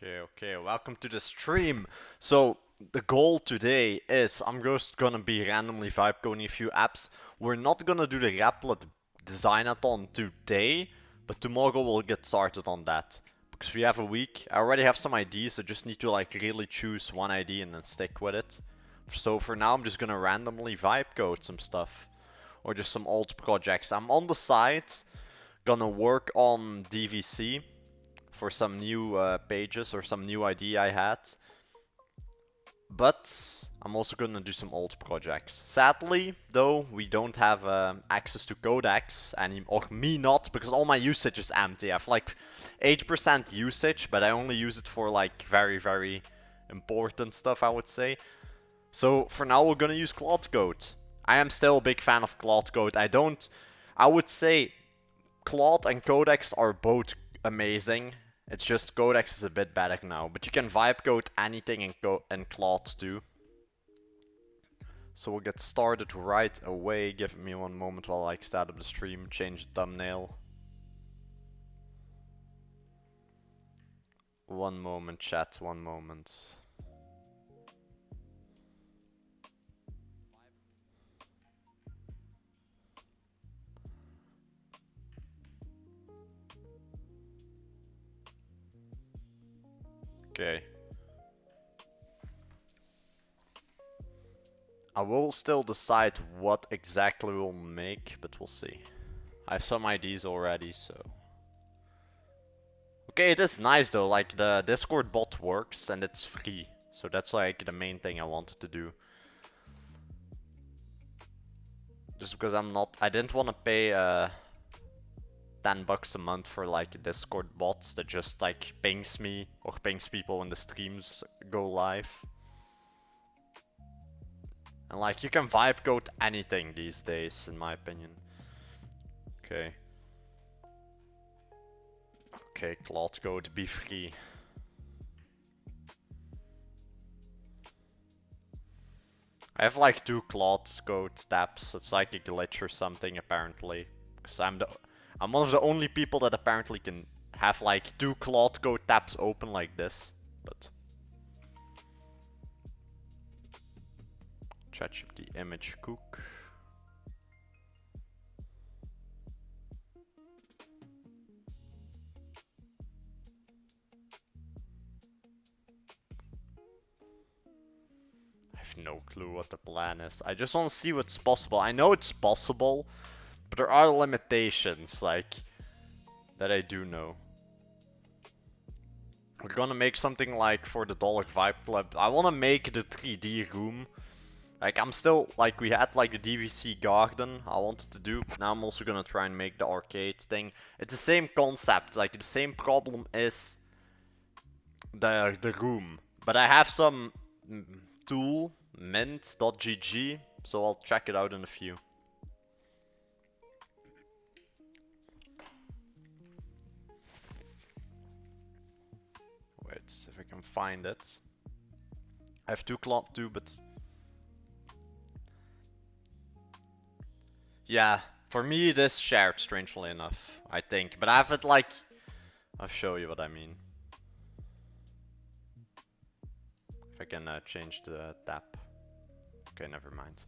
Okay, welcome to the stream. So, the goal today is I'm just gonna be randomly vibe coding a few apps. We're not gonna do the Replit designathon today, but tomorrow we'll get started on that. Because we have a week. I already have some ideas, I just need to like really choose one idea and then stick with it. So for now I'm just gonna randomly vibe code some stuff. Or just some old projects. I'm on the side, gonna work on DVC for some new pages or some new idea I had. But I'm also gonna do some old projects. Sadly, though, we don't have access to codecs anymore. Or me not, because all my usage is empty. I have like 8% usage, but I only use it for like very important stuff, I would say. So for now, we're gonna use Claude Code. I am still a big fan of Claude Code. I would say Claude and Codex are both amazing. It's just Codex is a bit better now, but you can vibe code anything in Claude too. So we'll get started right away. Give me one moment while I start up the stream, change the thumbnail. One moment, chat, one moment. Okay. I will still decide what exactly we'll make, but we'll see. I have some ideas already, so. Okay, it is nice though, like the Discord bot works and it's free. So that's like the main thing I wanted to do. Just because I didn't want to pay $10 a month for like Discord bots that just like pings me or pings people when the streams go live. And like you can vibe code anything these days, in my opinion. Okay. Okay, Claude Code, be free. I have like 2 Claude Code tabs. It's like a glitch or something apparently. Because I'm one of the only people that apparently can have like 2 Claude Code tabs open like this. But ChatGPT image cook. I have no clue what the plan is. I just want to see what's possible. I know it's possible, but there are limitations, like, that I do know. We're gonna make something like for the Dollar Vibe Club. I want to make the 3D room. Like, I'm still, like, we had like the DVC garden I wanted to do. Now I'm also gonna try and make the arcade thing. It's the same concept, like, the same problem is the room. But I have some tool, mint.gg, so I'll check it out in a few. Wait, if I can find it. I have 2 Claude too, but yeah, for me it is shared, strangely enough, I think. But I have it like, I'll show you what I mean. If I can change the tab. Okay, never mind.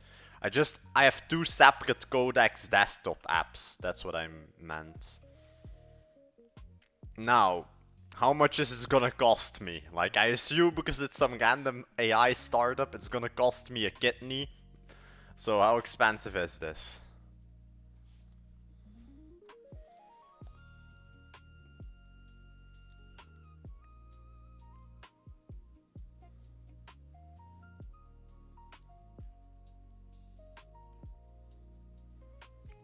I have 2 separate Codex desktop apps. That's what I meant. Now, how much is this gonna cost me? Like, I assume because it's some random AI startup, it's gonna cost me a kidney. So how expensive is this?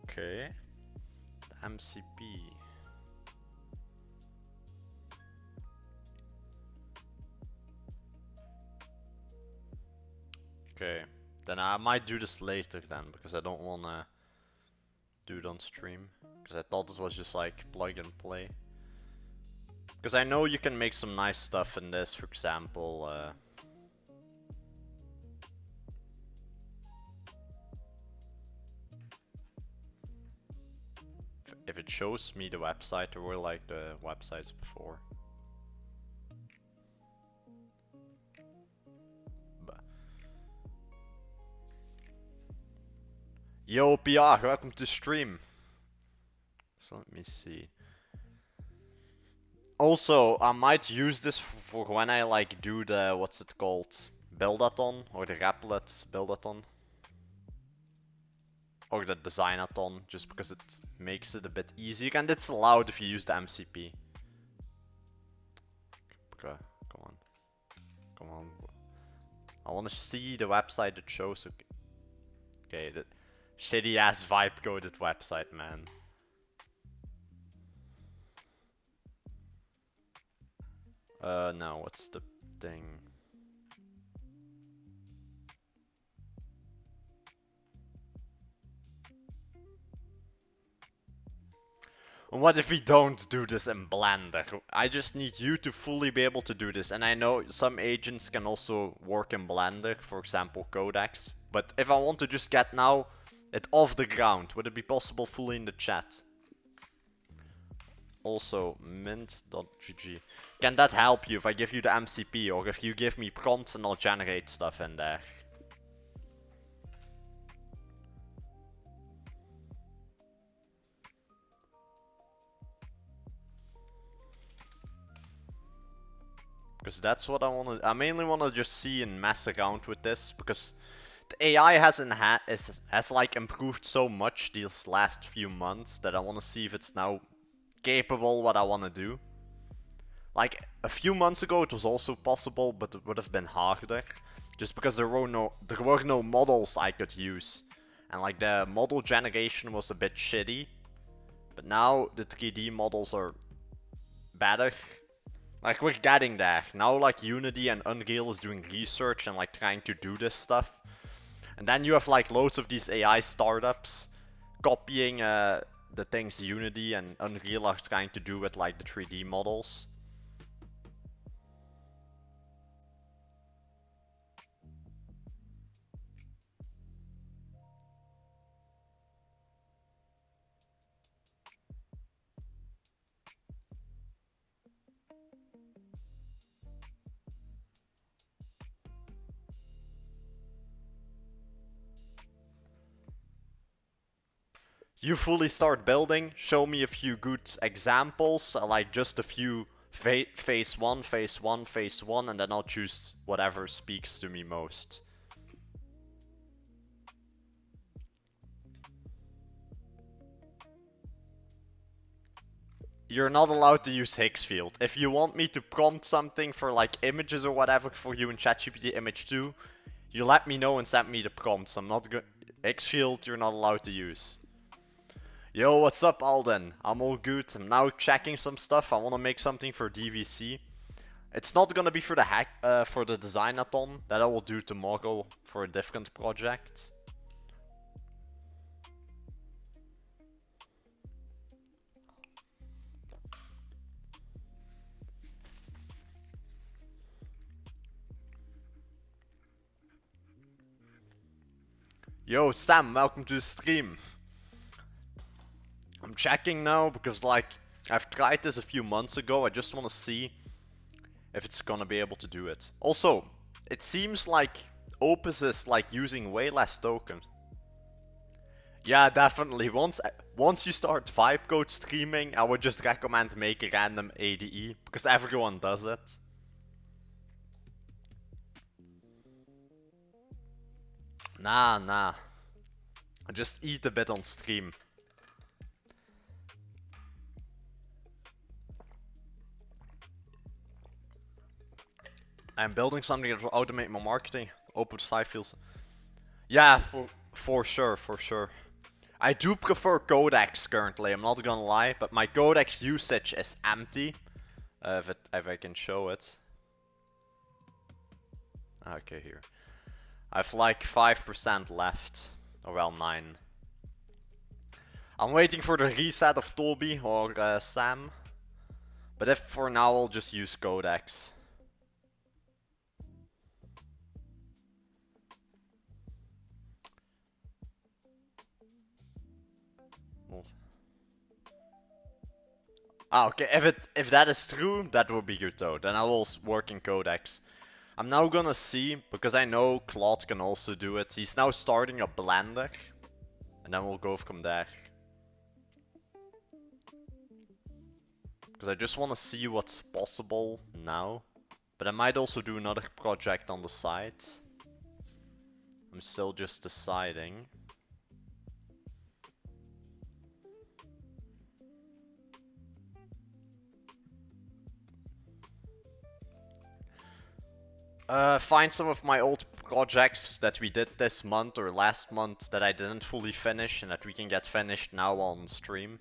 Okay. The MCP. Okay. Then I might do this later then, because I don't wanna do it on stream. Because I thought it was just like plug and play. Because I know you can make some nice stuff in this, for example. If it shows me the website, there were like the websites before. Yo, PR, welcome to stream. So let me see. Also, I might use this for when I like do the, what's it called? Buildathon, or the Rapplet Buildathon. Or the Designathon, just because it makes it a bit easier, and it's allowed if you use the MCP. Okay, come on. Come on. I wanna see the website that shows. Okay, the shitty ass vibe coded website, man. No, what's the thing? And what if we don't do this in Blender? I just need you to fully be able to do this. And I know some agents can also work in Blender, for example Codex. But if I want to just get now it off the ground, would it be possible fully in the chat? Also, mint.gg. Can that help you if I give you the MCP, or if you give me prompts and I'll generate stuff in there? Because that's what I want to. I mainly want to just see and mess around with this, because the AI has like improved so much these last few months that I want to see if it's now capable what I want to do. Like a few months ago it was also possible, but it would have been harder, just because there were no models I could use, and like the model generation was a bit shitty. But now the 3D models are better. Like we're getting there. Now like Unity and Unreal is doing research and like trying to do this stuff. And then you have like loads of these AI startups copying the things Unity and Unreal are trying to do with like the 3D models. You fully start building, show me a few good examples, like just a few phase 1, phase 1, phase 1, and then I'll choose whatever speaks to me most. You're not allowed to use Higgsfield. If you want me to prompt something for like images or whatever for you in ChatGPT Image 2, you let me know and send me the prompts. I'm not good. Higgsfield you're not allowed to use. Yo, what's up, Alden? I'm all good. I'm now checking some stuff. I want to make something for DVC. It's not gonna be for the for the Designathon. That I will do tomorrow for a different project. Yo, Sam, welcome to the stream. I'm checking now because like I've tried this a few months ago. I just want to see if it's gonna be able to do it. Also, it seems like Opus is like using way less tokens. Yeah, definitely. Once you start vibe code streaming, I would just recommend make a random ADE because everyone does it. Nah. I just eat a bit on stream. I'm building something that will automate my marketing. Opus 5 feels... Yeah, for sure. I do prefer Codex currently, I'm not gonna lie, but my Codex usage is empty. If I can show it. Okay, here. I have like 5% left. Or well, 9. I'm waiting for the reset of Toby or Sam. But if for now I'll just use Codex. Okay, if that is true, that would be good though. Then I will work in Codex. I'm now gonna see, because I know Claude can also do it. He's now starting a Blender. and then we'll go from there. Because I just want to see what's possible now. But I might also do another project on the side. I'm still just deciding. Find some of my old projects that we did this month or last month that I didn't fully finish and that we can get finished now on stream.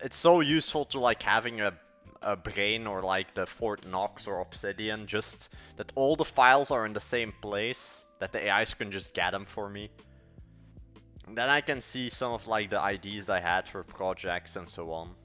It's so useful to like having a brain or like the Fort Knox or Obsidian, just that all the files are in the same place, that the AIs can just get them for me. And then I can see some of like the ideas I had for projects and so on.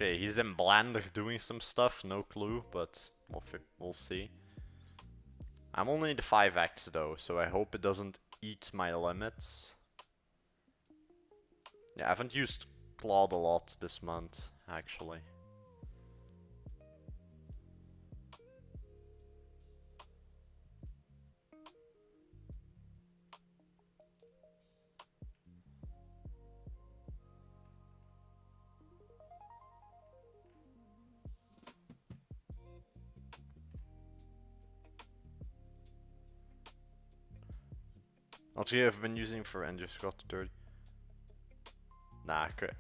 Okay, he's in Blender doing some stuff, no clue, but we'll see. I'm only the 5x though, so I hope it doesn't eat my limits. Yeah, I haven't used Claude a lot this month, actually. What you have been using for _30? Nah, okay.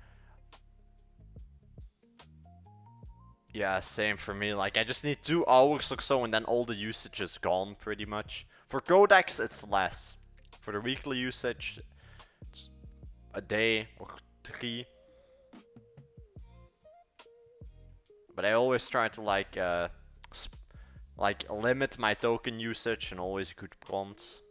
Yeah, same for me. Like, I just need 2 hours or so and then all the usage is gone, pretty much. For Codex, it's less. For the weekly usage, it's a day or 3. But I always try to, like limit my token usage and always good prompts.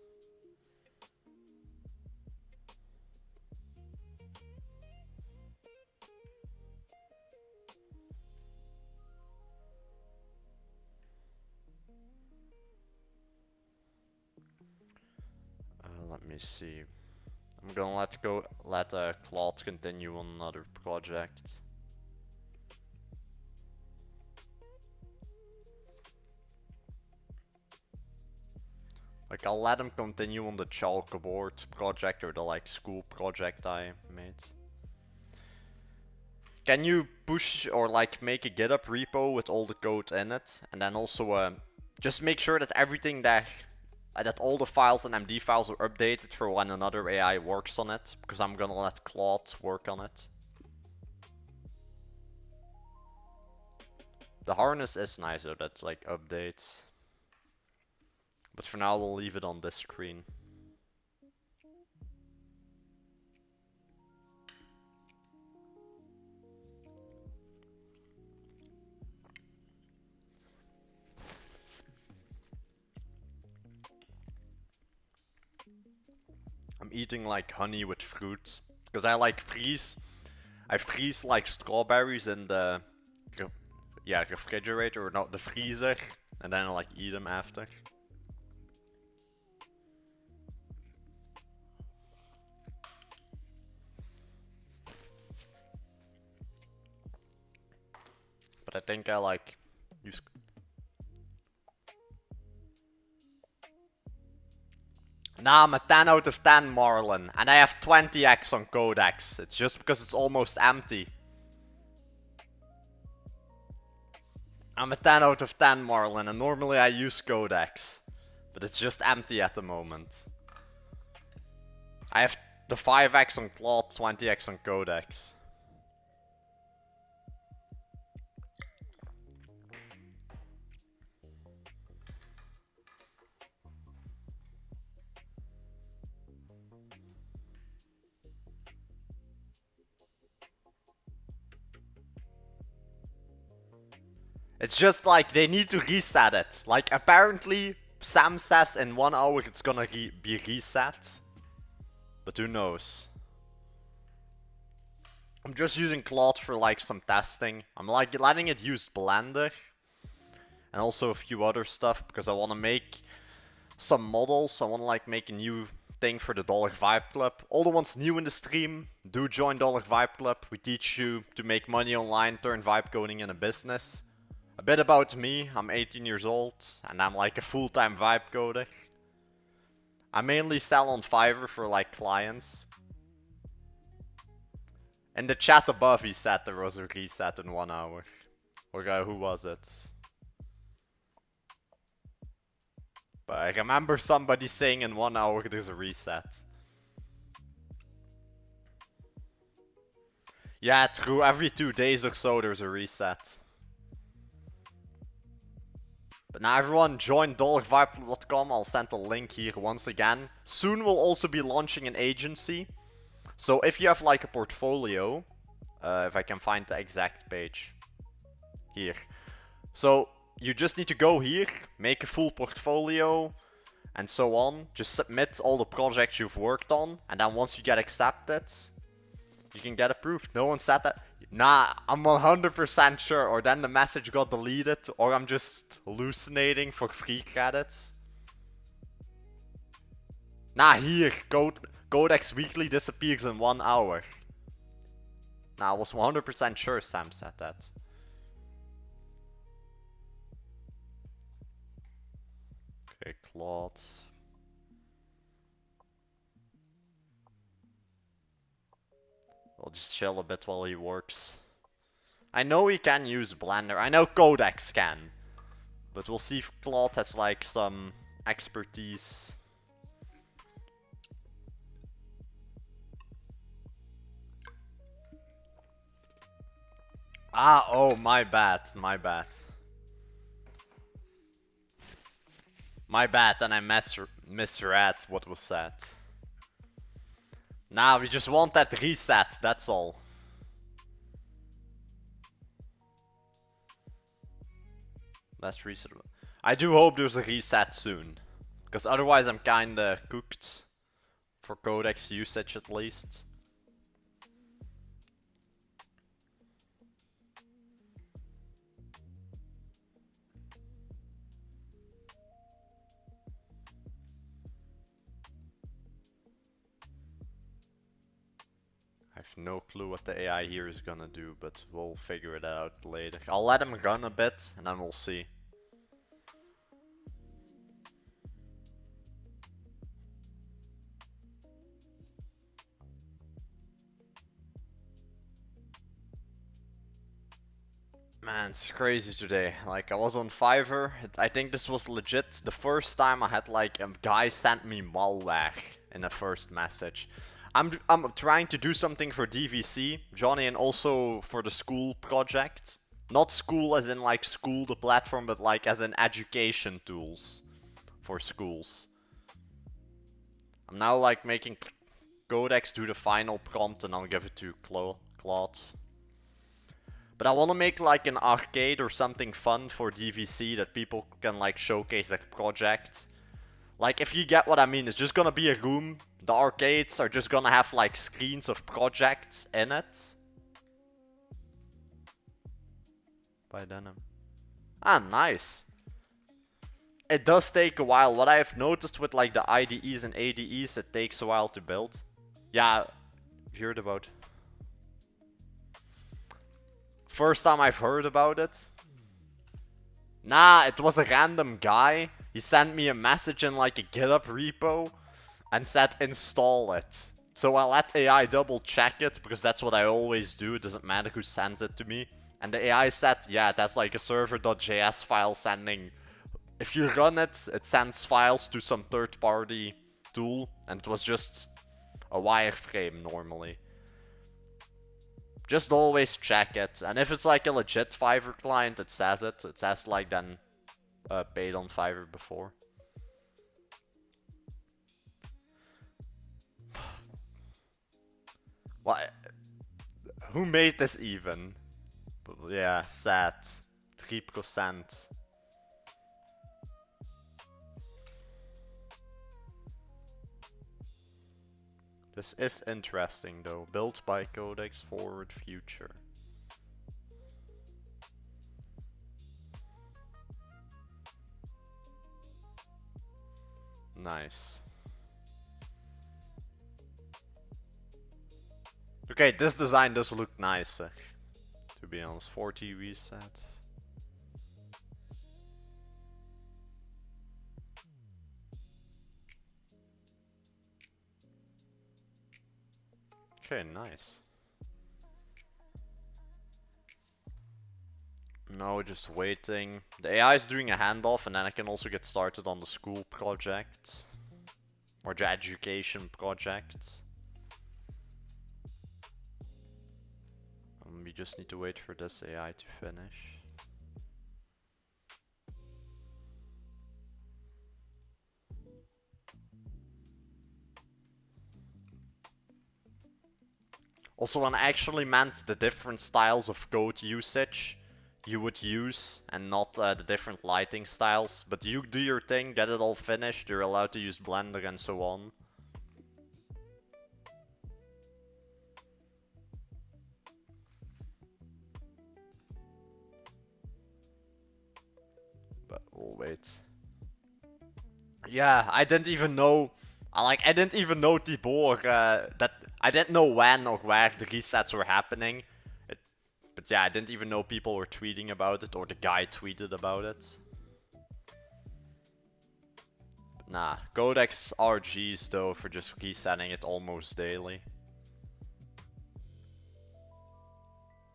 Let me see. I'm gonna let Claude continue on another project. Like, I'll let him continue on the chalkboard project or the like school project I made. Can you push or like make a GitHub repo with all the code in it, and then also just make sure that everything that all the files and MD files are updated for when another AI works on it, because I'm gonna let Claude work on it. The harness is nice though, that's like updates. But for now we'll leave it on this screen. I'm eating like honey with fruit because I like freeze. I freeze like strawberries in the refrigerator or not the freezer, and then I like eat them after. But I think I like use. Nah, I'm a 10 out of 10 Marlin, and I have 20x on Codex. It's just because it's almost empty. I'm a 10 out of 10 Marlin, and normally I use Codex. But it's just empty at the moment. I have the 5x on Claude, 20x on Codex. It's just like they need to reset it. Like apparently Sam says in 1 hour it's gonna be reset. But who knows? I'm just using Claude for like some testing. I'm like letting it use Blender. And also a few other stuff because I want to make some models. I want to like make a new thing for the Dollar Vibe Club. All the ones new in the stream, do join Dollar Vibe Club. We teach you to make money online, turn vibe coding into a business. A bit about me, I'm 18 years old, and I'm like a full-time vibe coder. I mainly sell on Fiverr for like clients. In the chat above he said there was a reset in 1 hour. Or who was it? But I remember somebody saying in 1 hour there's a reset. Yeah, true. Every 2 days or so there's a reset. But now everyone join dollarvibe.com. I'll send a link here once again. Soon we'll also be launching an agency. So if you have like a portfolio, if I can find the exact page. Here. So you just need to go here, make a full portfolio, and so on. Just submit all the projects you've worked on, and then once you get accepted, you can get approved. No one said that. Nah, I'm 100% sure. Or then the message got deleted, or I'm just hallucinating for free credits. Nah, here, Codex Weekly disappears in 1 hour. Nah, I was 100% sure Sam said that. Okay, Claude. We'll just chill a bit while he works. I know he can use Blender. I know Codex can. But we'll see if Claude has like some expertise. Ah, oh, my bad. My bad. My bad, and I misread what was said. Nah, we just want that reset, that's all. Let's reset. I do hope there's a reset soon. Because otherwise I'm kinda cooked. For Codex usage at least. I have no clue what the AI here is gonna do, but we'll figure it out later. I'll let him run a bit, and then we'll see. Man, it's crazy today. Like, I was on Fiverr. I think this was legit the first time I had like a guy send me malware in the first message. I'm trying to do something for DVC, Johnny, and also for the school project. Not school as in like school the platform, but like as in education tools for schools. I'm now like making Codex do the final prompt and I'll give it to Claude. But I want to make like an arcade or something fun for DVC that people can like showcase their projects. Like, if you get what I mean, it's just gonna be a room. The arcades are just gonna have like screens of projects in it. By denim. Ah, nice. It does take a while. What I have noticed with like the IDEs and ADEs, it takes a while to build. Yeah, you heard about. First time I've heard about it. Nah, it was a random guy. He sent me a message in like a GitHub repo and said install it. So I let AI double check it because that's what I always do. It doesn't matter who sends it to me. And the AI said, yeah, that's like a server.js file sending. If you run it, it sends files to some third-party tool. And it was just a wireframe normally. Just always check it. And if it's like a legit Fiverr client, it says it. It says like then paid on Fiverr before. What? Who made this even? Yeah, sad. 3%. This is interesting though. Built by Codex Forward Future. Nice. Okay, this design does look nice, to be honest. 40 reset. Okay, nice. No, just waiting. The AI is doing a handoff, and then I can also get started on the school project. Or the education project. We just need to wait for this AI to finish. Also, when I actually meant the different styles of code usage you would use, and not the different lighting styles. But you do your thing, get it all finished, you're allowed to use Blender and so on. But we'll wait. Yeah, I didn't even know. I didn't even know Tibor, that I didn't know when or where the resets were happening. But yeah, I didn't even know people were tweeting about it, or the guy tweeted about it. But nah, Codex RGs though for just resetting it almost daily.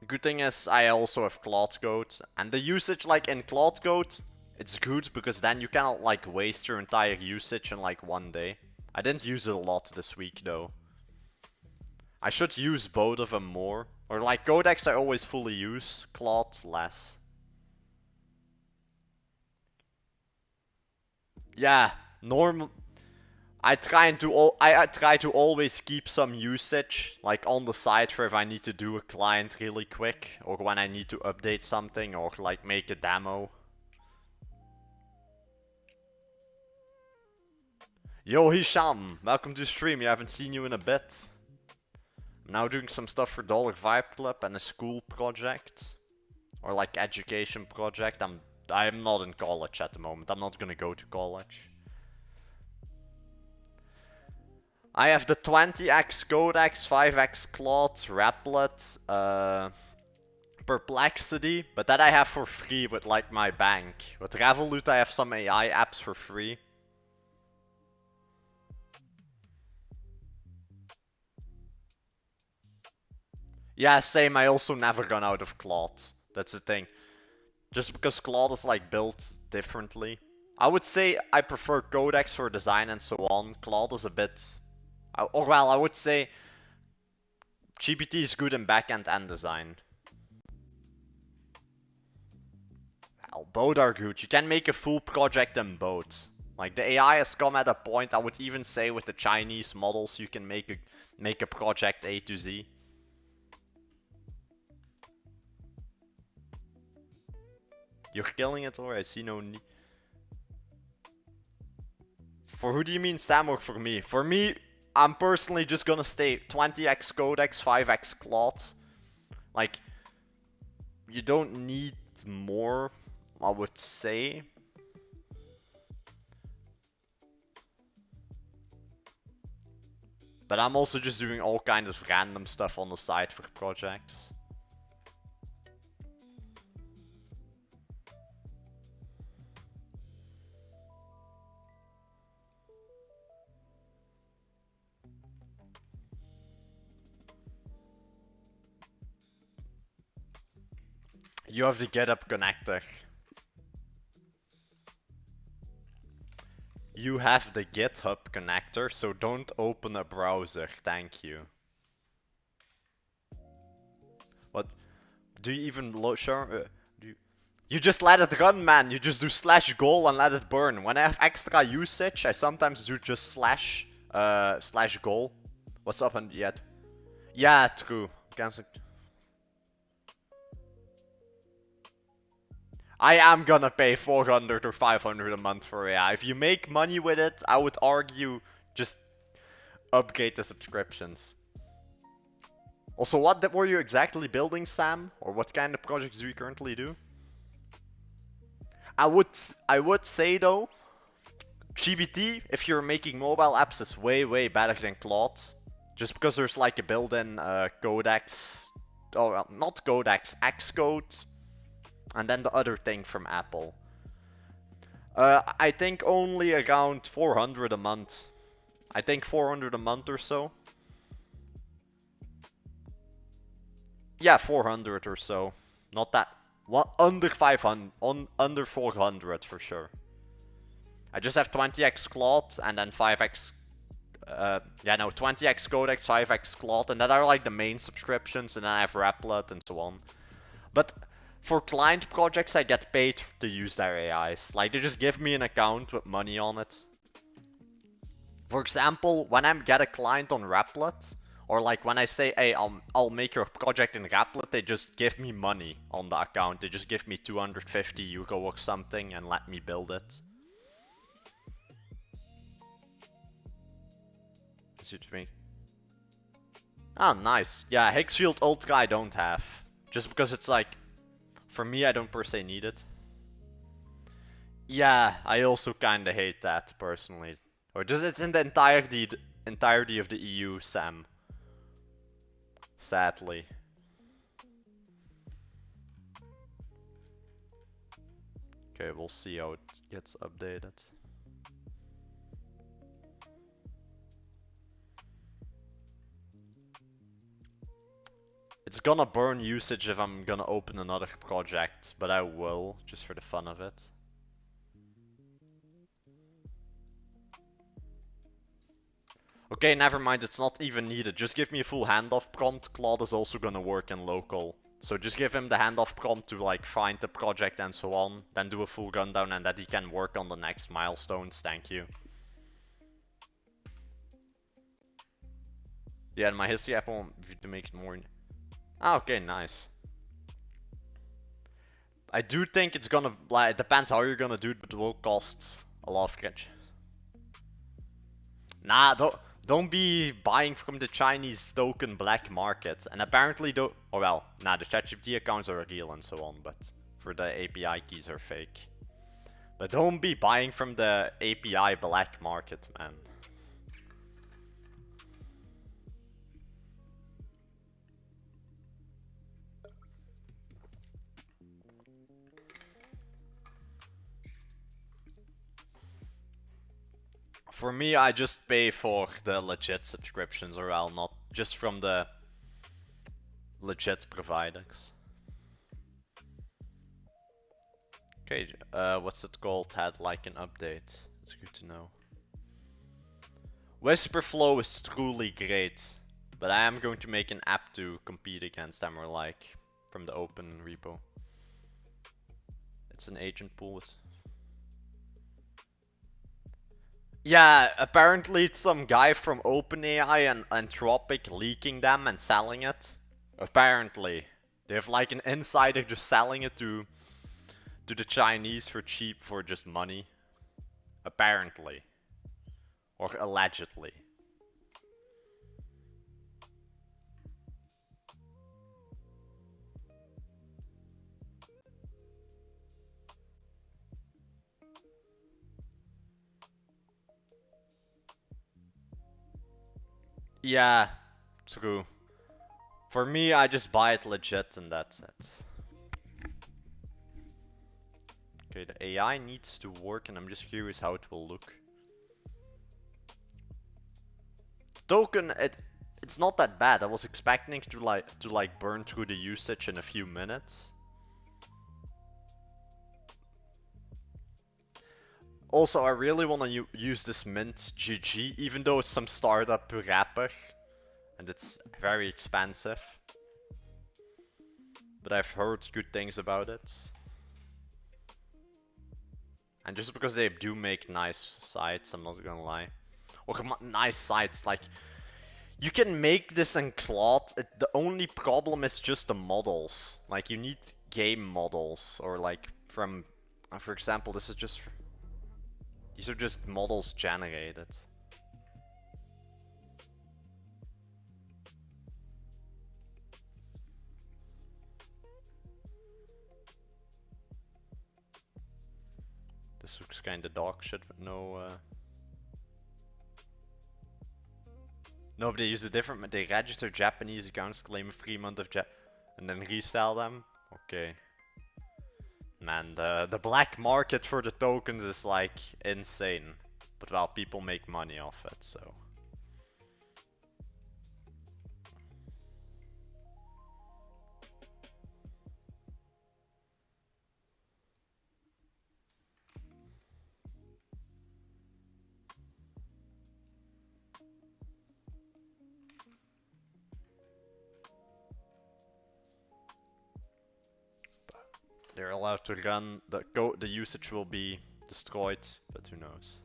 The good thing is I also have Cloud Code, and the usage like in Cloud Code, it's good because then you cannot like waste your entire usage in like one day. I didn't use it a lot this week though. I should use both of them more. Or like Codex I always fully use, Cloud less. Yeah, normal. I try to always keep some usage like on the side for if I need to do a client really quick, or when I need to update something, or like make a demo. Yo Hisham, welcome to the stream. I haven't seen you in a bit. I'm now doing some stuff for Dollar Vibe Club and a school project, or like education project. I'm not in college at the moment. I'm not gonna go to college. I have the 20x Codex, 5x Claude, Replit, Perplexity, but that I have for free with like my bank. With Revolut I have some AI apps for free. Yeah, same, I also never run out of Claude. That's the thing. Just because Claude is like built differently. I would say I prefer Codex for design and so on. Claude is a bit... Or well, I would say GPT is good in backend and design. Well, both are good. You can make a full project in both. Like, the AI has come at a point, I would even say with the Chinese models, you can make a project A to Z. You're killing it, or I see no need. For who do you mean, Sam, or for me? For me, I'm personally just gonna stay 20x Codex, 5x Claude. Like, you don't need more, I would say. But I'm also just doing all kinds of random stuff on the side for projects. You have the GitHub connector. You have the GitHub connector, so don't open a browser, thank you. What? Do you even sure? You just let it run, man. You just do /goal and let it burn. When I have extra usage, I sometimes do just /goal. What's up and yet? Yeah, true. Cancel. I am gonna pay 400 or 500 a month for AI. If you make money with it, I would argue just upgrade the subscriptions. Also, what were you exactly building, Sam? Or what kind of projects do you currently do? I would say though, GPT, if you're making mobile apps, is way better than Claude. Just because there's like a built-in codecs, or not codecs, Xcode, and then the other thing from Apple. I think only around 400 a month. I think 400 a month or so. Yeah, 400 or so. Not that. What, under 500, under 400 for sure. I just have 20x Claude and then 5x. Yeah, no, 20x Codex, 5x Claude, and that are like the main subscriptions, and then I have Replit and so on. But for client projects, I get paid to use their AIs. Like, they just give me an account with money on it. For example, when I get a client on Replit, or like when I say, hey, I'll make your project in Replit, they just give me money on the account. They just give me 250 euro or something and let me build it. Suits me. Ah, nice. Yeah, Higgsfield Ultra I don't have. Just because it's like, for me, I don't per se need it. Yeah, I also kinda hate that, personally. Or just, it's in the entirety of the EU, Sam. Sadly. Okay, we'll see how it gets updated. It's gonna burn usage if I'm gonna open another project, but I will, just for the fun of it. Okay, never mind, it's not even needed. Just give me a full handoff prompt. Claude is also gonna work in local. So just give him the handoff prompt to like find the project and so on. Then do a full rundown and that he can work on the next milestones. Thank you. Yeah, in my history app I want to make it more. Ah, okay, nice. I do think it's gonna, like, it depends how you're gonna do it, but it will cost a lot of cash. Nah, don't be buying from the Chinese token black market. And apparently, the ChatGPT accounts are real and so on, but for the API keys are fake. But don't be buying from the API black market, man. For me, I just pay for the legit subscriptions, or I'll not just from the legit providers. Okay, what's it called? Had like an update. It's good to know. Whisperflow is truly great, but I am going to make an app to compete against them, or like from the open repo. It's an agent pool. Yeah, apparently it's some guy from OpenAI and Anthropic leaking them and selling it. Apparently. They have like an insider just selling it to the Chinese for cheap for just money. Apparently. Or allegedly. Yeah, true. For me, I just buy it legit and that's it. Okay, the AI needs to work and I'm just curious how it will look. Token, it's not that bad. I was expecting to like burn through the usage in a few minutes. Also, I really want to use this Mint GG, even though it's some startup wrapper. And it's very expensive. But I've heard good things about it. And just because they do make nice sites, I'm not gonna lie. Or nice sites, like... You can make this in Claude, the only problem is just the models. Like, you need game models, or like, from... for example, this is just... These are just models generated. This looks kinda dog shit with no... No, but they use a different. They register Japanese accounts, claim a free month of and then resell them. Okay. Man, the black market for the tokens is like insane. But well, people make money off it, so. They're allowed to run, the usage will be destroyed, but who knows.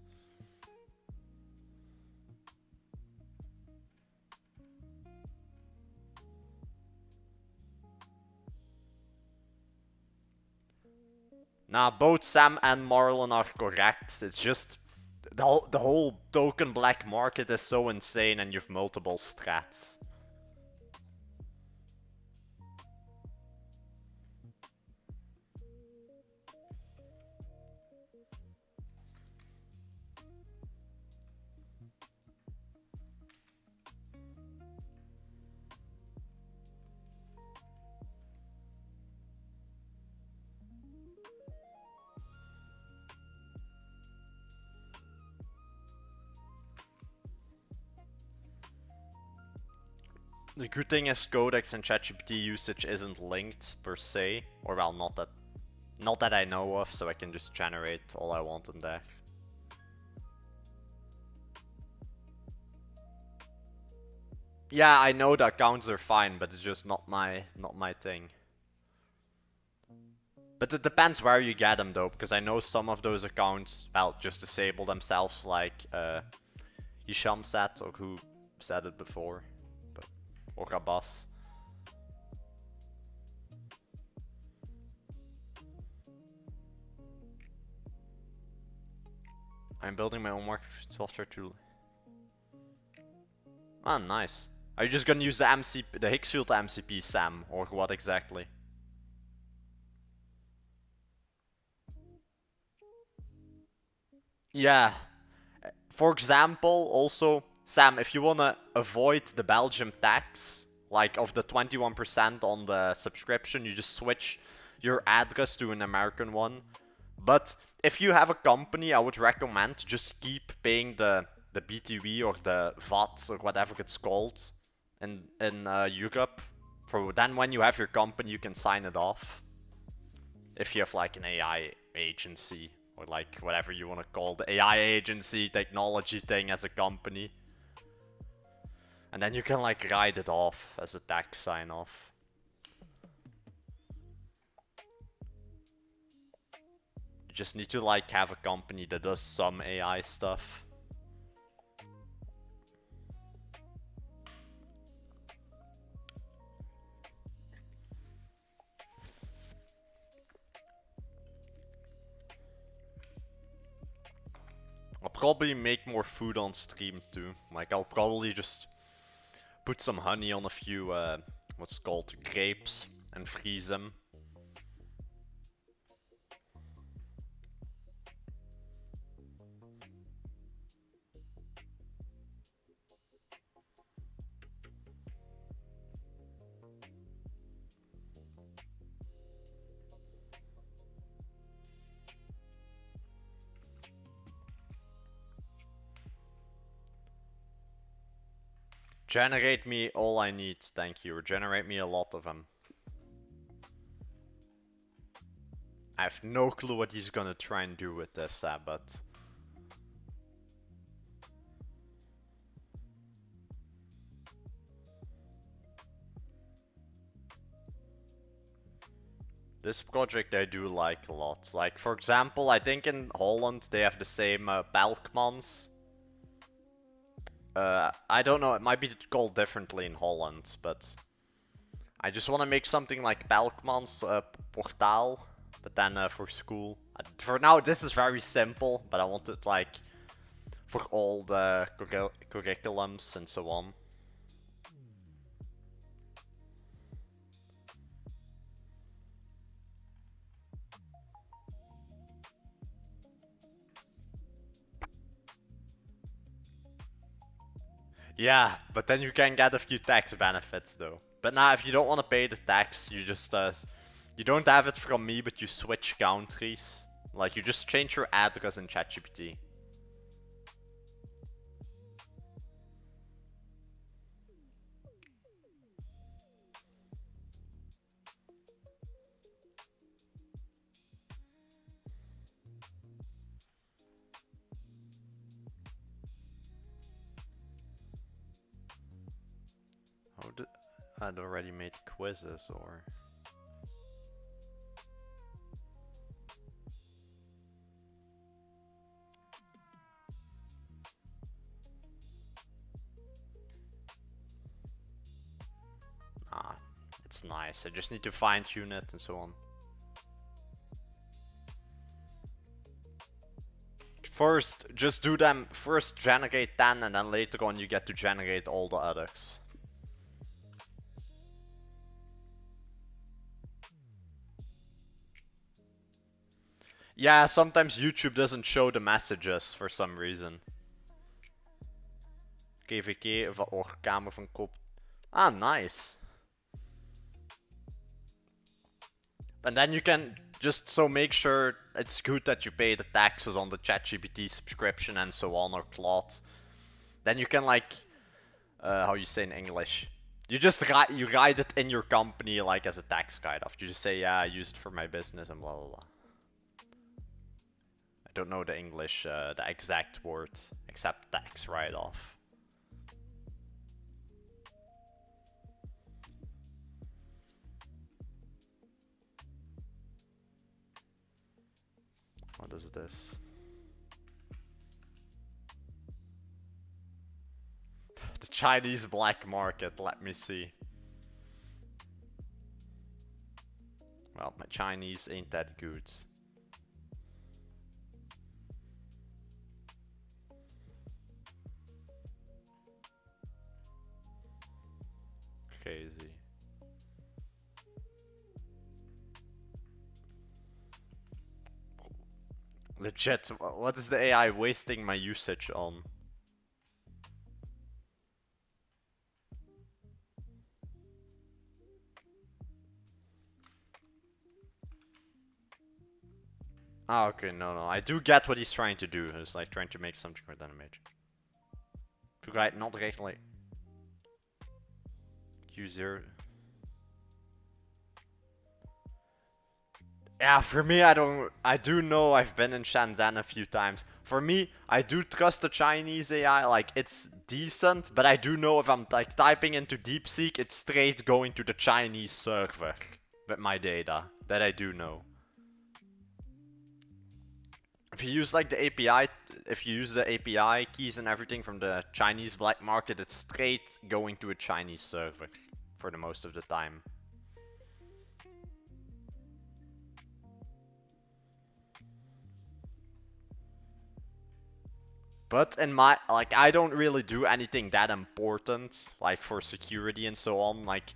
Nah, both Sam and Marlon are correct. It's just the whole token black market is so insane and you've multiple strats. The good thing is Codex and ChatGPT usage isn't linked per se, or well, not that I know of, so I can just generate all I want in there. Yeah, I know the accounts are fine, but it's just not my thing. But it depends where you get them though, because I know some of those accounts, well, just disable themselves, like Hisham said, or who said it before, or Abbas. I'm building my own market software tool. Ah, nice. Are you just gonna use the MCP, the Higgsfield MCP, Sam, or what exactly? Yeah. For example, also, Sam, if you wanna avoid the Belgium tax, like of the 21% on the subscription, you just switch your address to an American one. But if you have a company, I would recommend just keep paying the BTW or the VAT or whatever it's called in Europe. For then, when you have your company, you can sign it off. If you have like an AI agency or like whatever you want to call the AI agency technology thing as a company. And then you can like write it off as a tax sign off. You just need to like have a company that does some AI stuff. I'll probably make more food on stream too. Like I'll probably just put some honey on a few, what's it called, grapes and freeze them. Generate me all I need, thank you. Or generate me a lot of them. I have no clue what he's gonna try and do with this, but... This project I do like a lot. Like, for example, I think in Holland they have the same Balkmans. I don't know, it might be called differently in Holland, but... I just want to make something like Balkmans Portaal, but then for school. For now, this is very simple, but I want it like for all the curriculums and so on. Yeah, but then you can get a few tax benefits though. But now, if you don't want to pay the tax, you just you don't have it from me, but you switch countries. Like you just change your address in ChatGPT. Oh, I'd already made quizzes or. Ah, it's nice. I just need to fine tune it and so on. First, just do them. First, generate 10, and then later on, you get to generate all the others. Yeah, sometimes YouTube doesn't show the messages for some reason. KVK van Kamer van Kop. Ah, nice. And then you can just so make sure it's good that you pay the taxes on the ChatGPT subscription and so on, or Claude. Then you can like, how you say in English? You just write it in your company like as a tax write-off. You just say, yeah, I use it for my business and blah blah blah. I don't know the English, the exact word, except tax write-off. What is this? The Chinese black market, let me see. Well, my Chinese ain't that good. Crazy. Legit, what is the AI wasting my usage on? Ah, okay, no. I do get what he's trying to do. He's like trying to make something with an image. To write not directly. Q0. Yeah, for me, I do know I've been in Shenzhen a few times. For me, I do trust the Chinese AI, like, it's decent, but I do know if I'm, like, typing into DeepSeek, it's straight going to the Chinese server with my data. That I do know. If you use, like, the API, if you use the API keys and everything from the Chinese black market, it's straight going to a Chinese server for the most of the time. But in my, like, I don't really do anything that important, like, for security and so on. Like,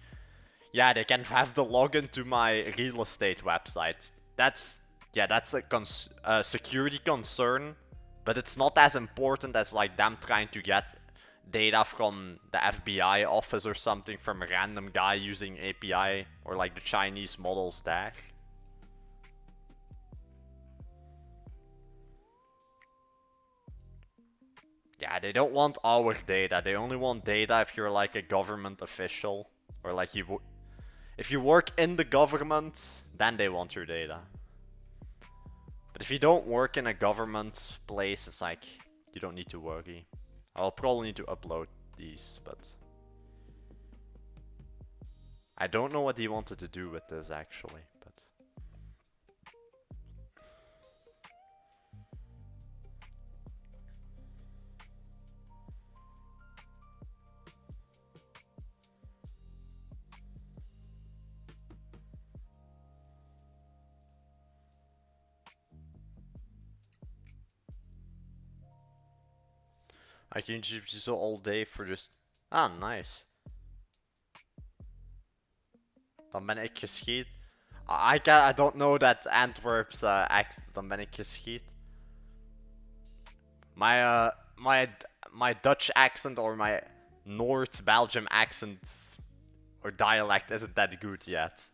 yeah, they can have the login to my real estate website. That's a security concern, but it's not as important as, like, them trying to get data from the FBI office or something from a random guy using API or, like, the Chinese models there. Yeah, they don't want our data. They only want data if you're like a government official. Or like if you work in the government, then they want your data. But if you don't work in a government place, it's like, you don't need to worry. I'll probably need to upload these, but... I don't know what he wanted to do with this, actually, but... I can use this all day for just... Ah, nice. Dan ben ik geschiet. I don't know that Antwerp's accent. Dan ben ik geschiet. My Dutch accent or my North Belgium accent or dialect isn't that good yet.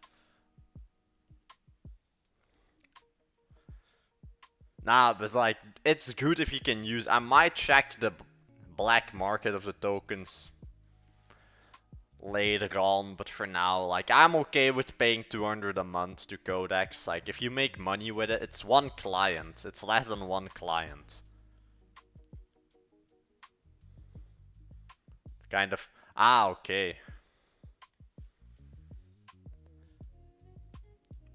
Nah, but like, it's good if you can use. I might check the black market of the tokens later on, but for now, like, I'm okay with paying 200 a month to Codex. Like, if you make money with it, it's one client. It's less than one client. Kind of. Ah, okay.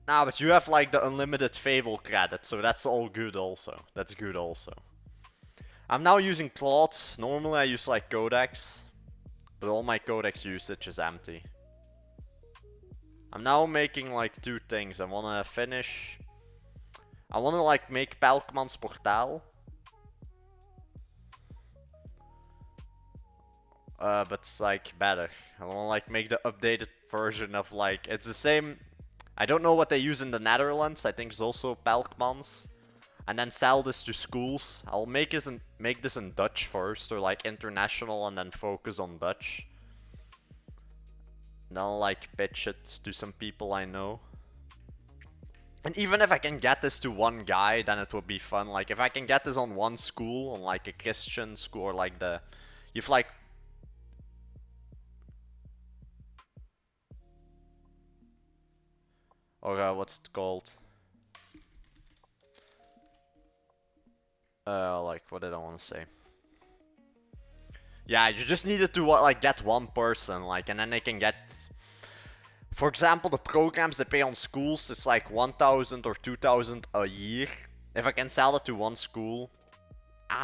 Nah, but you have like the unlimited Fable credit, so that's all good also. That's good also. I'm now using Claude. Normally I use like Codex, but all my Codex usage is empty. I'm now making like two things. I wanna finish. I wanna like make Pelkman's Portaal. But it's like better. I wanna like make the updated version of like, it's the same. I don't know what they use in the Netherlands. I think it's also Pelkmans. And then sell this to schools. I'll make this in Dutch first, or like international, and then focus on Dutch. And I'll like pitch it to some people I know. And even if I can get this to one guy, then it would be fun. Like if I can get this on one school, on like a Christian school, or like you've like. Or what's it called? Like, what did I want to say? Yeah, you just needed to like get one person, like, and then they can get. For example, the programs they pay on schools, it's like 1,000 or 2,000 a year. If I can sell it to one school,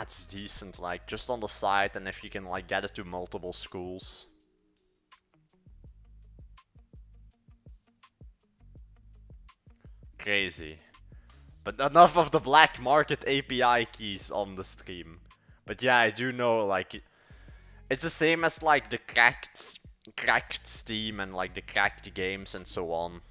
it's decent, like, just on the side, and if you can like get it to multiple schools. Crazy. But enough of the black market API keys on the stream. But yeah, I do know, like, it's the same as like the cracked Steam and like the cracked games and so on.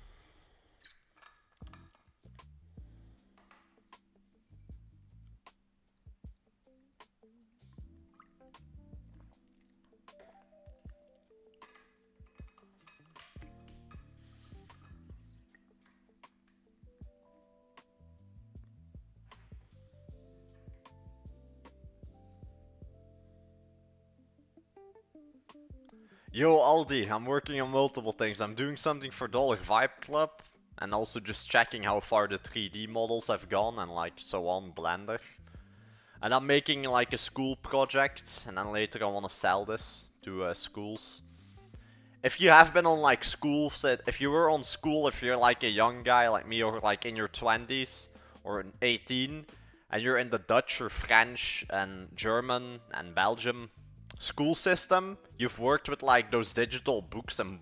Yo, Aldi, I'm working on multiple things. I'm doing something for Dollar Vibe Club, and also just checking how far the 3D models have gone, and like so on, Blender. And I'm making like a school project, and then later I want to sell this to schools. If you have been on like school, if you were on school, if you're like a young guy like me, or like in your 20s, or 18, and you're in the Dutch or French and German and Belgium school system, you've worked with like those digital books and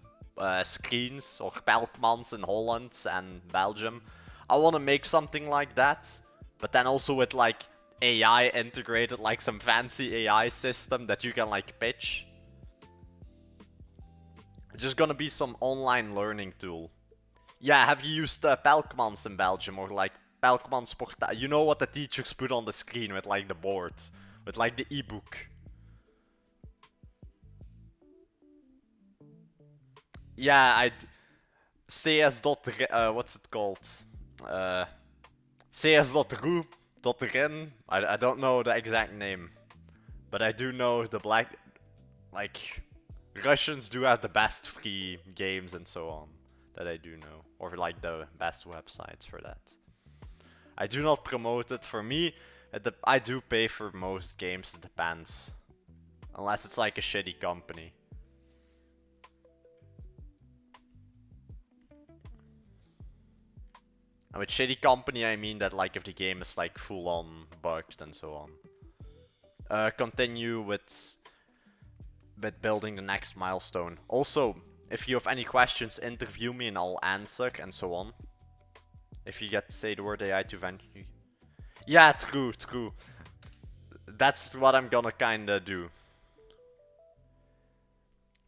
screens, or Pelkmans in Holland and Belgium. I want to make something like that, but then also with like AI integrated, like some fancy AI system that you can like pitch. It's just gonna be some online learning tool. Yeah, have you used Pelkmans in Belgium, or like Pelkmans Portaal? You know what the teachers put on the screen with like the board, with like the ebook. Yeah, CS. What's it called? CS.ru.ren. I don't know the exact name, but I do know the like, Russians do have the best free games and so on, that I do know, or like the best websites for that. I do not promote it. For me, I do pay for most games. It depends, unless it's like a shitty company. And with shitty company, I mean that like if the game is like full on bugged and so on. Continue with building the next milestone. Also, if you have any questions, interview me and I'll answer and so on. If you get to say the word AI to venture. Yeah, true. That's what I'm gonna kinda do.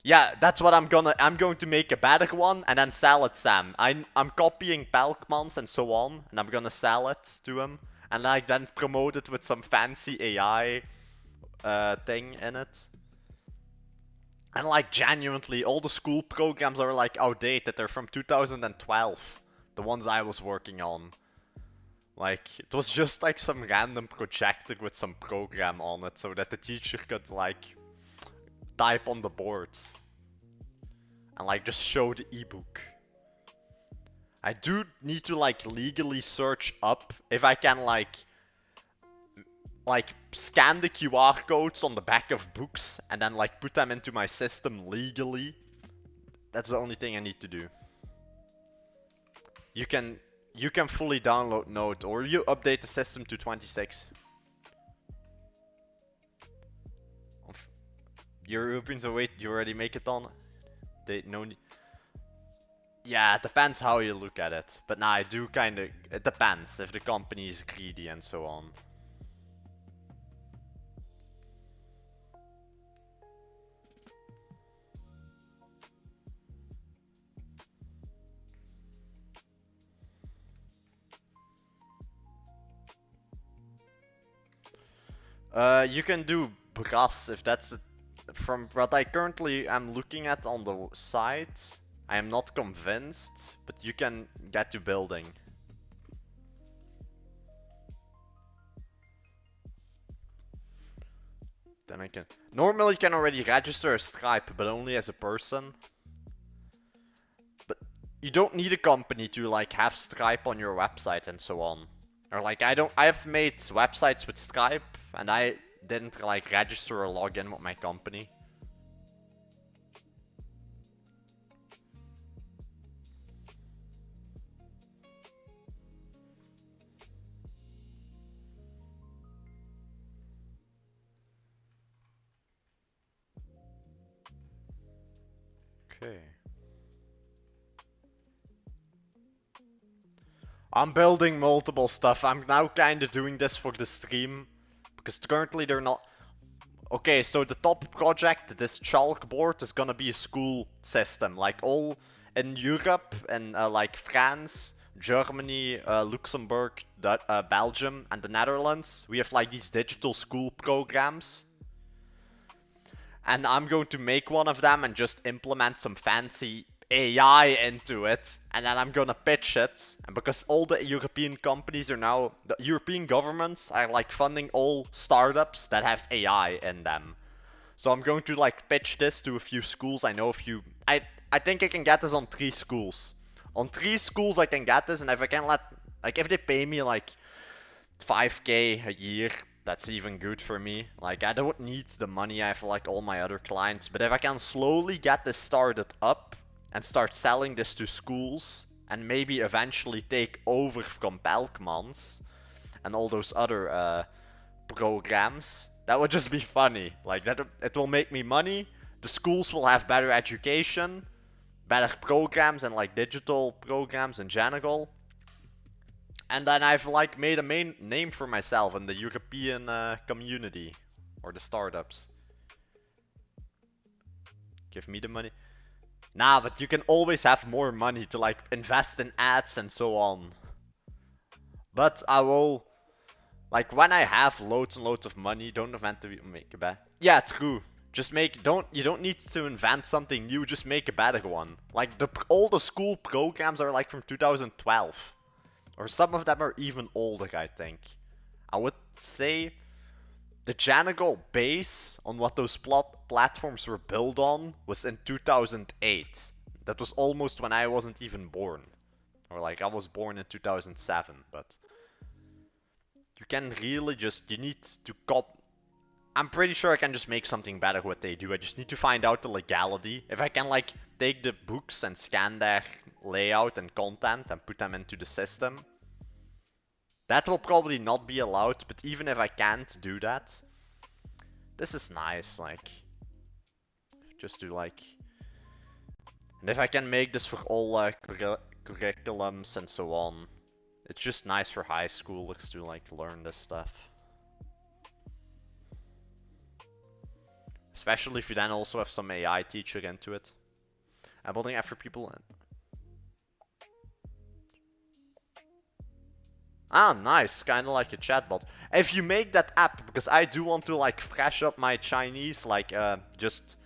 Yeah, that's what I'm going to make a better one and then sell it, Sam. I'm copying Pelkmans and so on, and I'm gonna sell it to him, and like then promote it with some fancy AI thing in it. And like genuinely, all the school programs are like outdated. They're from 2012. The ones I was working on. Like, it was just like some random projector with some program on it so that the teacher could like type on the board. And like just show the ebook. I do need to like legally search up if I can like scan the QR codes on the back of books and then like put them into my system legally. That's the only thing I need to do. You can fully download Node or you update the system to 26. Europeans wait, you already make it on? They no need. Yeah, it depends how you look at it. But nah, I do kinda, it depends if the company is greedy and so on. You can do brass if that's it. From what I currently am looking at on the site. I am not convinced, but you can get to building. Then I can. Normally you can already register a Stripe, but only as a person. But you don't need a company to like have Stripe on your website and so on. Or like I've made websites with Stripe and I didn't like register or log in with my company. Okay. I'm building multiple stuff. I'm now kind of doing this for the stream. Because currently they're not... Okay, so the top project, this chalkboard, is gonna be a school system. Like all in Europe and like France, Germany, Luxembourg, Belgium, and the Netherlands. We have like these digital school programs. And I'm going to make one of them and just implement some fancy AI into it. And then I'm gonna pitch it. And because all the European companies are now... The European governments are like funding all startups that have AI in them. So I'm going to like pitch this to a few schools. I know a few... I think I can get this on 3 schools. On 3 schools I can get this, and if I can let... Like if they pay me like 5k a year... That's even good for me. Like, I don't need the money I have for like all my other clients. But if I can slowly get this started up and start selling this to schools and maybe eventually take over from Pelkmans and all those other programs, that would just be funny. Like, that it will make me money. The schools will have better education, better programs and like digital programs in general. And then I've like made a main name for myself in the European community. Or the startups. Give me the money. Nah, but you can always have more money to like invest in ads and so on. But I will... Like when I have loads and loads of money, don't invent to make a bad... Yeah, true. Just make... You don't need to invent something new, just make a better one. Like all the school programs are like from 2012. Or some of them are even older, I think. I would say the general base on what those platforms were built on was in 2008. That was almost when I wasn't even born. Or like I was born in 2007, but... You can really just... You need to I'm pretty sure I can just make something better what they do. I just need to find out the legality. If I can like take the books and scan their layout and content and put them into the system. That will probably not be allowed, but even if I can't do that, this is nice, like, just to like, and if I can make this for all curriculums and so on, it's just nice for high schoolers to like learn this stuff. Especially if you then also have some AI teacher into it. I'm building app for people. Ah, nice. Kinda like a chatbot. If you make that app, because I do want to like fresh up my Chinese, like just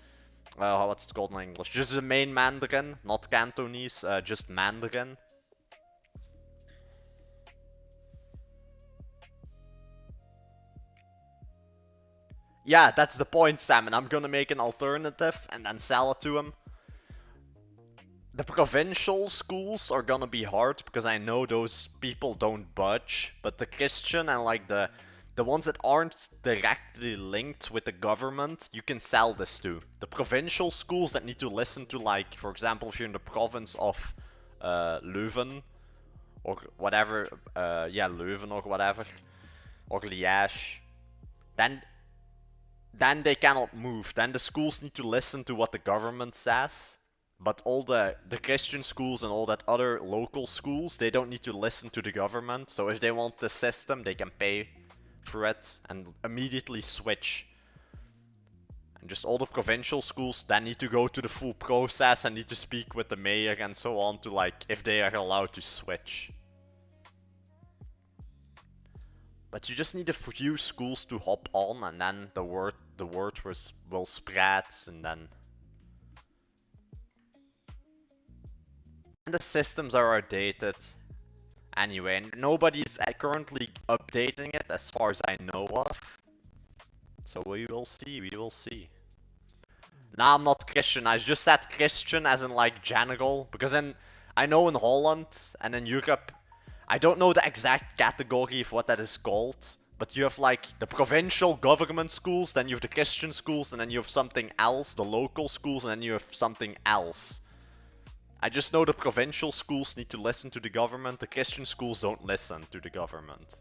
What's it called in English? Just the main Mandarin, not Cantonese, just Mandarin. Yeah, that's the point, Sam, and I'm gonna make an alternative and then sell it to him. The provincial schools are gonna be hard because I know those people don't budge, but the Christian and like the ones that aren't directly linked with the government, you can sell this to. The provincial schools that need to listen to, like, for example, if you're in the province of Leuven or whatever, yeah, Leuven or whatever, or Liège, then they cannot move. Then the schools need to listen to what the government says. But all the Christian schools and all that other local schools, they don't need to listen to the government. So if they want the system, they can pay for it and immediately switch. And just all the provincial schools then need to go to the full process and need to speak with the mayor and so on to like if they are allowed to switch. But you just need a few schools to hop on, and then the word will spread, and then the systems are outdated anyway, and nobody's currently updating it as far as I know of. So we will see, we will see. Nah, I'm not Christian. I just said Christian as in like general, because then I know in Holland and in Europe, I don't know the exact category of what that is called, but you have like the provincial government schools, then you have the Christian schools, and then you have something else, the local schools, and then you have something else. I just know the provincial schools need to listen to the government, the Christian schools don't listen to the government.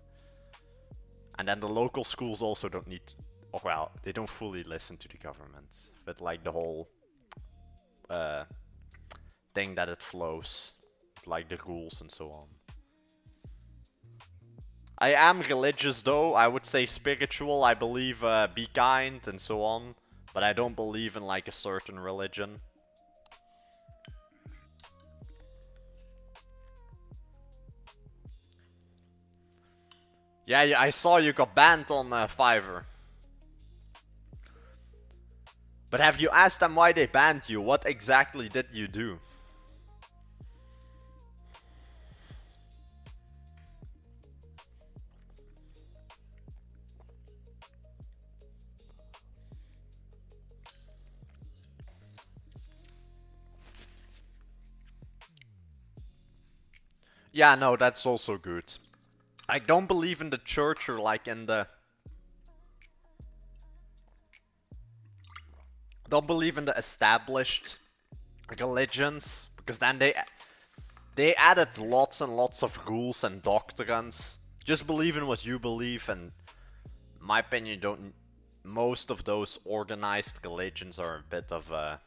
And then the local schools also don't need, or well, they don't fully listen to the government, but like the whole thing that it flows, like the rules and so on. I am religious though, I would say spiritual, I believe be kind and so on, but I don't believe in like a certain religion. Yeah, I saw you got banned on Fiverr. But have you asked them why they banned you? What exactly did you do? Yeah, no, that's also good. I don't believe in the church or like in the... Don't believe in the established religions, because then they added lots and lots of rules and doctrines. Just believe in what you believe, and in my opinion, don't... Most of those organized religions are a bit of a...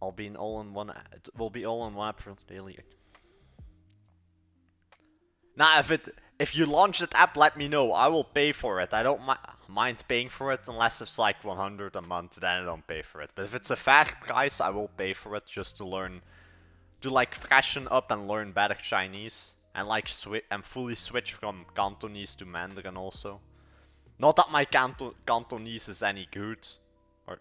I'll be in all in one. It will be all in one app for daily. Nah, if you launch that app, let me know. I will pay for it. I don't mind paying for it unless it's like 100 a month. Then I don't pay for it. But if it's a fair price, I will pay for it just to learn, to like freshen up and learn better Chinese and like fully switch from Cantonese to Mandarin also. Not that my Cantonese is any good, or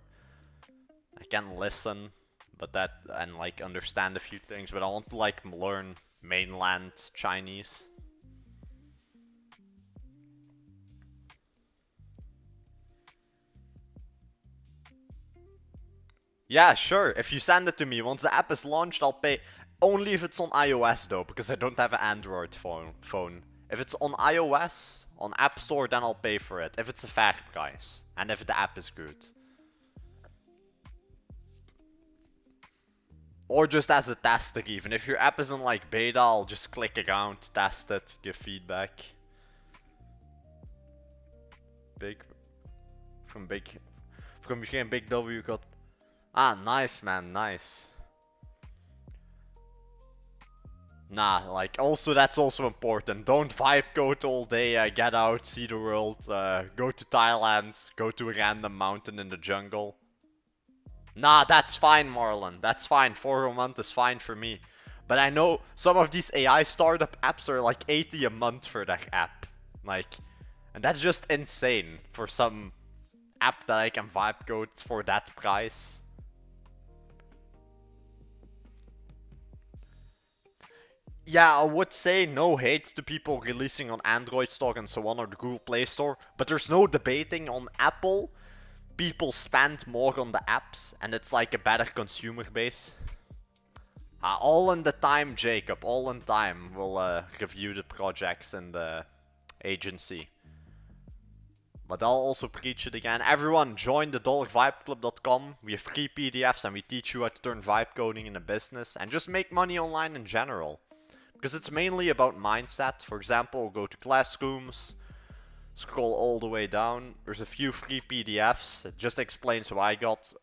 I can listen. But that, and like understand a few things, but I want to like learn mainland Chinese. Yeah, sure, if you send it to me, once the app is launched, I'll pay. Only if it's on iOS though, because I don't have an Android phone. If it's on iOS, on App Store, then I'll pay for it, if it's a fair price, and if the app is good. Or just as a tester even. If your app isn't like beta, I'll just click around, test it, give feedback. From Big W got... Ah, nice man, nice. Nah, like, also that's also important. Don't vibe code all day, get out, see the world, go to Thailand, go to a random mountain in the jungle. Nah, that's fine, Marlon. That's fine. 4 a month is fine for me. But I know some of these AI startup apps are like 80 a month for that app. Like, and that's just insane for some app that I can vibe code for that price. Yeah, I would say no hate to people releasing on Android Store and so on, or the Google Play Store, but there's no debating on Apple. People spend more on the apps, and it's like a better consumer base. All in the time, Jacob, all in time. We'll review the projects in the agency. But I'll also preach it again. Everyone, join the dollarvibeclub.com. We have free PDFs and we teach you how to turn vibe coding in a business and just make money online in general. Because it's mainly about mindset. For example, go to classrooms, scroll all the way down. There's a few free PDFs. It just explains how I got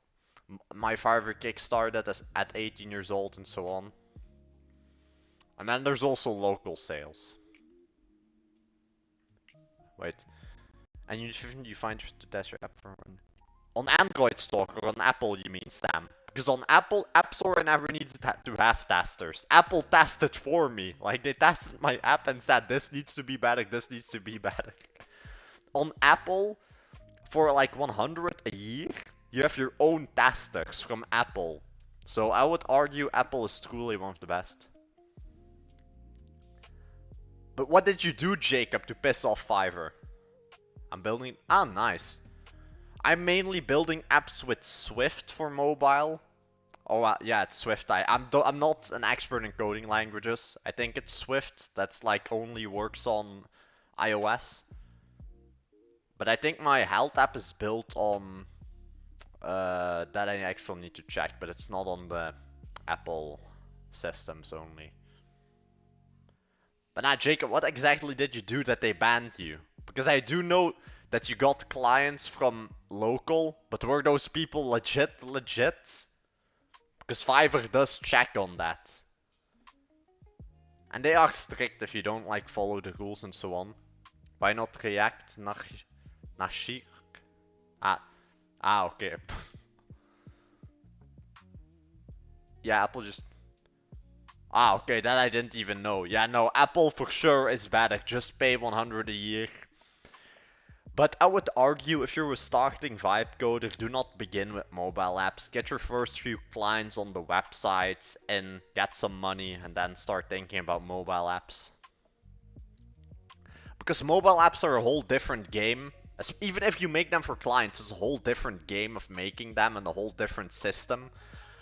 my Fiverr kick started at 18 years old and so on. And then there's also local sales. Wait. And you find to test your app for on Android Store or on Apple, you mean, Sam? Because on Apple App Store, I never needed to have testers. Apple tested for me. Like, they tested my app and said, this needs to be better, this needs to be better. On Apple, for like 100 a year, you have your own testers from Apple. So I would argue Apple is truly one of the best. But what did you do, Jacob, to piss off Fiverr? I'm building... Ah, nice. I'm mainly building apps with Swift for mobile. Oh, yeah, it's Swift. I'm not an expert in coding languages. I think it's Swift that's like only works on iOS. But I think my health app is built on... that I actually need to check, but it's not on the Apple systems only. But now, Jacob, what exactly did you do that they banned you? Because I do know that you got clients from local, but were those people legit? Because Fiverr does check on that. And they are strict if you don't like follow the rules and so on. Why not React Nashik? Okay. Yeah, Apple just... okay, that I didn't even know. Yeah, no, Apple for sure is better. Just pay 100 a year. But I would argue if you're a starting vibe coder, do not begin with mobile apps. Get your first few clients on the websites and get some money and then start thinking about mobile apps. Because mobile apps are a whole different game. Even if you make them for clients, it's a whole different game of making them and a whole different system.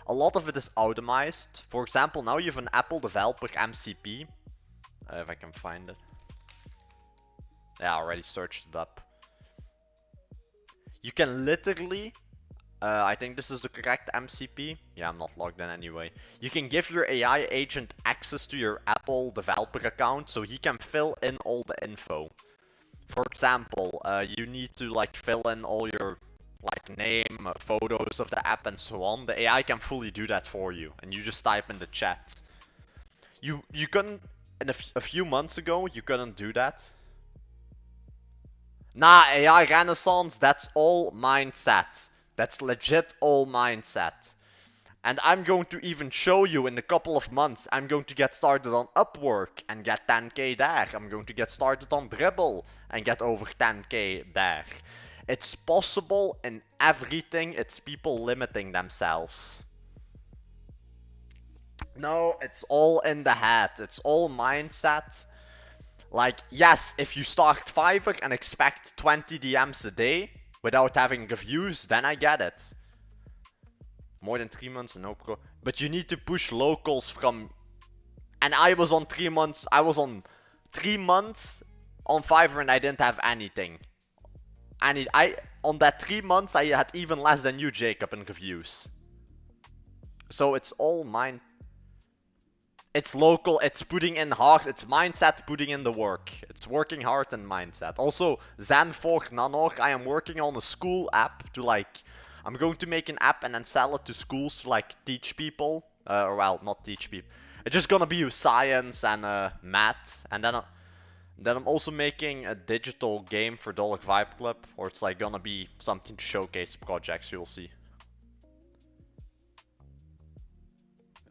A lot of it is automized. For example, now you have an Apple developer MCP. If I can find it. Yeah, I already searched it up. You can literally, I think this is the correct MCP. Yeah, I'm not logged in anyway. You can give your AI agent access to your Apple developer account so he can fill in all the info. For example, you need to like fill in all your like name, photos of the app and so on. The AI can fully do that for you, and you just type in the chat. You couldn't, in a few months ago, you couldn't do that. Nah, AI Renaissance, that's all mindset. That's legit all mindset. And I'm going to even show you in a couple of months. I'm going to get started on Upwork and get 10k there. I'm going to get started on Dribble and get over 10k there. It's possible in everything. It's people limiting themselves. No, it's all in the head. It's all mindset. Like, yes, if you start Fiverr and expect 20 DMs a day without having reviews, then I get it. More than 3 months, no pro. But you need to push locals from... And I was on 3 months. I was on 3 months on Fiverr and I didn't have anything. And on that 3 months, I had even less than you, Jacob, in reviews. So it's all mine. It's local, it's putting in hard, it's mindset putting in the work. It's working hard and mindset. Also, Zenfork Nanor, I am working on a school app to like... I'm going to make an app and then sell it to schools to like teach people. Well, not teach people. It's just gonna be science and math. And then I'm also making a digital game for Dollar Vibe Club. Or it's like gonna be something to showcase projects, you'll see.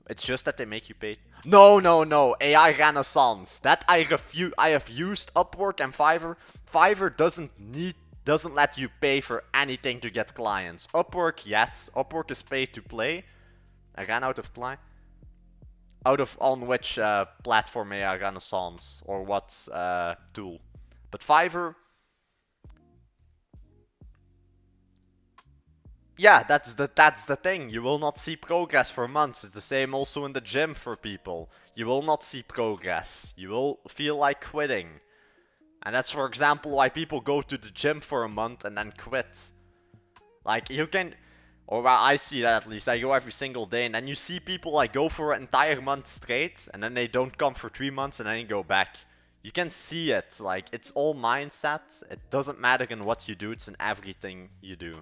It's just that they make you pay. No, no, no. AI Renaissance. That I have used Upwork and Fiverr. Fiverr doesn't need doesn't let you pay for anything to get clients. Upwork, yes, Upwork is pay to play. I ran out of play. Out of on which platform, yeah, Renaissance or what tool. But Fiverr, yeah, that's the thing. You will not see progress for months. It's the same also in the gym for people. You will not see progress. You will feel like quitting. And that's, for example, why people go to the gym for a month and then quit. Like, you can... Or well, I see that at least. I go every single day, and then you see people like go for an entire month straight, and then they don't come for 3 months, and then they go back. You can see it. Like, it's all mindset. It doesn't matter in what you do. It's in everything you do.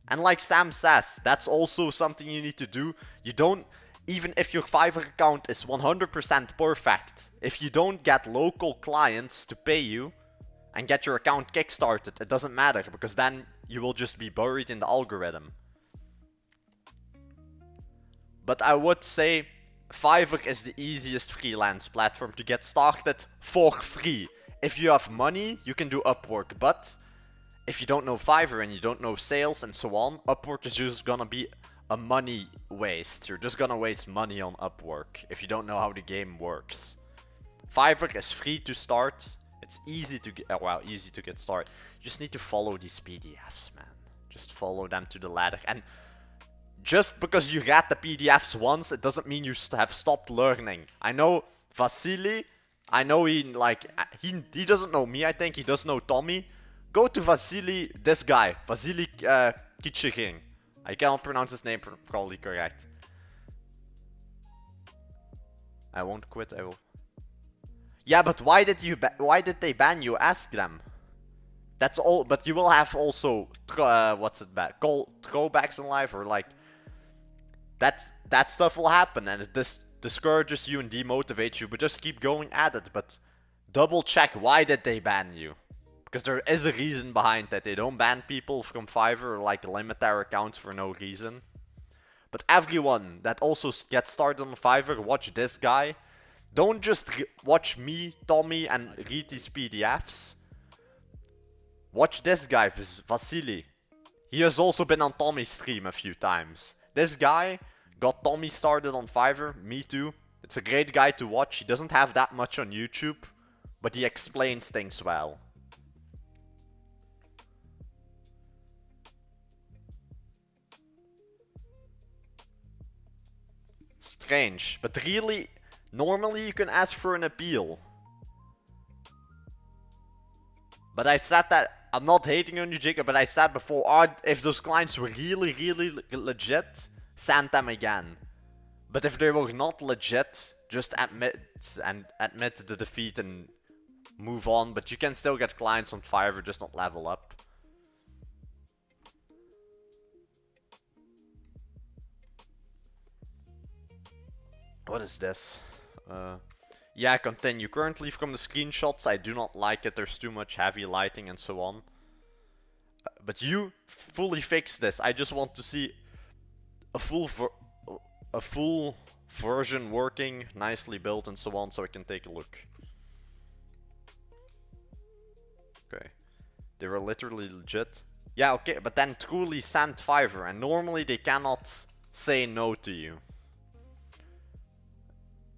And like Sam says, that's also something you need to do. You don't... Even if your Fiverr account is 100% perfect, if you don't get local clients to pay you and get your account kickstarted, it doesn't matter, because then you will just be buried in the algorithm. But I would say Fiverr is the easiest freelance platform to get started for free. If you have money, you can do Upwork, but if you don't know Fiverr and you don't know sales and so on, Upwork is just gonna be a money waste. You're just gonna waste money on Upwork if you don't know how the game works. Fiverr is free to start. It's easy to get, well, easy to get started. You just need to follow these PDFs, man. Just follow them to the ladder. And just because you read the PDFs once, it doesn't mean you have stopped learning. I know Vasily. I know he doesn't know me. I think he does know Tommy. Go to Vasily, this guy, Vasily Kichirin. I cannot pronounce his name probably correct. I won't quit. I will. Yeah, but why did they ban you? Ask them. That's all. But you will have also what's it back? Throwbacks in life, or like that stuff will happen, and it discourages you and demotivates you. But just keep going at it. But double check, why did they ban you? Because there is a reason behind that. They don't ban people from Fiverr or like limit their accounts for no reason. But everyone that also gets started on Fiverr, watch this guy. Don't just watch me, Tommy, and read these PDFs. Watch this guy, Vasily. He has also been on Tommy's stream a few times. This guy got Tommy started on Fiverr, me too. It's a great guy to watch. He doesn't have that much on YouTube, but he explains things well. Strange, but really, normally you can ask for an appeal. But I said that, I'm not hating on you, Jacob, but I said before, if those clients were really, really legit, send them again. But if they were not legit, just admit the defeat and move on. But you can still get clients on Fiverr, just not level up. What is this? Yeah, continue. Currently from the screenshots, I do not like it. There's too much heavy lighting and so on. But you fully fix this. I just want to see a full version working, nicely built and so on, so I can take a look. Okay. They were literally legit. Yeah, okay, but then truly send Fiverr, and normally they cannot say no to you.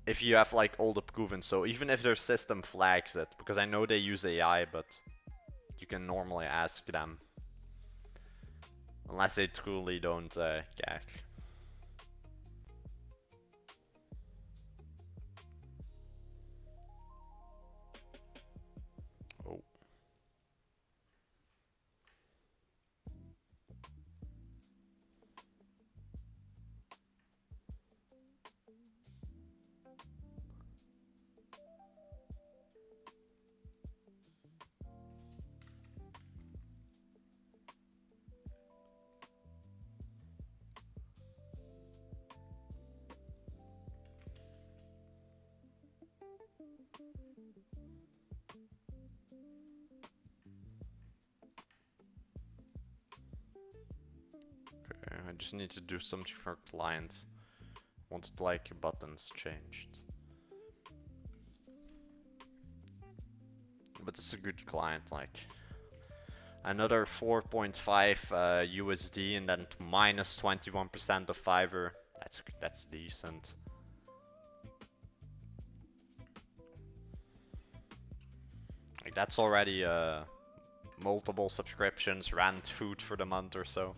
If you have like all the proven, so even if their system flags it, because I know they use AI, but you can normally ask them. Unless they truly don't gag. Oh. I just need to do something for a client. Wanted like buttons changed. But it's a good client, like. another 4.5 USD, and then minus 21% of Fiverr. That's decent. Like, that's already multiple subscriptions, rent, food for the month or so.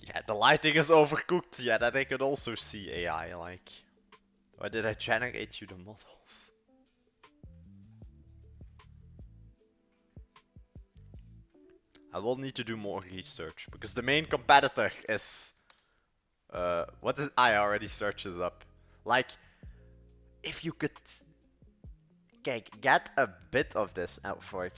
Yeah, the lighting is overcooked. Yeah, that I could also see AI, like... Why did I generate you the models? I will need to do more research, because the main competitor is... what is... I already searched this up. Like, if you could... Okay, get a bit of this out for it.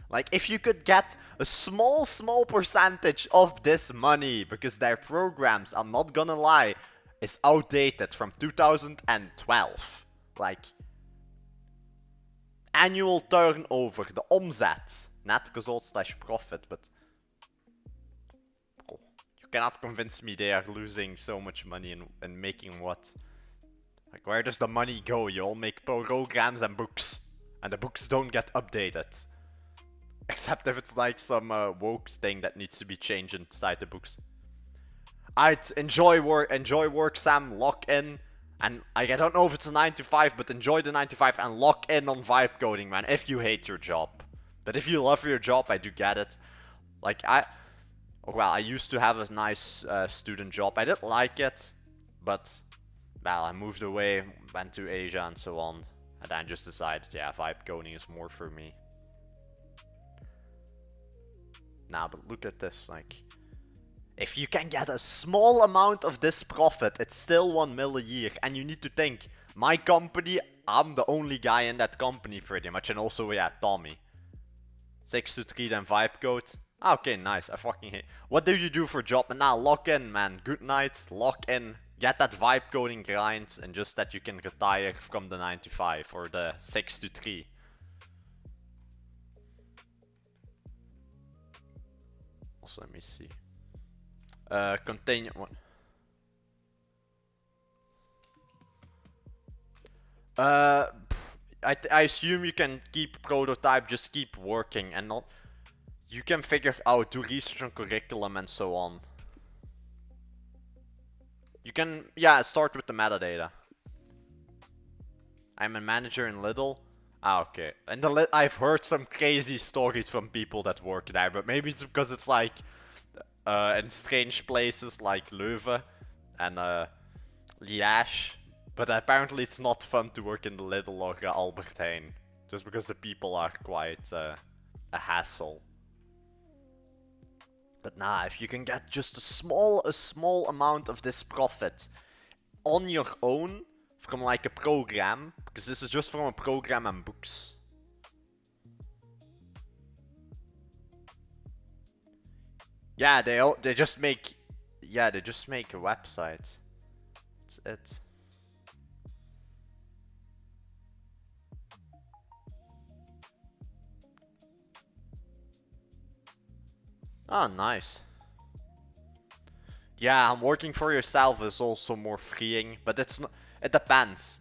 Like, if you could get a small percentage of this money, because their programs, I'm not gonna lie, is outdated from 2012. Like, annual turnover, the omzet, net result/profit, but oh, you cannot convince me they are losing so much money in making what? Like, where does the money go? You all make programs and books, and the books don't get updated. Except if it's like some woke thing that needs to be changed inside the books. I'd enjoy work, Sam, lock in. And I don't know if it's a 9 to 5, but enjoy the 9 to 5 and lock in on vibe coding, man, if you hate your job. But if you love your job, I do get it. Like, I used to have a nice student job. I didn't like it, but, well, I moved away, went to Asia and so on. And then just decided, yeah, vibe coding is more for me. Nah, but look at this, like... If you can get a small amount of this profit, it's still 1 mil a year. And you need to think, my company, I'm the only guy in that company pretty much. And also, yeah, Tommy. 6 to 3 then vibe code. Okay, nice, I fucking hate... What do you do for a job? And now, lock in, man. Good night, lock in. Get that vibe coding grind. And just that you can retire from the 9 to 5 or the 6 to 3. Also, let me see. Continue. I assume you can keep prototype, just keep working and not... You can figure out, do research on curriculum and so on. You can, yeah, start with the metadata. I'm a manager in Lidl. Ah, okay. And I've heard some crazy stories from people that work there, but maybe it's because it's like in strange places like Leuven and Liège. But apparently it's not fun to work in the Lidl or Albert Heijn, just because the people are quite a hassle. But nah, if you can get just a small amount of this profit on your own, from like a program, because this is just from a program and books. Yeah, they just make, yeah, they just make a website. That's it. Oh, nice. Yeah, working for yourself is also more freeing, but it's not. It depends.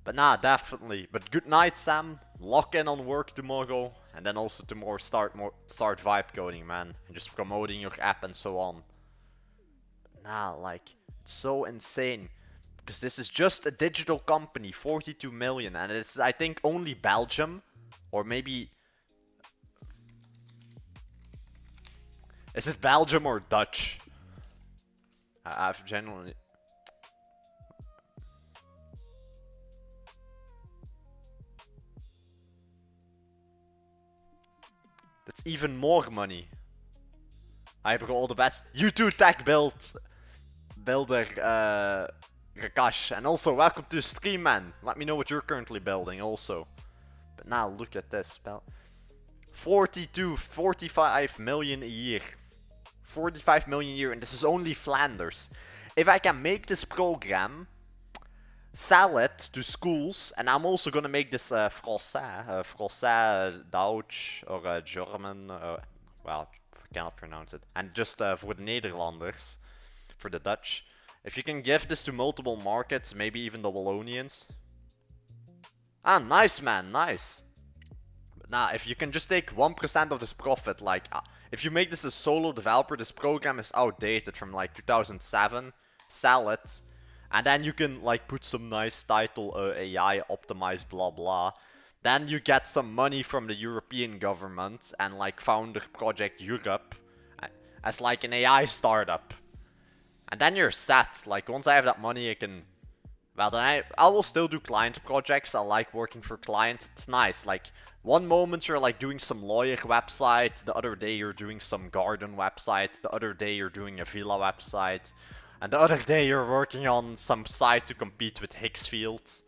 But nah, definitely. But good night, Sam. Lock in on work tomorrow, and then also tomorrow start vibe coding, man, and just promoting your app and so on. But nah, like, it's so insane because this is just a digital company, 42 million, and it's, I think, only Belgium, or maybe. Is it Belgium or Dutch? I've generally. That's even more money. I have all the best. You too, tech builder Rakash. And also, welcome to the stream, man. Let me know what you're currently building also. But now, look at this. 45 million a year. 45 million a year, and this is only Flanders. If I can make this program sell it to schools, and I'm also gonna make this Français, Dutch, or German, well, I cannot pronounce it, and just for the Nederlanders, for the Dutch. If you can give this to multiple markets, maybe even the Wallonians. Ah, nice, man, nice. But nah, if you can just take 1% of this profit, like, if you make this a solo developer, this program is outdated from like 2007, sell it, and then you can like put some nice title, AI optimized blah blah. Then you get some money from the European government and like founder Project Europe as like an AI startup. And then you're set. Like once I have that money, I can, well then I will still do client projects. I like working for clients. It's nice. Like one moment you're like doing some lawyer website, the other day you're doing some garden website, the other day you're doing a villa website, and the other day you're working on some site to compete with Hicksfield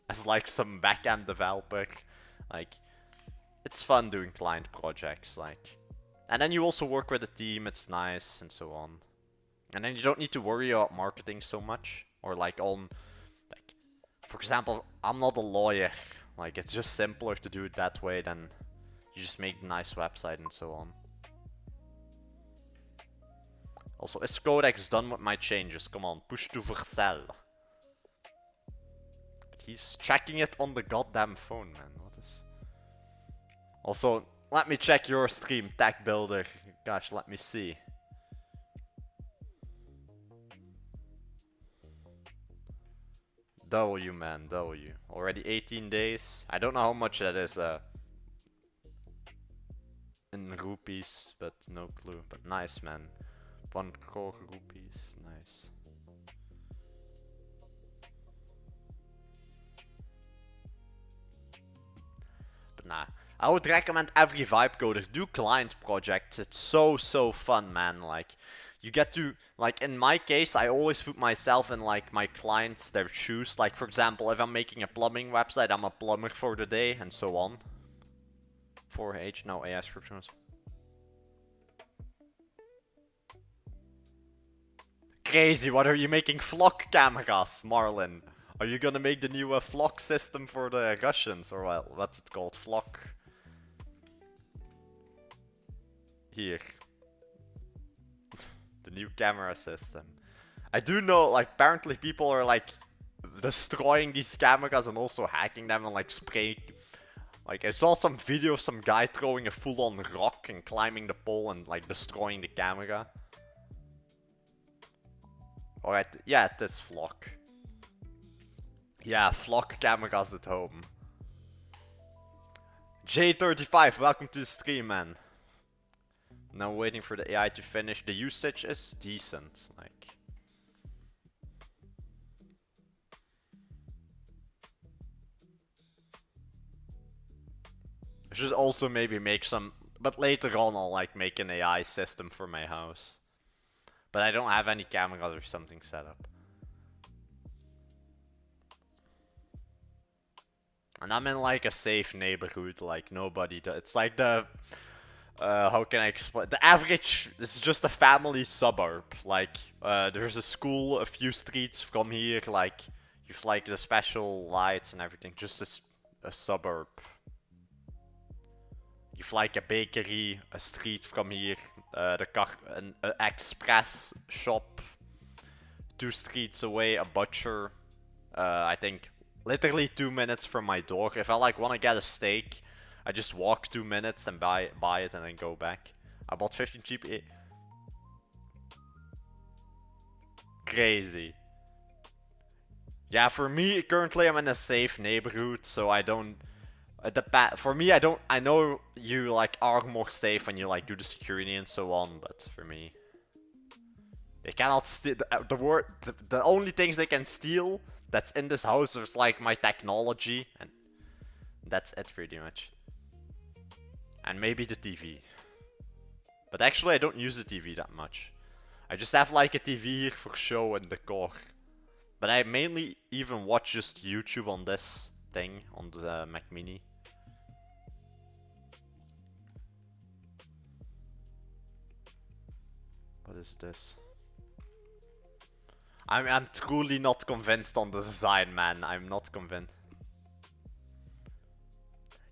as like some backend developer. Like it's fun doing client projects, like. And then you also work with a team, it's nice, and so on. And then you don't need to worry about marketing so much, or like on, like, for example, I'm not a lawyer. Like it's just simpler to do it that way than you just make a nice website and so on. Also, is Codex done with my changes? Come on, push to versell. But he's checking it on the goddamn phone, man. What is... Also, let me check your stream, Tech Builder. Gosh, let me see. W, man, W. Already 18 days. I don't know how much that is in rupees, but no clue. But nice, man. 1 crore rupees, nice. But nah, I would recommend every vibe coder do client projects. It's so fun, man. Like, you get to, like in my case, I always put myself in like my clients, their shoes. Like for example, if I'm making a plumbing website, I'm a plumber for the day, and so on. 4H, no AI scriptions. Crazy, what are you making flock cameras, Marlin? Are you gonna make the new flock system for the Russians? Or well, what's it called? Flock. Here. The new camera system. I do know, like, apparently people are, like, destroying these cameras and also hacking them and, like, spraying. Like, I saw some video of some guy throwing a full-on rock and climbing the pole and, like, destroying the camera. Alright, yeah, it is Flock. Yeah, Flock cameras at home. J35, welcome to the stream, man. Now waiting for the AI to finish. The usage is decent, like. I should also maybe make some, but later on I'll like make an AI system for my house. But I don't have any cameras or something set up. And I'm in like a safe neighborhood, like nobody does. It's like the, how can I explain? The average, this is just a family suburb. Like, there's a school a few streets from here, like, you've like the special lights and everything, just a suburb. You've like a bakery, a street from here, an express shop, 2 streets away, a butcher, I think literally 2 minutes from my door. If I like want to get a steak, I just walk 2 minutes and buy it and then go back. I bought 15 cheap. Crazy. Yeah, for me currently I'm in a safe neighborhood, so I don't. For me, I know you like are more safe when you like do the security and so on, but for me, they cannot steal the only things they can steal that's in this house is like my technology, and that's it pretty much. And maybe the TV. But actually I don't use the TV that much. I just have like a TV here for show and decor. But I mainly even watch just YouTube on this thing, on the Mac Mini. What is this? I'm truly not convinced on the design, man. I'm not convinced.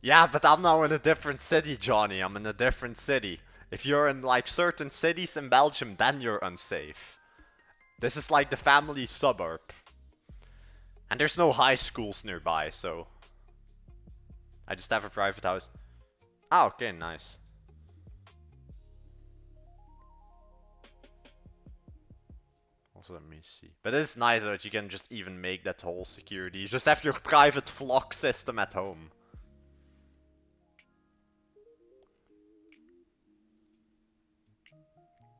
Yeah, but I'm now in a different city, Johnny. I'm in a different city. If you're in like certain cities in Belgium, then you're unsafe. This is like the family suburb. And there's no high schools nearby, so I just have a private house. Ah, okay, nice. Also, let me see. But it's nice that you can just even make that whole security. You just have your private flock system at home.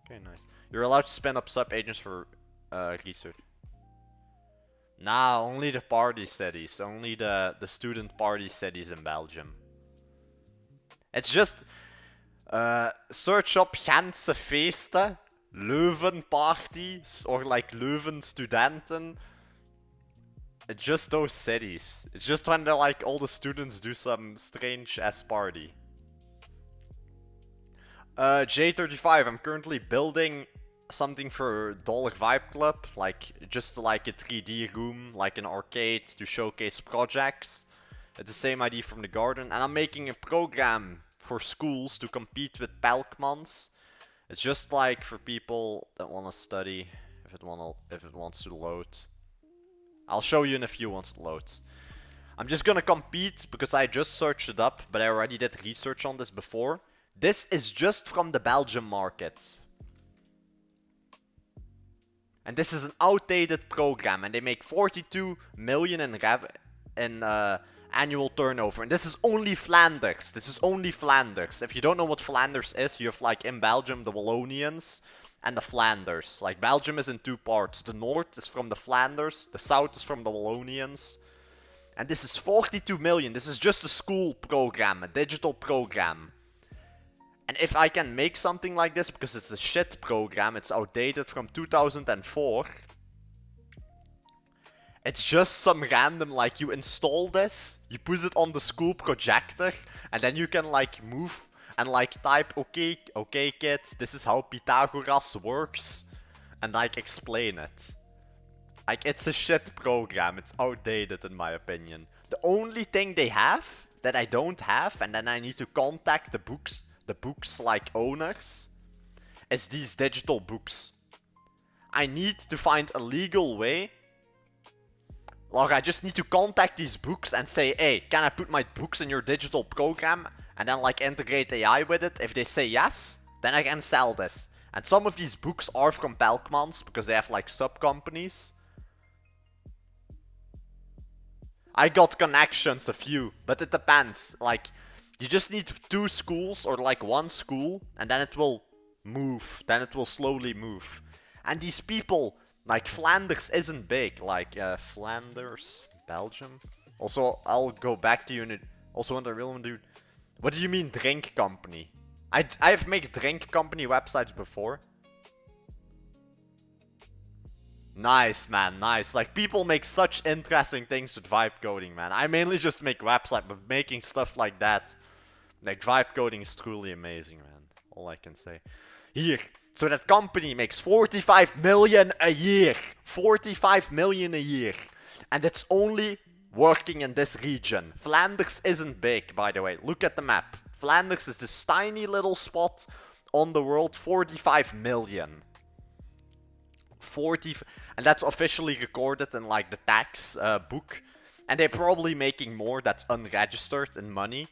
Okay, nice. You're allowed to spin up sub-agents for research. Nah, only the party cities. Only the student party cities in Belgium. It's just... search up Gentse feesten, Leuven parties, or like Leuven studenten. It's just those cities. It's just when they're like all the students do some strange ass party. J35, I'm currently building something for Dollar Vibe Club, like just like a 3D room, like an arcade to showcase projects. It's the same idea from the garden, and I'm making a program for schools to compete with Pelkmans. It's just like for people that want to study, if it wants to load. I'll show you in a few once it loads. I'm just gonna compete because I just searched it up, but I already did research on this before. This is just from the Belgium market. And this is an outdated program, and they make 42 million in annual turnover. And this is only Flanders. This is only Flanders. If you don't know what Flanders is, you have like in Belgium the Wallonians and the Flanders. Like Belgium is in two parts. The north is from the Flanders, the south is from the Wallonians. And this is 42 million. This is just a school program, a digital program. And if I can make something like this, because it's a shit program, it's outdated from 2004. It's just some random, like, you install this, you put it on the school projector, and then you can, like, move and, like, type, okay kids, this is how Pythagoras works, and, like, explain it. Like, it's a shit program, it's outdated in my opinion. The only thing they have, that I don't have, and then I need to contact the books, like, owners, is these digital books. I need to find a legal way. Like, I just need to contact these books and say, hey, can I put my books in your digital program? And then, like, integrate AI with it. If they say yes, then I can sell this. And some of these books are from Pelkmans, because they have, like, sub-companies. I got connections, a few, but it depends. Like, you just need 2 schools, or, like, 1 school, and then it will move. Then it will slowly move. And these people... Like, Flanders isn't big. Like, Flanders, Belgium. Also, I'll go back to you in it. Also, what I really want to do... What do you mean, drink company? I've made drink company websites before. Nice, man, nice. Like, people make such interesting things with vibe coding, man. I mainly just make websites, but making stuff like that... Like, vibe coding is truly amazing, man. All I can say. Here. So that company makes 45 million a year. 45 million a year. And it's only working in this region. Flanders isn't big, by the way. Look at the map. Flanders is this tiny little spot on the world. 45 million. And that's officially recorded in like the tax book. And they're probably making more that's unregistered in money.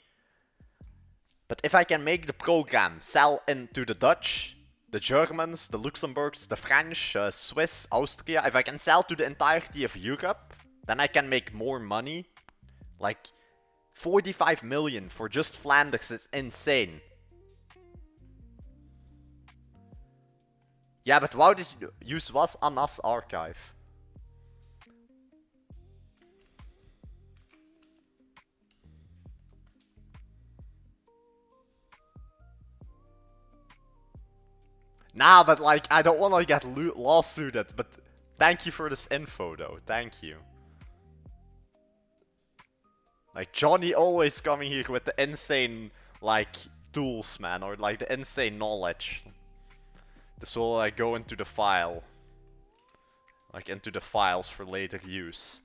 But if I can make the program sell into the Dutch... The Germans, the Luxembourgs, the French, Swiss, Austria. If I can sell to the entirety of Europe, then I can make more money. Like, 45 million for just Flanders is insane. Yeah, but why did you use was Anna's archive? Nah, but like, I don't want to get lawsuited, but thank you for this info, though. Thank you. Like, Johnny always coming here with the insane, like, tools, man, or like the insane knowledge. This will, like, go into the file. like into the files for later use.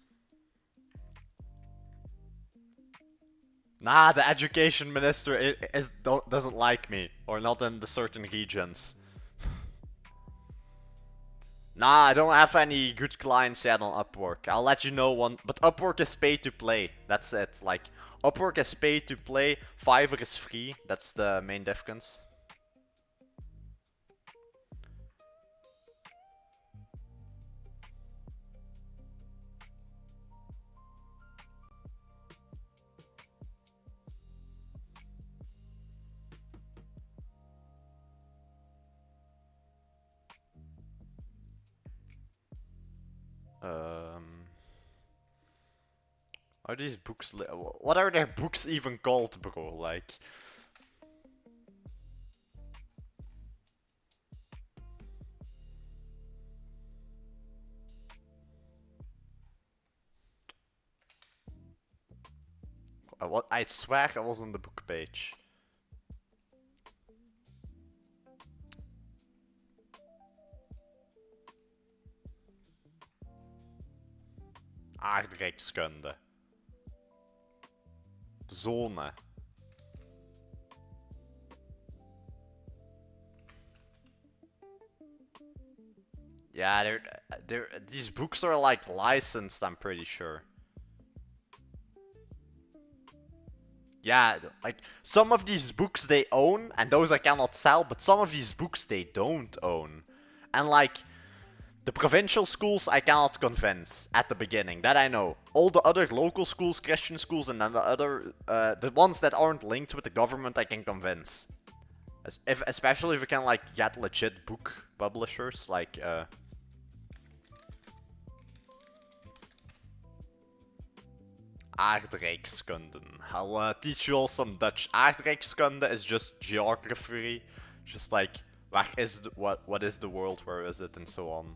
Nah, the education minister doesn't like me, or not in the certain regions. Nah, I don't have any good clients yet on Upwork. I'll let you know one, but Upwork is pay to play. That's it. Like, Upwork is pay to play, Fiverr is free. That's the main difference. Are these books? What are their books even called, bro? Like. I swear I was on the book page. Aardrijkskunde. Zone. Yeah, these books are like licensed, I'm pretty sure. Yeah, like some of these books they own, and those I cannot sell, but some of these books they don't own. And like, the provincial schools I cannot convince at the beginning, that I know. All the other local schools, Christian schools, and then the other, the ones that aren't linked with the government I can convince. Especially if we can like get legit book publishers, like Aardrijkskunde. I'll teach you all some Dutch. Aardrijkskunde is just geography, just like where is what is the world, where is it, and so on.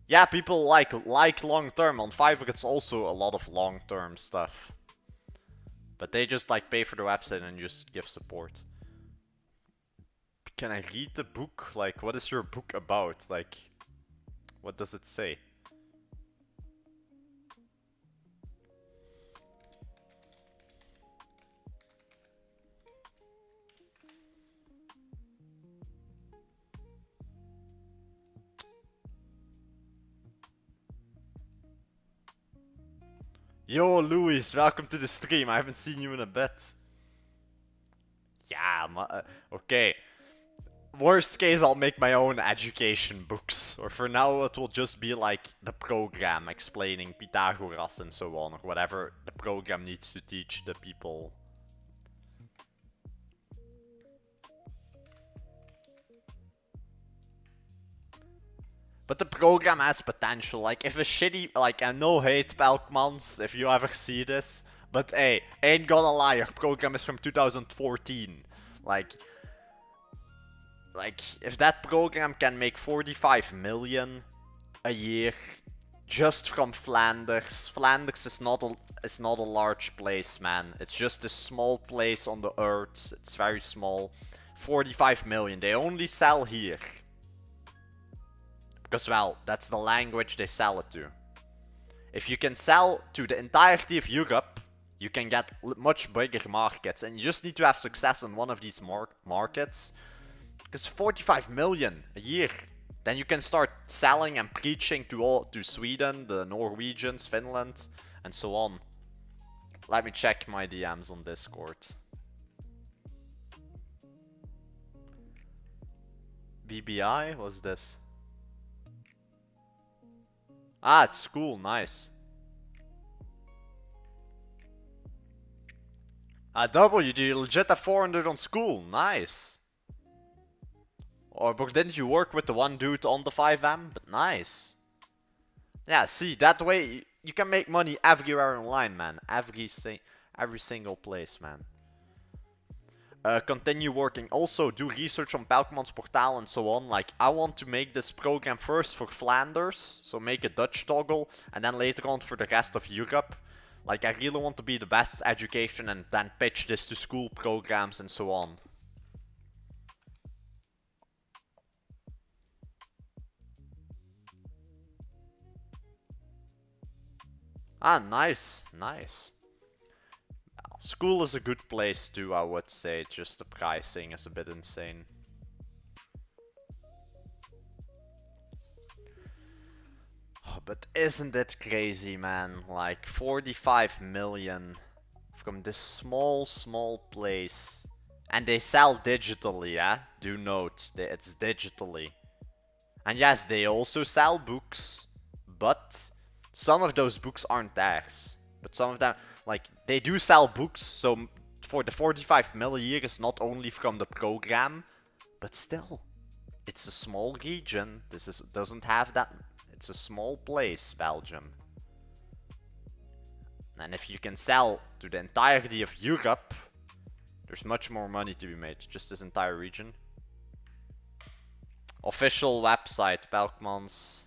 Yeah, people like long term. On Fiverr it's also a lot of long term stuff. But they just like pay for the website and just give support. Can I read the book? Like, what is your book about? Like, what does it say? Yo, Louis, welcome to the stream. I haven't seen you in a bit. Yeah, okay. Worst case, I'll make my own education books. Or for now, it will just be like the program explaining Pythagoras and so on. Or whatever the program needs to teach the people. But the program has potential. Like, if a shitty... Like, and no hate, Pelkmans, if you ever see this. But hey, ain't gonna lie, your program is from 2014. Like, if that program can make 45 million a year just from Flanders. Flanders is not a large place, man. It's just a small place on the earth. It's very small. 45 million. They only sell here. Because, well, that's the language they sell it to. If you can sell to the entirety of Europe, you can get much bigger markets. And you just need to have success in one of these markets. Because 45 million a year. Then you can start selling and preaching to Sweden, the Norwegians, Finland, and so on. Let me check my DMs on Discord. BBI? What's this? Ah, it's school. Nice. W, you legit have 400 on school. Nice. Or but didn't you work with the one dude on the 5M? But nice. Yeah, see, that way you can make money everywhere online, man. Every single place, man. Continue working. Also, do research on Pelkman's portal and so on. Like, I want to make this program first for Flanders. So make a Dutch toggle. And then later on for the rest of Europe. Like, I really want to be the best at education and then pitch this to school programs and so on. Ah, nice, nice. School is a good place too, I would say. Just the pricing is a bit insane. Oh, but isn't it crazy, man? Like 45 million from this small place. And they sell digitally, yeah? Do note, it's digitally. And yes, they also sell books, but some of those books aren't theirs. But some of them, like, they do sell books, so for the 45 mil a year is not only from the program, but still, it's a small region. Doesn't have that. It's a small place, Belgium. And if you can sell to the entirety of Europe, there's much more money to be made. Just this entire region. Official website, Belkmans.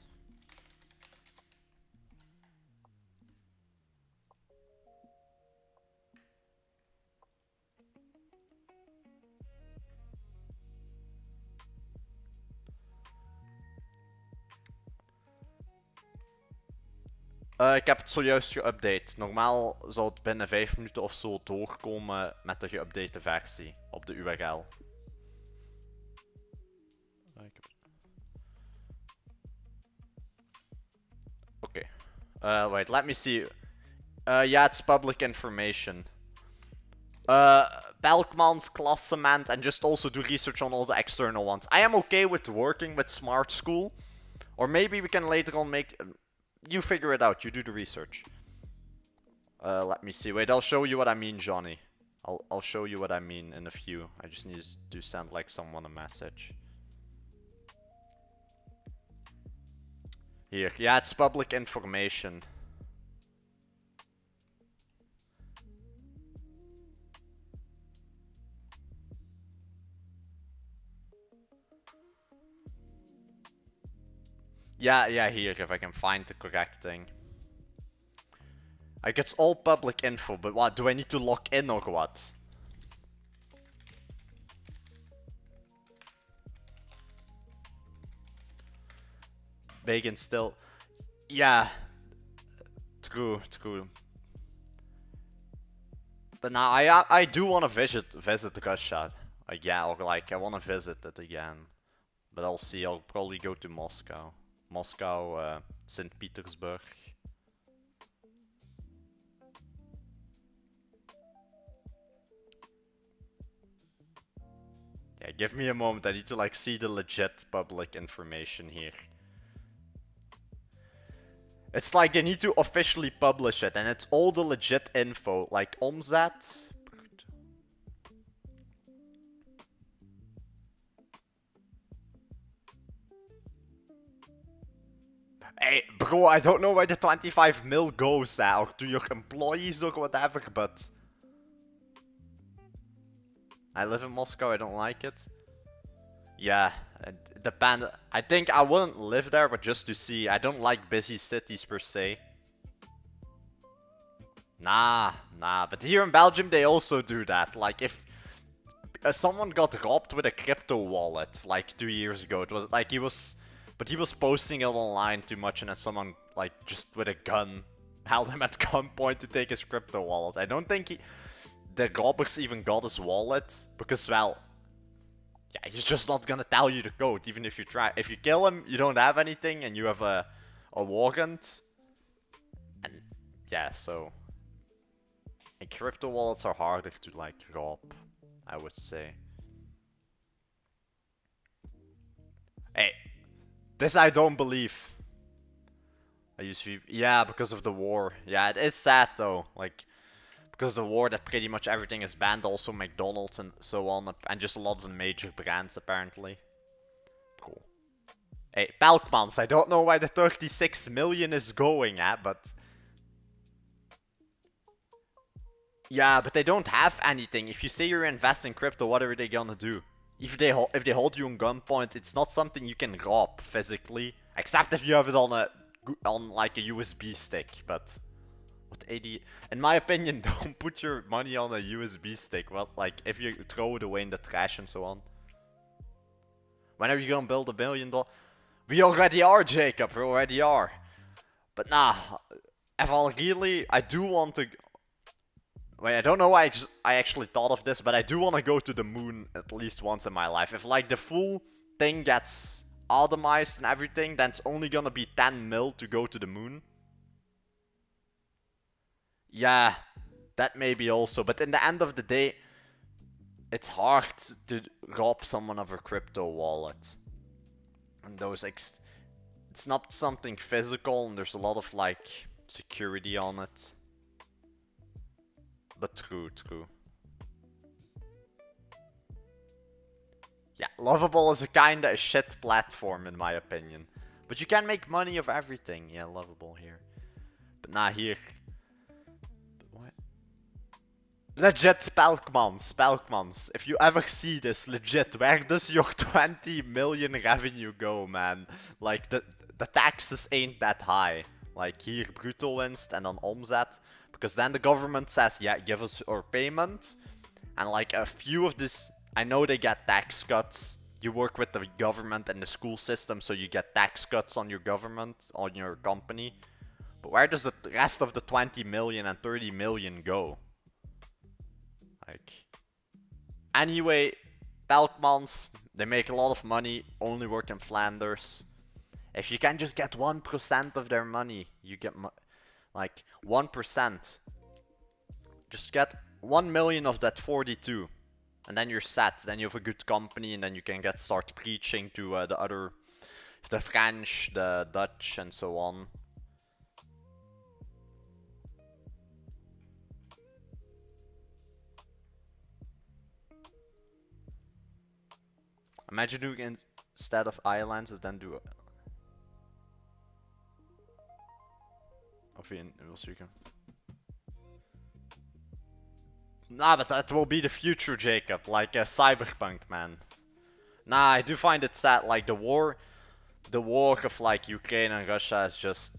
Ik heb het zojuist geüpdate. Normaal zou het binnen 5 minuten of zo doorkomen met de geüpdate versie op de URL. Okay. Wait, let me see. Yeah, it's public information. Belkmans, Klassement, and just also do research on all the external ones. I am okay with working with Smart School. Or maybe we can later on make... You figure it out, you do the research. Let me see. Wait, I'll show you what I mean, Johnny. I'll show you what I mean in a few. I just need to send like someone a message. Here. Yeah, it's public information. Yeah, here, if I can find the correct thing. Like, it's all public info, but what? Do I need to log in or what? Bacon still... Yeah. True. But now, I do want to visit Russia. Yeah, or like, I want to visit it again. But I'll see, I'll probably go to Moscow. Moscow, St. Petersburg. Yeah, give me a moment. I need to like see the legit public information here. It's like they need to officially publish it, and it's all the legit info, like omzet. Hey, bro, I don't know where the 25 mil goes or to your employees or whatever, but... I live in Moscow, I don't like it. Yeah, it depends. I think I wouldn't live there, but just to see. I don't like busy cities per se. Nah, but here in Belgium they also do that. Like if someone got robbed with a crypto wallet like 2 years ago, it was like he was posting it online too much, and then someone like just with a gun held him at gunpoint to take his crypto wallet. I don't think the robbers even got his wallet because, well, yeah, he's just not gonna tell you the code even if you try. If you kill him, you don't have anything and you have a warrant. And yeah, so and crypto wallets are harder to like rob, I would say. Hey, this I don't believe. I use yeah, because of the war. Yeah, it is sad though. Like, because of the war, that pretty much everything is banned. Also McDonald's and so on, and just a lot of the major brands apparently. Cool. Hey, Belkmans, I don't know why the 36 million is going at, but yeah, but they don't have anything. If you say you're investing in crypto, what are they gonna do? If they hold you on gunpoint, it's not something you can rob physically, except if you have it on like a USB stick. But What 80? In my opinion, don't put your money on a USB stick. Well, like if you throw it away in the trash and so on. When are you gonna build $1 billion? We already are, Jacob. We already are. But nah, if I'll really, I do want to. Wait, I don't know why I actually thought of this, but I do want to go to the moon at least once in my life. If like the full thing gets automized and everything, then it's only gonna be 10 mil to go to the moon. Yeah, that maybe also. But in the end of the day, it's hard to rob someone of a crypto wallet. And those it's not something physical, and there's a lot of like security on it. But true. Yeah, Lovable is a kinda a shit platform in my opinion. But you can make money of everything. Yeah, Lovable here. But nah, here. What? Legit Spelkmans. If you ever see this, legit, where does your 20 million revenue go, man? Like, the taxes ain't that high. Like, here, bruttowinst and on omzet. Because then the government says, yeah, give us our payment. And like, a few of this, I know they get tax cuts. You work with the government and the school system, so you get tax cuts on your government, on your company. But where does the rest of the 20 million and 30 million go? Like, anyway, Pelkmans, they make a lot of money, only work in Flanders. If you can just get 1% of their money, you get like 1%. Just get 1 million of that 42. And then you're set. Then you have a good company, and then you can start preaching to the French, the Dutch, and so on. Imagine doing instead of islands, is then do it. Nah, but that will be the future, Jacob. Like Cyberpunk, man. Nah, I do find it sad. Like the war of like Ukraine and Russia is just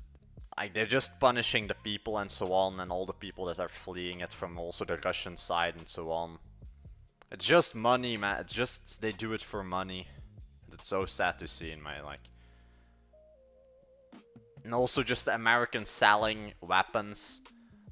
like they're just punishing the people and so on, and all the people that are fleeing it from also the Russian side and so on. It's just money, man. It's just they do it for money. It's so sad to see in my like. And also just the Americans selling weapons.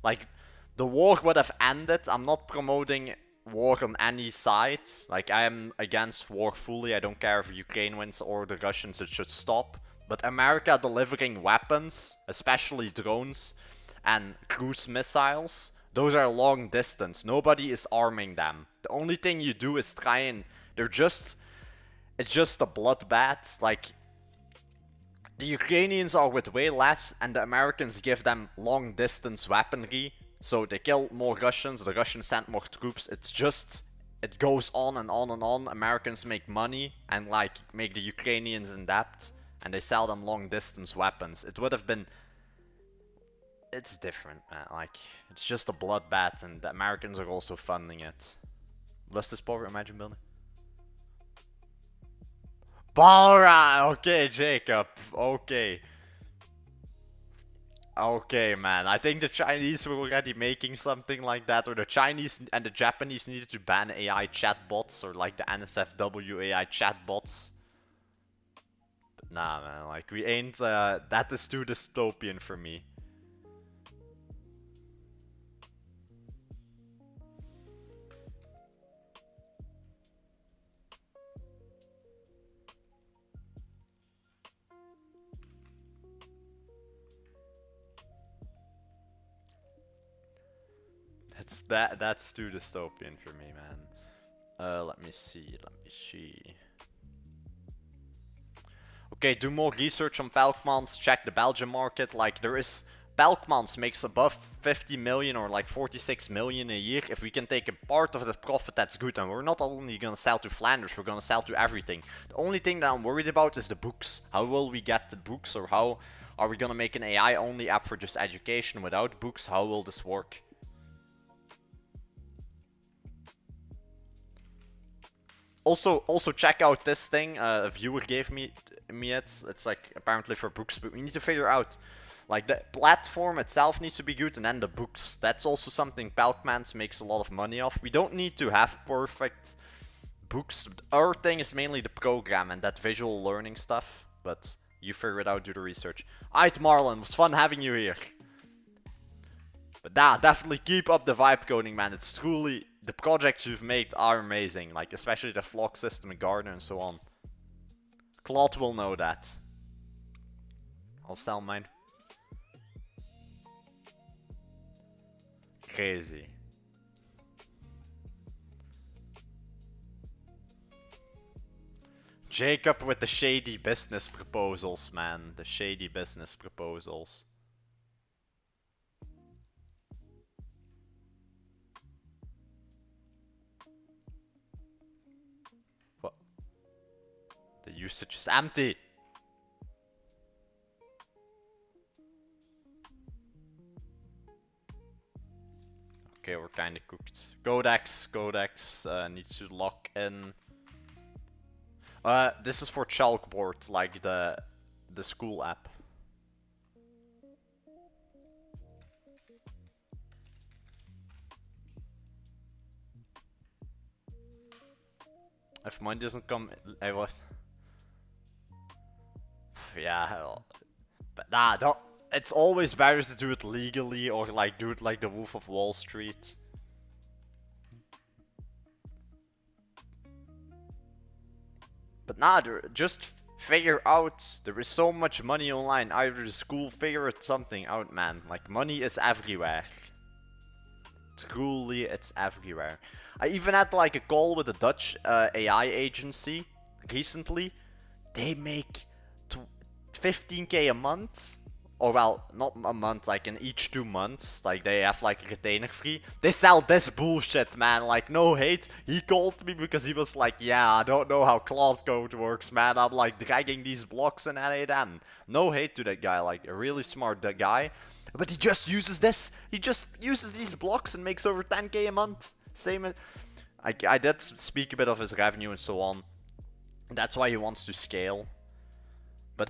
Like, the war would have ended. I'm not promoting war on any side. Like, I am against war fully. I don't care if Ukraine wins or the Russians. It should stop. But America delivering weapons, especially drones and cruise missiles, those are long distance. Nobody is arming them. The only thing you do is try and... It's just a bloodbath. Like, the Ukrainians are with way less, and the Americans give them long distance weaponry. So they kill more Russians, the Russians send more troops. It's just, it goes on and on and on. Americans make money and like make the Ukrainians in debt, and they sell them long distance weapons. It would have been, it's different, man. Like, it's just a bloodbath, and the Americans are also funding it. Less this power, imagine building. Balra! Okay, Jacob. Okay. Okay, man. I think the Chinese were already making something like that, or the Chinese and the Japanese needed to ban AI chatbots, or like the NSFW AI chatbots. But nah, man. Like, we ain't. That is too dystopian for me. That's too dystopian for me, man. Let me see. Okay, do more research on Pelkmans, check the Belgian market. Like, there is... Pelkmans makes above 50 million or like 46 million a year. If we can take a part of the profit, that's good. And we're not only gonna sell to Flanders, we're gonna sell to everything. The only thing that I'm worried about is the books. How will we get the books, or how are we gonna make an AI-only app for just education without books? How will this work? Also check out this thing. A viewer gave me it. It's like apparently for books, but we need to figure out Like, the platform itself needs to be good, and then the books. That's also something Palkmans makes a lot of money off. We don't need to have perfect books. Our thing is mainly the program and that visual learning stuff, but you figure it out, do the research. Alright, Marlon, it was fun having you here. But definitely keep up the vibe coding, man. It's truly, the projects you've made are amazing. Like, especially the flock system and Gardener and so on. Claude will know that. I'll sell mine. Crazy. Jacob with the shady business proposals, man. The shady business proposals. What? The usage is empty. Okay, we're kinda cooked. Codex needs to lock in. This is for Chalkboard, like the school app. If mine doesn't come, I was. Yeah, but don't. It's always better to do it legally or like do it like the Wolf of Wall Street. But just figure out. There is so much money online. Either the school figure something out, man. Like, money is everywhere. Truly, it's everywhere. I even had like a call with a Dutch AI agency recently. They make 15k a month. Or well, not a month, like in each 2 months. Like, they have like a retainer fee. They sell this bullshit, man. Like, no hate. He called me because he was like, yeah, I don't know how Cloud Code works, man. I'm like dragging these blocks in NA10. No hate to that guy. Like, a really smart guy. But he just uses this. He just uses these blocks and makes over 10k a month. Same. I did speak a bit of his revenue and so on. That's why he wants to scale.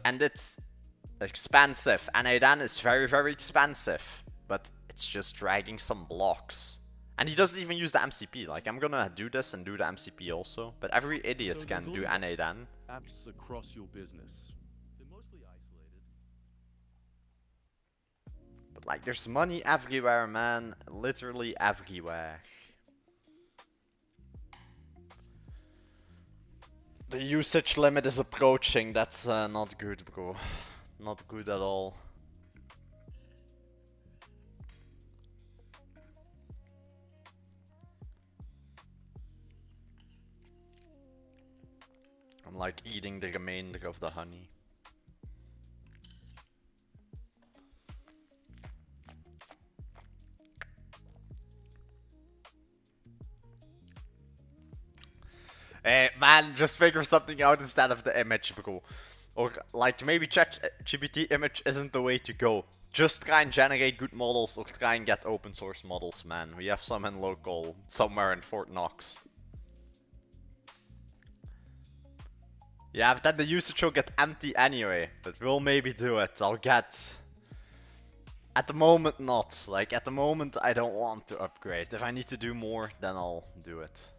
And it's expensive. NA10 is very, very expensive. But it's just dragging some blocks. And he doesn't even use the MCP. Like, I'm gonna do this and do the MCP also. But every idiot can do NA10. Apps across your business. They're mostly isolated. But like, there's money everywhere, man. Literally everywhere. The usage limit is approaching. That's not good, bro. Not good at all. I'm like eating the remainder of the honey. Man, just figure something out instead of the image, bro. Or like maybe ChatGPT image isn't the way to go. Just try and generate good models or try and get open source models, man. We have some in local, somewhere in Fort Knox. Yeah, but then the usage will get empty anyway. But we'll maybe do it. I'll get... At the moment, not. Like, at the moment, I don't want to upgrade. If I need to do more, then I'll do it.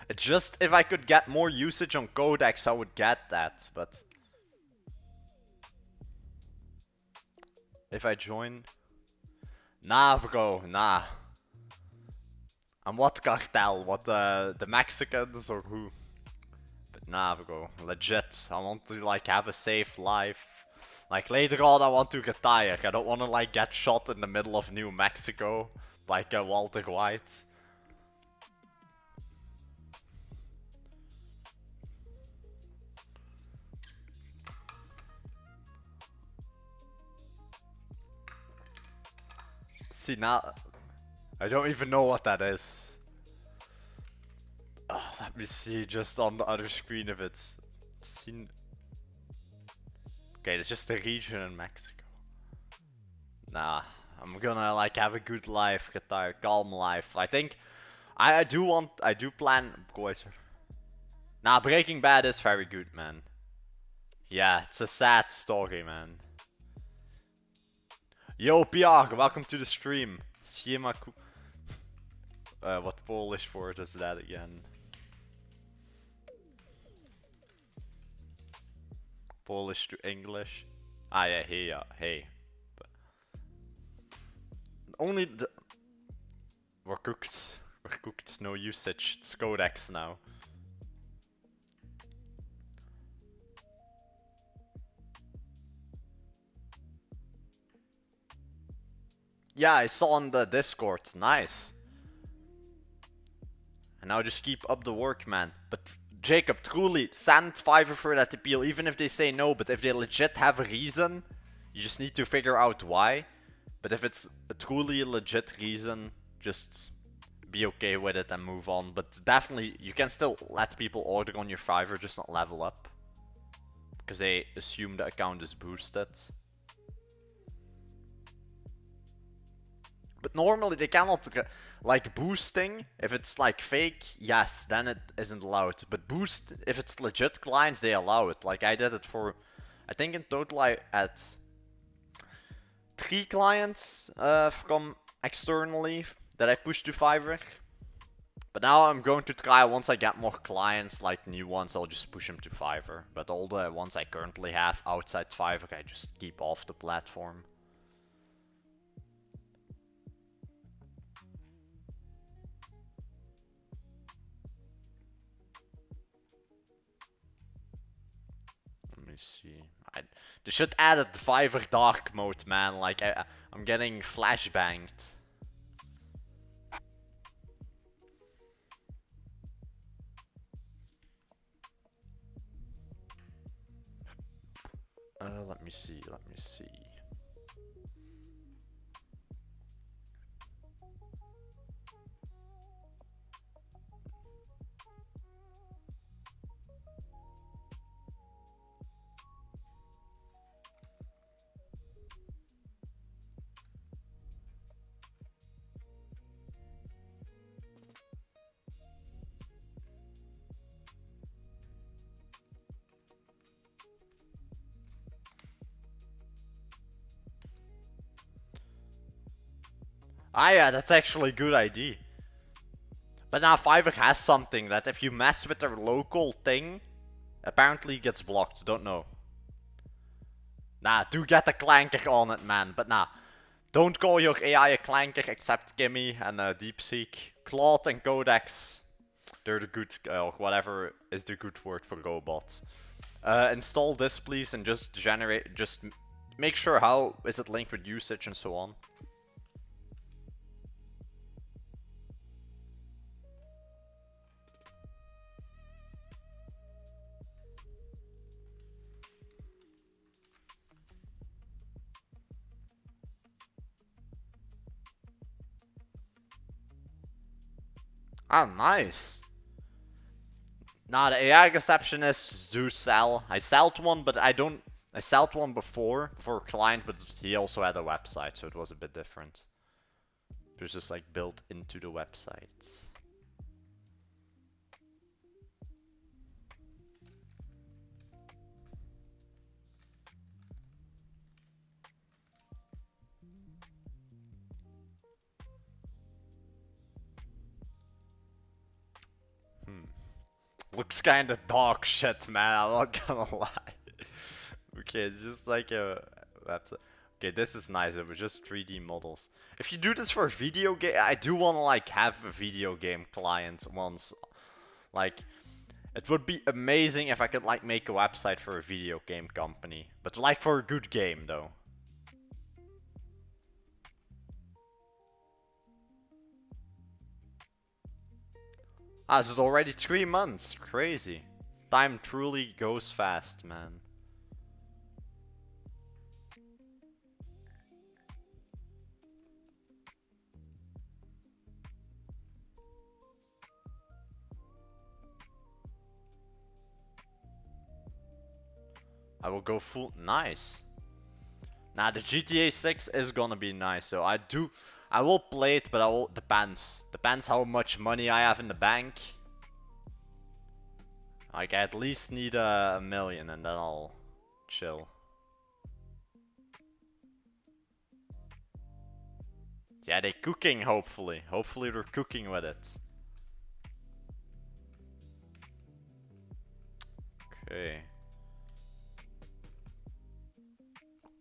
It's just, if I could get more usage on Codex, I would get that, but... If I join... Nah, bro, nah. And what cartel? What, the Mexicans or who? But nah, bro, legit. I want to, like, have a safe life. Like, later on, I want to retire. I don't want to, like, get shot in the middle of New Mexico. Like, Walter White. See, now, I don't even know what that is. Let me see, just on the other screen if it's seen. Okay, it's just a region in Mexico. Nah, I'm gonna like have a good life, retire, calm life. I think I do plan. Nah, Breaking Bad is very good, man. Yeah, it's a sad story, man. Yo, PR, welcome to the stream. Siema what Polish word is that again? Polish to English? Ah, yeah, hey, hey. But only the... We're cooked. We're cooked, no usage. It's codex now. Yeah, I saw on the Discord. Nice. And now just keep up the work, man. But Jacob, truly, send Fiverr for that appeal, even if they say no. But if they legit have a reason, you just need to figure out why. But if it's a truly legit reason, just be okay with it and move on. But definitely, you can still let people order on your Fiverr, just not level up. Because they assume the account is boosted. But normally they cannot, like boosting, if it's like fake, yes, then it isn't allowed. But boost, if it's legit clients, they allow it. Like I did it for, I think in total I had 3 clients from externally that I pushed to Fiverr. But now I'm going to try, once I get more clients, like new ones, I'll just push them to Fiverr. But all the ones I currently have outside Fiverr, I just keep off the platform. See, they should add the Fiverr dark mode, man. Like I'm getting flashbanged. Let me see. Let me see. Ah, yeah, that's actually a good idea. But now Fiverr has something that if you mess with their local thing, apparently it gets blocked. Don't know. Nah, do get a clanker on it, man. But nah, don't call your AI a clanker except Gimme and DeepSeek. Claude and Codex, they're the good, whatever is the good word for robots. Install this, please, and just make sure how is it linked with usage and so on. Ah, nice. Nah, the AI receptionists do sell. I sold one, but I sold one before for a client, but he also had a website, so it was a bit different. It was just like built into the website. Looks kinda dog shit, man, I'm not gonna lie. Okay, it's just like a website. Okay, this is nice, but just 3D models. If you do this for a video game, I do wanna like have a video game client once. Like, it would be amazing if I could like make a website for a video game company. But like for a good game though. Ah, is it already 3 months? Crazy. Time truly goes fast, man. I will go full. Nice. Nah, the GTA 6 is gonna be nice, so I will play it, but I will, depends how much money I have in the bank. Like, I at least need a million, and then I'll chill. Yeah, they're cooking, hopefully. Hopefully they're cooking with it.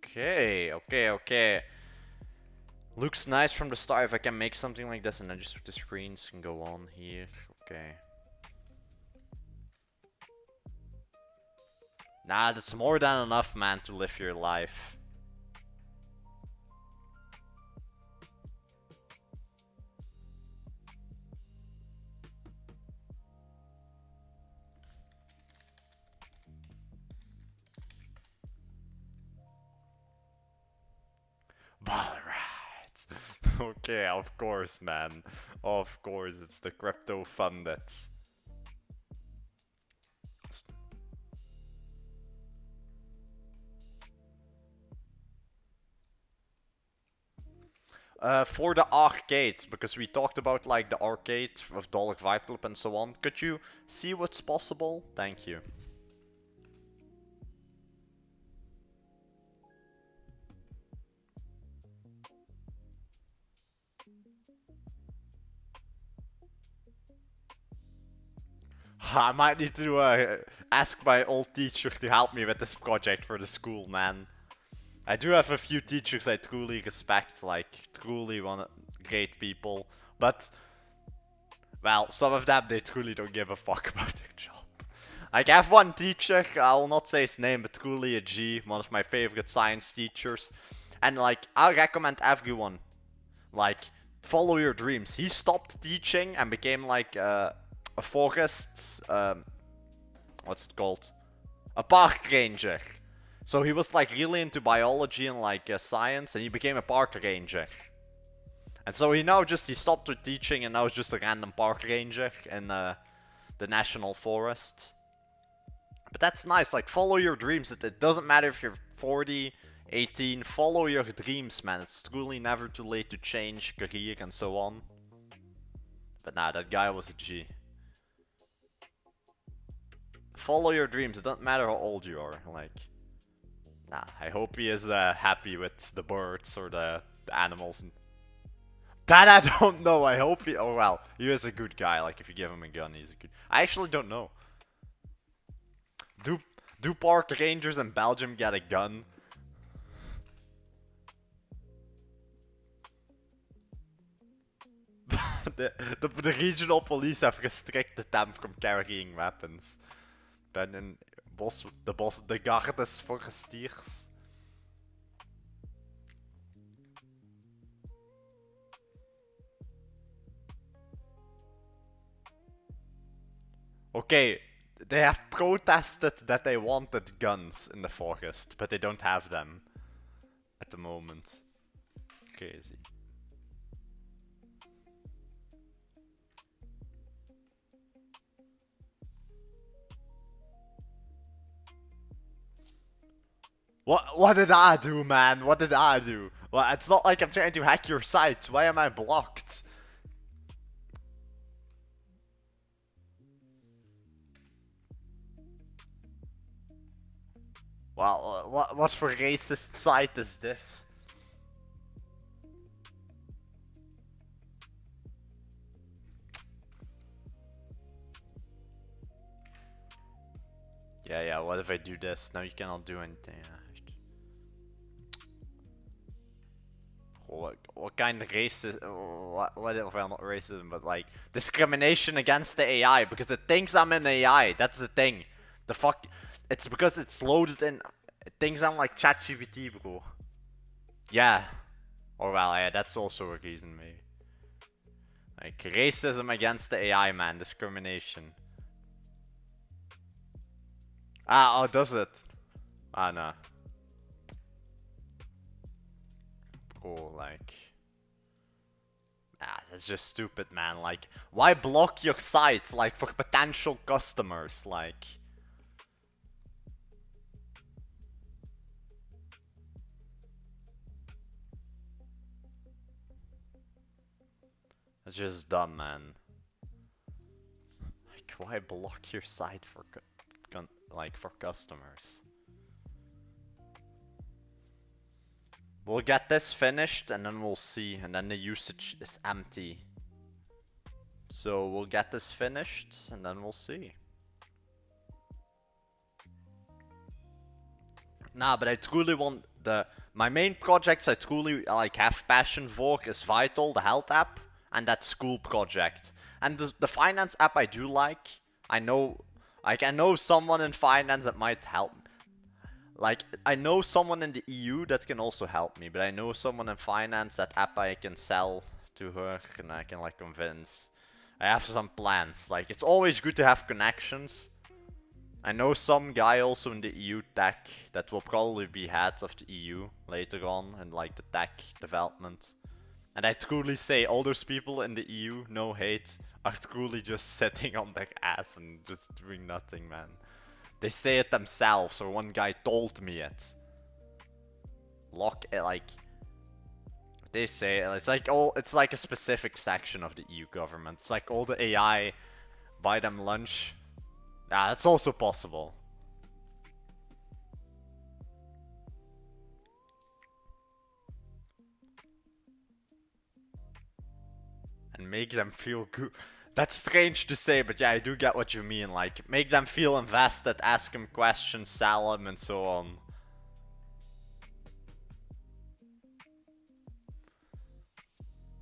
Okay. Okay. Looks nice from the start. If I can make something like this and then just the screens can go on here. Okay. Nah, that's more than enough, man, to live your life. Alright. Okay, of course, man. Of course, it's the crypto fund that's... For the arcades, because we talked about like the arcade of Dollar Vibe Club and so on. Could you see what's possible? Thank you. I might need to ask my old teacher to help me with this project for the school, man. I do have a few teachers I truly respect, like, truly great people. But, well, some of them, they truly don't give a fuck about their job. Like, I have one teacher, I'll not say his name, but truly a G, one of my favorite science teachers. And, like, I recommend everyone, like, follow your dreams. He stopped teaching and became, like, a forest, what's it called? A park ranger. So he was like really into biology and like science, and he became a park ranger. And so he stopped with teaching and now he's just a random park ranger in the national forest. But that's nice, like follow your dreams. It doesn't matter if you're 40, 18, follow your dreams, man. It's truly never too late to change career and so on. But nah, that guy was a G. Follow your dreams, it doesn't matter how old you are, like... Nah, I hope he is happy with the birds or the animals. That I don't know, I hope he... Oh well, he is a good guy, like if you give him a gun, he's a good... I actually don't know. Do park rangers in Belgium get a gun? the regional police have restricted them from carrying weapons. Ben in de gardes forestiers. Okay, they have protested that they wanted guns in the forest, but they don't have them at the moment. Crazy. What did I do, man? What did I do? Well, it's not like I'm trying to hack your site. Why am I blocked? Well, what for racist site is this? Yeah, what if I do this? Now you cannot do anything. What kind of racism? Well, not racism, but like discrimination against the AI because it thinks I'm an AI. That's the thing. The fuck. It's because it's loaded in. It thinks I'm like ChatGPT, bro. Yeah. Or well, yeah, that's also a reason, maybe. Like racism against the AI, man. Discrimination. Ah, oh, does it? Ah, no. Oh, like... Ah, that's just stupid, man. Like, why block your site, like, for potential customers? Like... It's just dumb, man. Like, why block your site for, like, for customers? We'll get this finished and then we'll see. And then the usage is empty. So we'll get this finished and then we'll see. Nah, but I truly want my main projects I truly like have passion for is Vital, the health app, and that school project. And the finance app I do like. I know someone in finance that might help. Like, I know someone in the EU that can also help me, but I know someone in finance, that app I can sell to her and I can like convince. I have some plans. Like, it's always good to have connections. I know some guy also in the EU tech that will probably be head of the EU later on in like the tech development. And I truly say all those people in the EU, no hate, are truly just sitting on their ass and just doing nothing, man. They say it themselves, or one guy told me it. They say it's like a specific section of the EU government. It's like all the AI buy them lunch. Yeah, that's also possible. And make them feel good. That's strange to say, but yeah, I do get what you mean. Like, make them feel invested, ask them questions, sell them, and so on.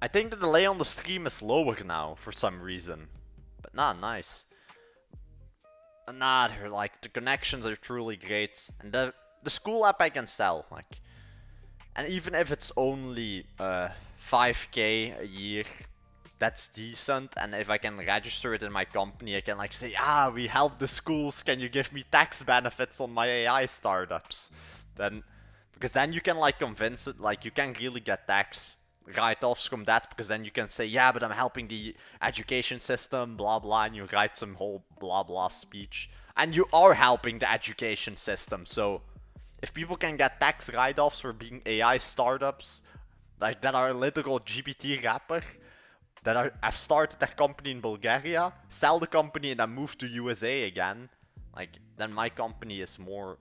I think the delay on the stream is lower now, for some reason. But nah, nice. Nah, like, the connections are truly great. And the school app I can sell, like. And even if it's only 5k a year, that's decent. And if I can register it in my company, I can like say, we help the schools, can you give me tax benefits on my AI startups? Then, because then you can like convince it, like you can really get tax write-offs from that, because then you can say, yeah, but I'm helping the education system, blah blah, and you write some whole blah blah speech. And you are helping the education system, so if people can get tax write-offs for being AI startups, like that are literal GPT rapper, that have started their company in Bulgaria, sell the company and then move to USA again, like, then my company is more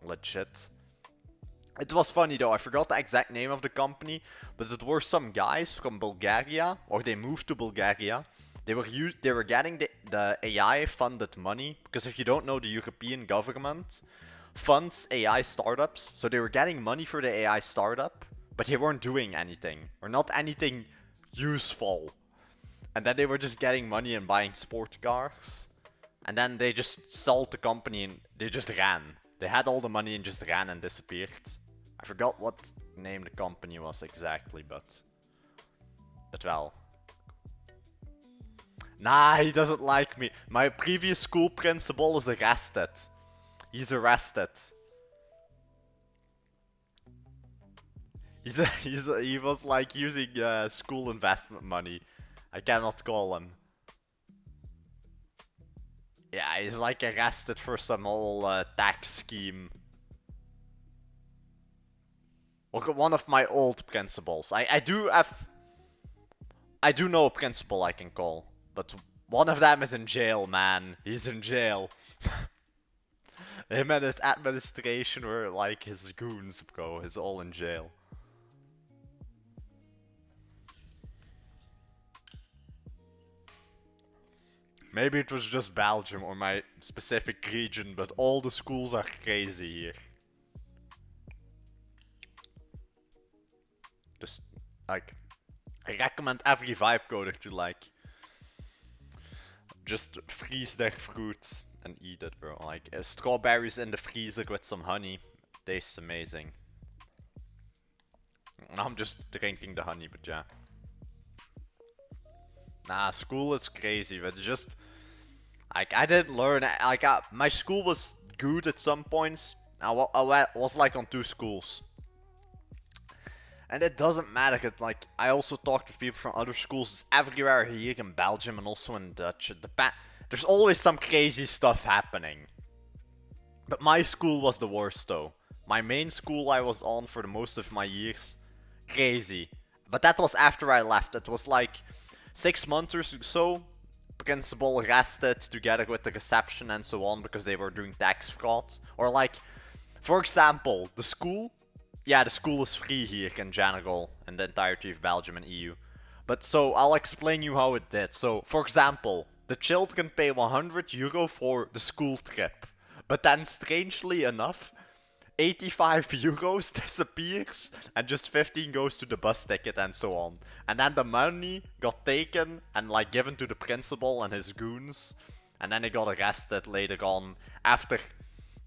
legit. It was funny though, I forgot the exact name of the company, but it were some guys from Bulgaria, or they moved to Bulgaria. They were getting the AI funded money, because if you don't know, the European government funds AI startups, so they were getting money for the AI startup, but they weren't doing anything, or not anything useful. And then they were just getting money and buying sport cars. And then they just sold the company and they just ran. They had all the money and just ran and disappeared. I forgot what name the company was exactly, but well. Nah, he doesn't like me. My previous school principal is arrested. He's arrested. He was like using school investment money. I cannot call him. Yeah, he's like arrested for some whole tax scheme. Look at one of my old principals. I do know a principal I can call, but one of them is in jail, man. He's in jail. Him and his administration were like his goons, bro. He's all in jail. Maybe it was just Belgium or my specific region, but all the schools are crazy here. Just, like, I recommend every vibe coder to, like, just freeze their fruits and eat it, bro. Like, strawberries in the freezer with some honey. Tastes amazing. I'm just drinking the honey, but yeah. Nah, school is crazy, but just, like, I didn't learn, like, my school was good at some points. I was like on 2 schools. And it doesn't matter, cause, like, I also talked with people from other schools. It's everywhere here in Belgium and also in Dutch. There's always some crazy stuff happening. But my school was the worst though. My main school I was on for the most of my years. Crazy. But that was after I left. It was like 6 months or so. Principal arrested together with the reception and so on because they were doing tax fraud. Or like, for example, the school Yeah, the school is free here in general in the entirety of Belgium and EU. But so I'll explain you how it did. So, for example, the children pay 100 euro for the school trip. But then, strangely enough, 85 euros disappears and just 15 goes to the bus ticket and so on. And then the money got taken and like given to the principal and his goons. And then they got arrested later on after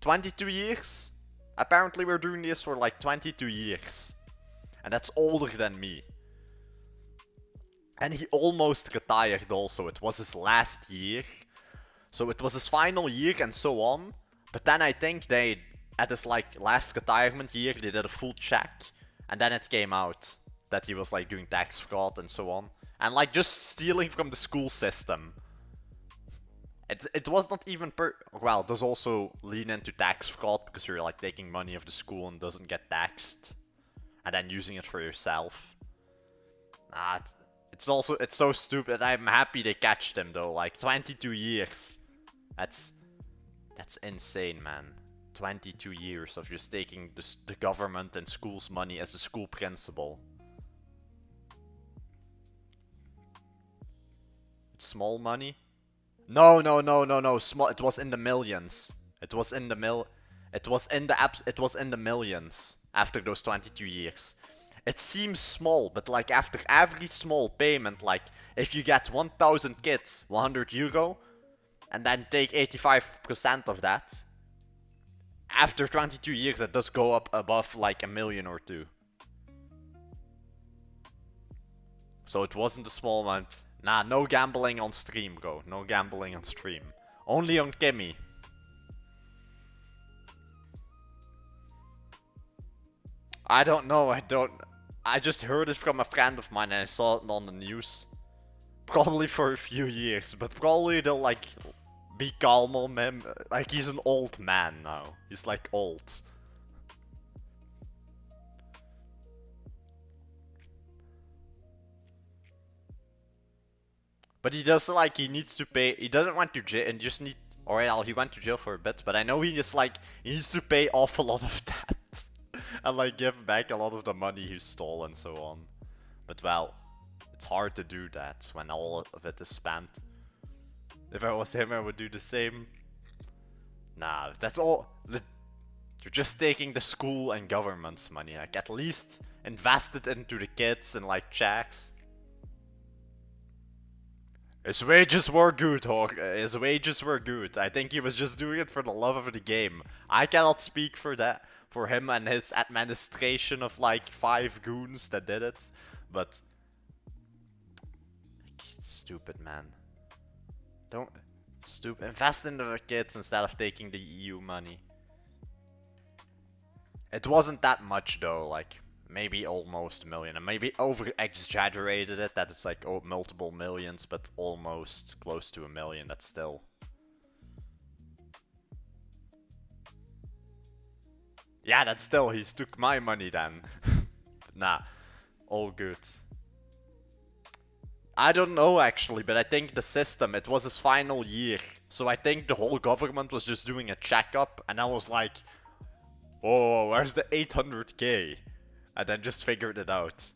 22 years. Apparently we're doing this for like 22 years. And that's older than me. And he almost retired also. It was his last year. So it was his final year and so on. But then I think they, at his like last retirement year, they did a full check. And then it came out that he was like doing tax fraud and so on. And like just stealing from the school system. It was not even well, it does also lean into tax fraud because you're like taking money of the school and doesn't get taxed. And then using it for yourself. It's so stupid. I'm happy they catched him though. Like 22 years. That's insane, man. 22 years of just taking the government and school's money as the school principal. It's small money? No. Small. It was in the millions. It was in the millions after those 22 years. It seems small, but like after every small payment, like if you get 1,000 kids, 100 euro, and then take 85% of that, after 22 years it does go up above like a million or two. So it wasn't a small amount. Nah, no gambling on stream, bro. No gambling on stream. Only on Kimmy. I don't know, I just heard it from a friend of mine and I saw it on the news. Probably for a few years, but probably they'll like be calm on him. Like he's an old man now. He's like old. But he does like, he needs to pay, he doesn't want to jail and just need, or well, he went to jail for a bit, but I know he just like, he needs to pay off a lot of that. And like give back a lot of the money he stole and so on. But well, it's hard to do that when all of it is spent. If I was him, I would do the same. Nah, that's all. You're just taking the school and government's money. Like at least invest it into the kids and like checks. His wages were good, Hawk. His wages were good. I think he was just doing it for the love of the game. I cannot speak for that, for him and his administration of like 5 goons that did it. But stupid, man. Don't invest in the kids instead of taking the EU money. It wasn't that much though, like maybe almost a million. And maybe over exaggerated it that it's like multiple millions, but almost close to a million. That's still. Yeah, that's still, he took my money then. Nah, all good. I don't know actually, but I think the system, it was his final year. So I think the whole government was just doing a checkup and I was like, oh, where's the 800k? And then just figured it out.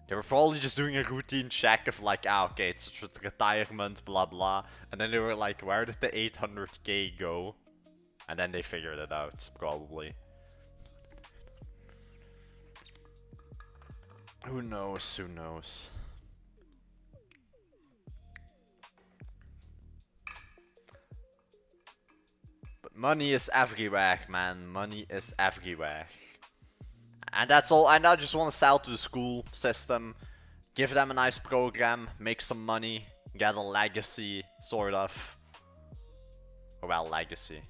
They were probably just doing a routine check of like, okay, it's retirement, blah blah. And then they were like, where did the 800k go? And then they figured it out, probably. Who knows, who knows. But money is everywhere, man. Money is everywhere. And that's all. And I just want to sell to the school system. Give them a nice program. Make some money. Get a legacy, sort of. Well, legacy.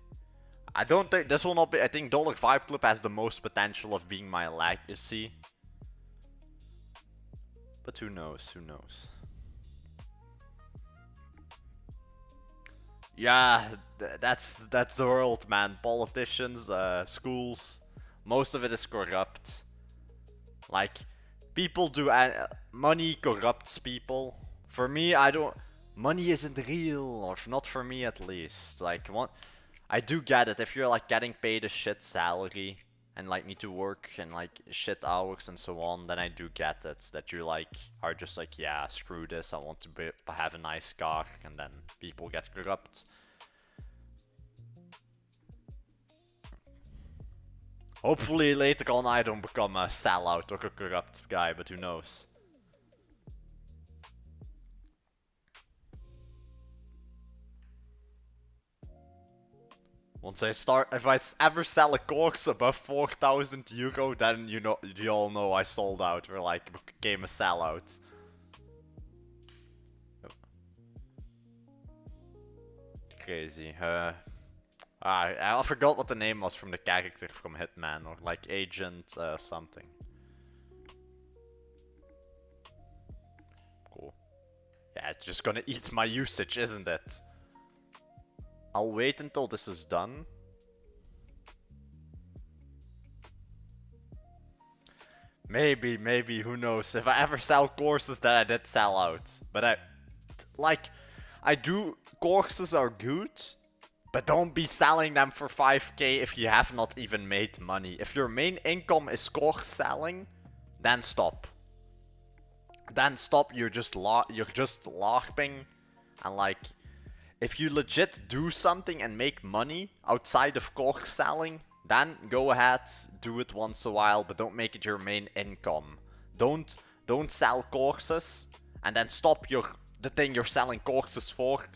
I don't think this will not be. I think Dollar Vibe Club has the most potential of being my legacy. But who knows? Who knows? Yeah, that's the world, man. Politicians, schools, most of it is corrupt. Like, people do money corrupts people. For me, I don't. Money isn't real, or not for me at least. Like, I do get it if you're like getting paid a shit salary and like need to work and like shit hours and so on, then I do get it. That you like are just like, yeah, screw this, I want to have a nice car, and then people get corrupt. Hopefully later on I don't become a sellout or a corrupt guy, but who knows. Once I start, if I ever sell a course above 4,000 euro, then you all know I sold out, or like became a sellout. Crazy. I forgot what the name was from the character from Hitman, or like Agent something. Cool. Yeah, it's just gonna eat my usage, isn't it? I'll wait until this is done. Maybe, who knows. If I ever sell courses, then I did sell out. But courses are good, but don't be selling them for 5k if you have not even made money. If your main income is course selling, then stop. Then stop, you're just LARPing, and like, if you legit do something and make money outside of course selling, then go ahead, do it once a while, but don't make it your main income. Don't sell courses and then stop the thing you're selling courses for.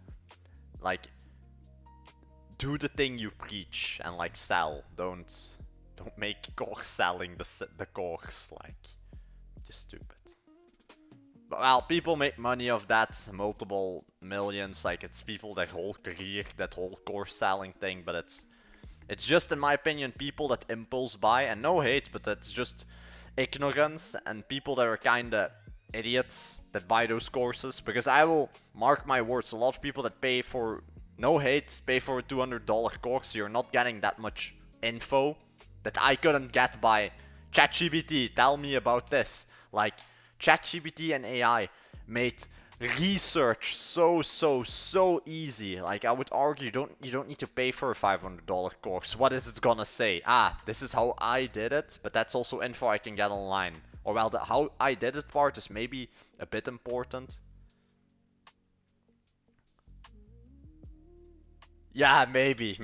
Like, do the thing you preach and like sell. Don't make course selling the course, like, just stupid. Well, people make money off that, multiple millions, like it's people their whole career, that whole course selling thing, but it's just, in my opinion, people that impulse buy, and no hate, but it's just ignorance and people that are kinda idiots that buy those courses, because I will mark my words, a lot of people that pay for, no hate, pay for a $200 course, you're not getting that much info that I couldn't get by ChatGPT, tell me about this, like, ChatGPT and AI made research so easy. Like, I would argue you don't need to pay for a $500 course. What is it gonna say? Ah, this is how I did it, but that's also info I can get online. Or well, the how I did it part is maybe a bit important. Yeah, maybe.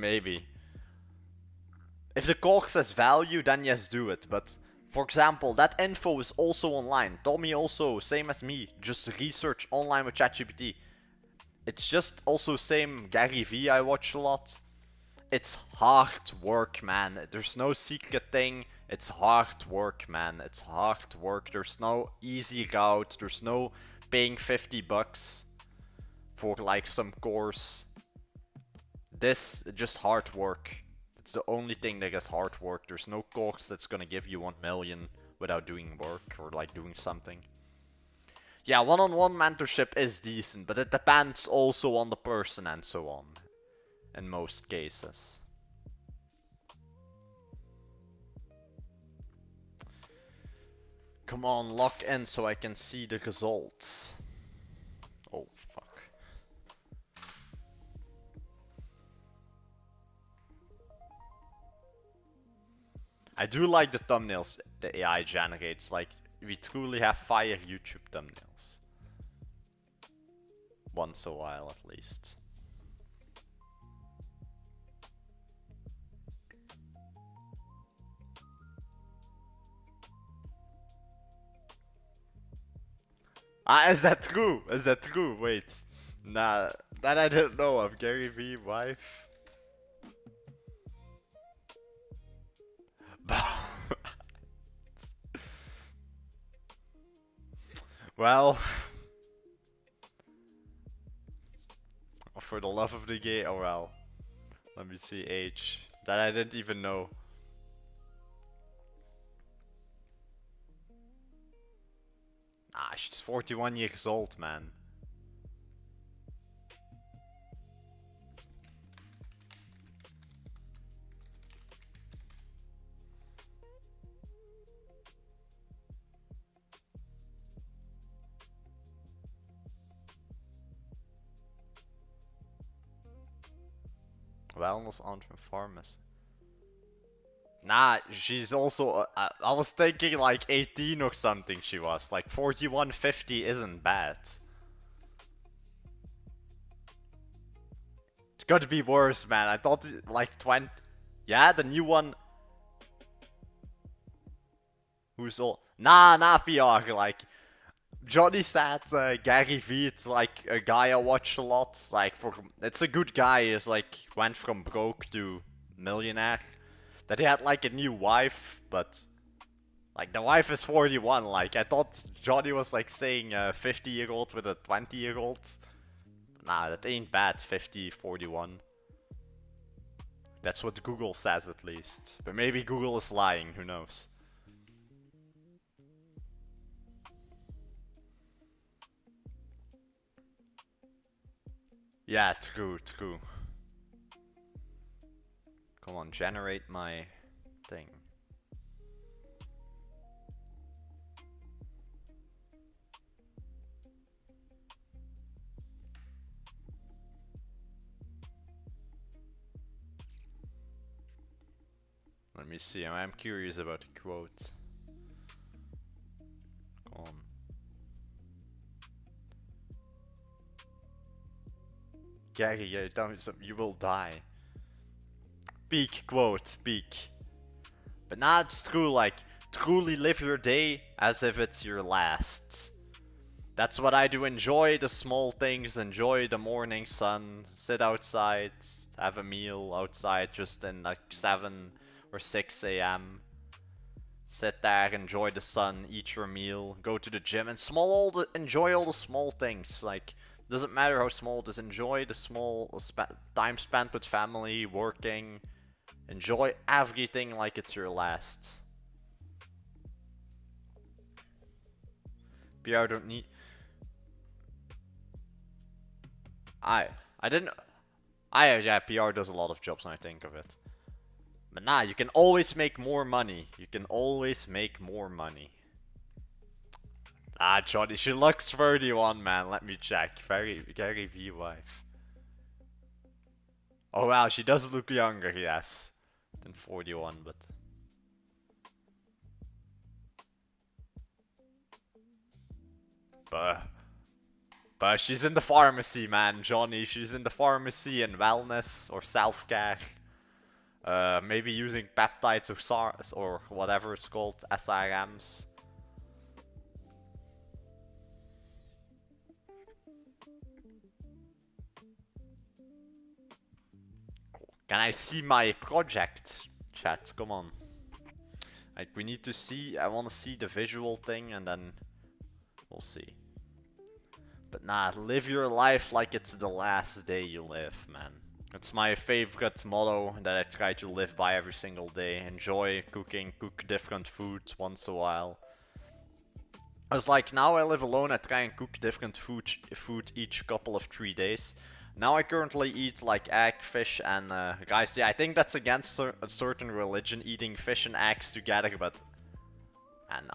If the course has value, then yes, do it, but for example, that info is also online. Tommy also, same as me, just research online with ChatGPT. It's just also same Gary V I watch a lot. It's hard work, man. There's no secret thing. It's hard work, man. It's hard work. There's no easy route. There's no paying $50 for like some course. This just hard work. It's the only thing that is hard work. There's no course that's gonna give you 1 million without doing work or like doing something. Yeah, one-on-one mentorship is decent, but it depends also on the person and so on. In most cases. Come on, lock in so I can see the results. Oh, fuck. I do like the thumbnails the AI generates, like, we truly have fire YouTube thumbnails. Once a while, at least. Ah, is that true? Is that true? Wait. Nah, that I didn't know of. Gary V, wife. Well, for the love of the game, oh well. Let me see age. That I didn't even know. Ah, she's 41 years old, man. Wellness on pharmacy. Nah, she's also. I was thinking like 18 or something. She was like 4150 isn't bad. It's got to be worse, man. I thought like 20. Yeah, the new one. Who's all? Nah, PR. Like Johnny said, Gary Vee. It's like a guy I watch a lot. Like it's a good guy. He's like went from broke to millionaire. That he had like a new wife, but like the wife is 41. Like I thought Johnny was like saying a 50-year-old with a 20-year-old. Nah, that ain't bad. 50, 41. That's what Google says at least. But maybe Google is lying. Who knows? Yeah, true. Come on, generate my thing. Let me see. I'm curious about the quote. Come on. Gary, yeah, tell me something. You will die. Peak quote, peak. But nah, it's true. Like, truly live your day as if it's your last. That's what I do. Enjoy the small things. Enjoy the morning sun. Sit outside. Have a meal outside just in like 7 or 6 a.m. Sit there, enjoy the sun, eat your meal, go to the gym, and enjoy all the small things. Like, doesn't matter how small it is. Enjoy the small time spent with family, working. Enjoy everything like it's your last. PR don't need. I didn't. Yeah, PR does a lot of jobs when I think of it. But nah, you can always make more money. You can always make more money. Ah, Johnny, she looks 31, man. Let me check. Gary V wife. Oh wow, she does look younger, yes, than 41, but. But she's in the pharmacy, man, Johnny. She's in the pharmacy and wellness or self-care. Maybe using peptides or SARS or whatever it's called, SRMs. Can I see my project, chat? Come on. Like, we need to see, I want to see the visual thing and then we'll see. But nah, live your life like it's the last day you live, man. It's my favorite motto that I try to live by every single day. Enjoy cooking, cook different food once a while. It's like now I live alone, I try and cook different food each couple of 3 days. Now I currently eat like egg, fish, and rice. Yeah, I think that's against a certain religion, eating fish and eggs together, but... And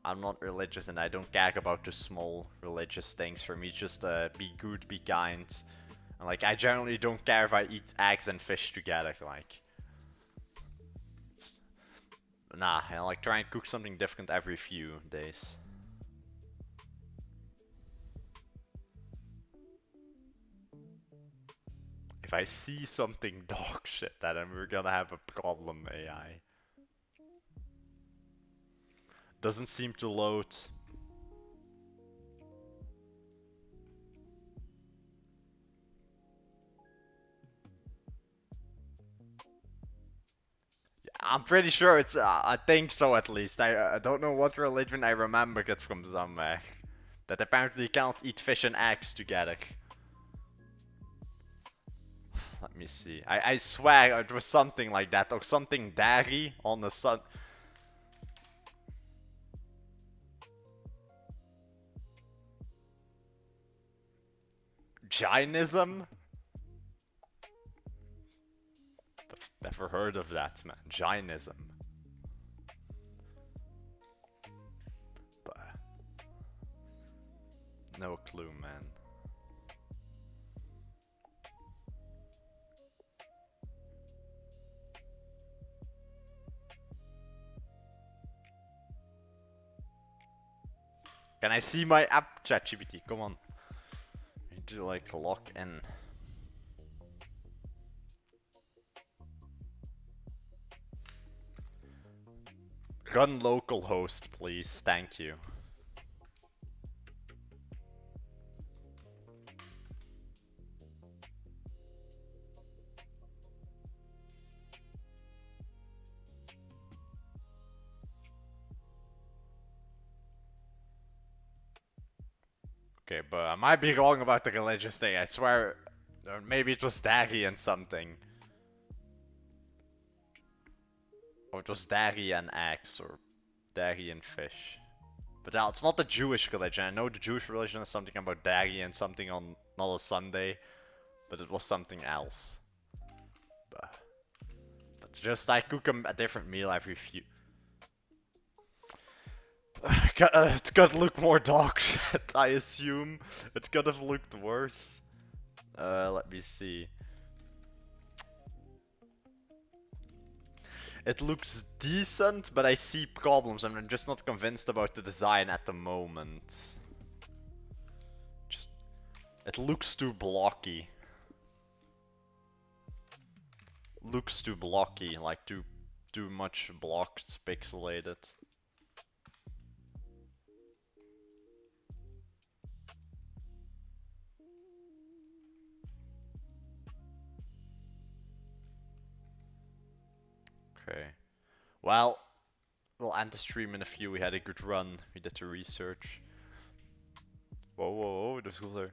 I'm not religious and I don't care about the small religious things. For me, just be good, be kind. And like, I generally don't care if I eat eggs and fish together, like... Nah, I like try and cook something different every few days. If I see something dog shit, then we're gonna have a problem, AI. Doesn't seem to load. Yeah, I'm pretty sure it's, I think so at least. I don't know what religion, I remember it from somewhere. That apparently you can't eat fish and eggs together. Let me see. I swear it was something like that, or something dairy on the sun. Jainism? Never heard of that, man. Jainism. But no clue, man. Can I see my app, ChatGPT? Come on. I need to like log in. Run localhost, please. Thank you. Okay, but I might be wrong about the religious day. I swear, or maybe it was dairy and something. Or it was dairy and eggs, or dairy and fish. But now it's not the Jewish religion. I know the Jewish religion is something about dairy and something on not a Sunday, but it was something else. But just I cook a different meal every few. It could look more dog shit, I assume. It could have looked worse. Let me see. It looks decent, but I see problems and I'm just not convinced about the design at the moment. It looks too blocky. Looks too blocky, like too much blocked, pixelated. Okay. Well, we'll end the stream in a few. We had a good run. We did the research. Whoa, whoa, whoa, there's cool there.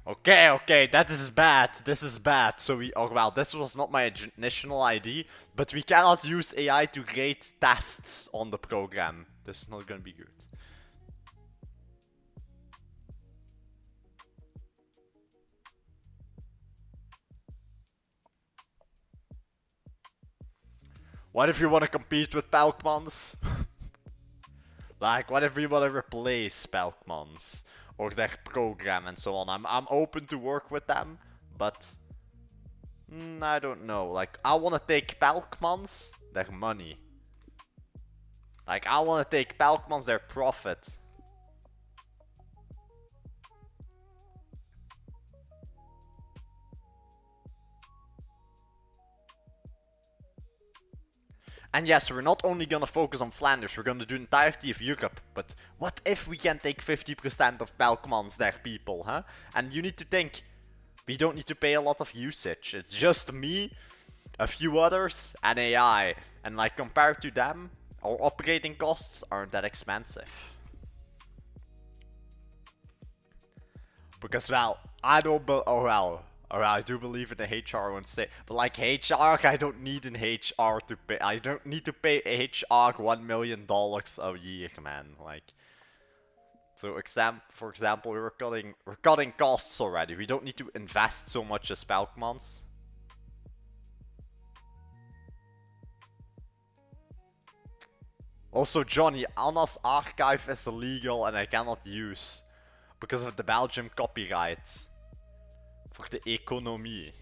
Okay, okay, that is bad. This is bad. So we, oh well, this was not my initial idea, but we cannot use AI to grade tests on the program. This is not gonna be good. What if you want to compete with Pelkmans? Like, what if you want to replace Pelkmans? Or their program and so on. I'm open to work with them, but I don't know. Like, I want to take Pelkmans, their money. Like, I want to take Pelkmans, their profit. And yes, we're not only gonna focus on Flanders, we're gonna do the entirety of Europe. But what if we can take 50% of Pelkmans, their people, huh? And you need to think, we don't need to pay a lot of usage. It's just me, a few others, and AI. And like, compared to them, our operating costs aren't that expensive. Because, well, I don't oh well, I do believe in the HR won't say, but like HR, I don't need an HR to pay. I don't need to pay HR $1 million a year, man. Like, so for example, we're cutting costs already. We don't need to invest so much as Pelkmans. Also, Johnny, Anna's archive is illegal and I cannot use because of the Belgium copyright. For the economy.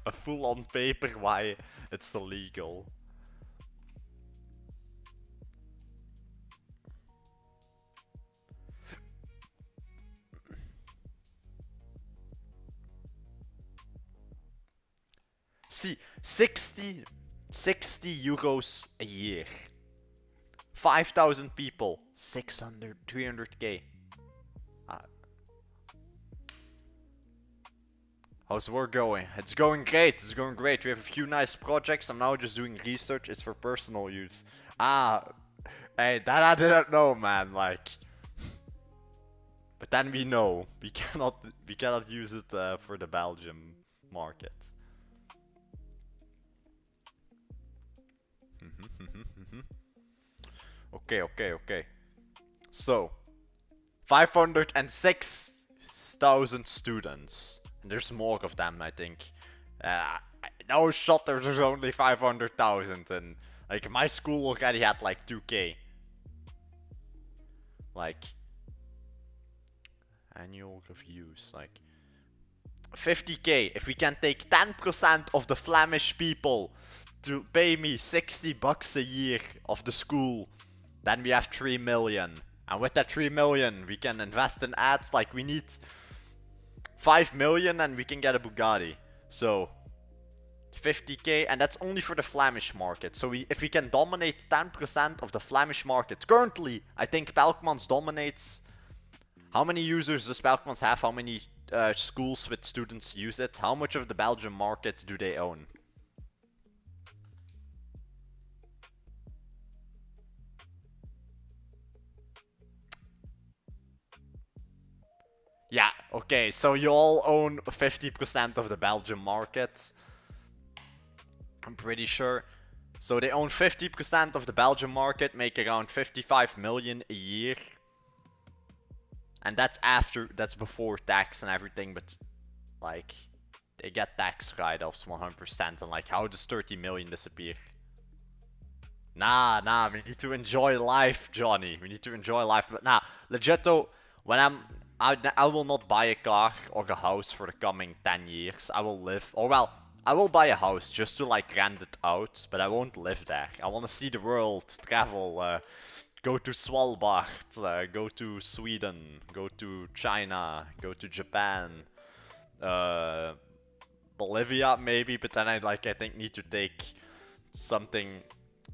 A full on paper why it's illegal. See, 60 euros a year. 5,000 people, 300k. How's work going? It's going great, it's going great. We have a few nice projects. I'm now just doing research. It's for personal use. Hey, that I didn't know, man. Like, but then we know we cannot use it for the Belgium market. Okay. So, 506,000 students. And there's more of them, I think. No shot, there's only 500,000. And, like, my school already had, like, 2k. Like, annual reviews. Like, 50k. If we can take 10% of the Flemish people to pay me 60 bucks a year of the school, then we have 3 million. And with that 3 million, we can invest in ads. Like, we need 5 million and we can get a Bugatti. So 50k, and that's only for the Flemish market. So if we can dominate 10% of the Flemish market. Currently, I think Pelkmans dominates. How many users does Pelkmans have? How many schools with students use it? How much of the Belgian market do they own? Yeah, okay, so you all own 50% of the Belgian market. I'm pretty sure. So they own 50% of the Belgian market, make around 55 million a year. And that's before tax and everything, but like, they get tax write-offs 100%, and like, how does 30 million disappear? Nah, we need to enjoy life, Johnny. We need to enjoy life. But nah, legit though, I will not buy a car or a house for the coming 10 years. I will live, or well, I will buy a house just to like rent it out, but I won't live there. I want to see the world, travel, go to Svalbard, go to Sweden, go to China, go to Japan, Bolivia maybe, but then I think need to take something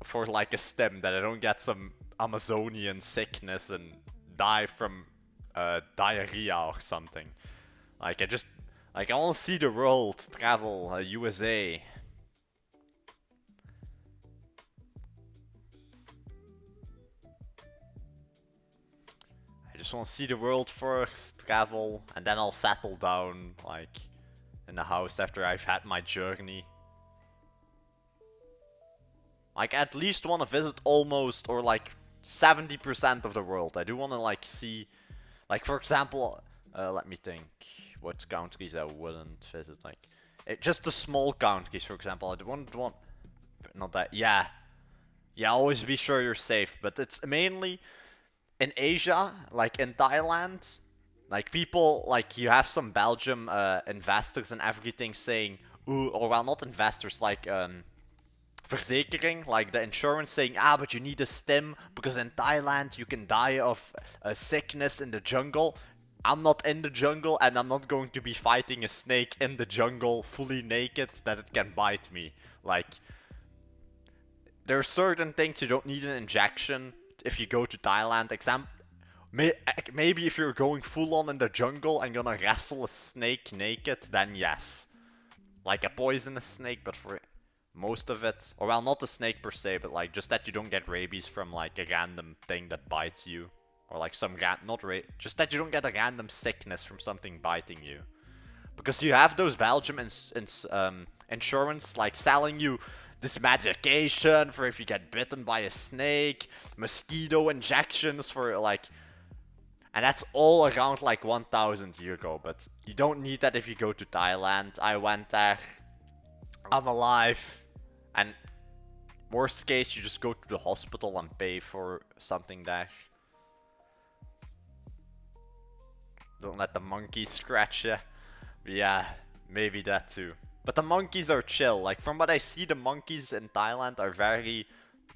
for like a stem that I don't get some Amazonian sickness and die from diarrhea or something. Like I want to see the world, travel, USA. I just want to see the world first, travel, and then I'll settle down like in the house after I've had my journey. Like, I at least want to visit almost, or like 70% of the world. I do want to like see, like for example, let me think, what countries I wouldn't visit. Like, just the small countries, for example. I wouldn't want, not that, yeah, always be sure you're safe. But it's mainly in Asia, like in Thailand. Like people, like you have some Belgium investors and everything saying, ooh, or well, not investors, like verzekering, like the insurance saying, but you need a stim because in Thailand you can die of a sickness in the jungle. I'm not in the jungle and I'm not going to be fighting a snake in the jungle fully naked that it can bite me. Like, there are certain things you don't need an injection if you go to Thailand. Maybe if you're going full on in the jungle and gonna wrestle a snake naked, then yes. Like a poisonous snake, but for most of it, or well, not the snake per se, but like just that you don't get rabies from like a random thing that bites you, or like some just that you don't get a random sickness from something biting you, because you have those Belgium insurance like selling you this medication for if you get bitten by a snake, mosquito injections for like, and that's all around like 1,000 euro, but you don't need that if you go to Thailand. I went there. I'm alive. And worst case, you just go to the hospital and pay for something there. Don't let the monkeys scratch you. Yeah, maybe that too. But the monkeys are chill. Like, from what I see, the monkeys in Thailand are very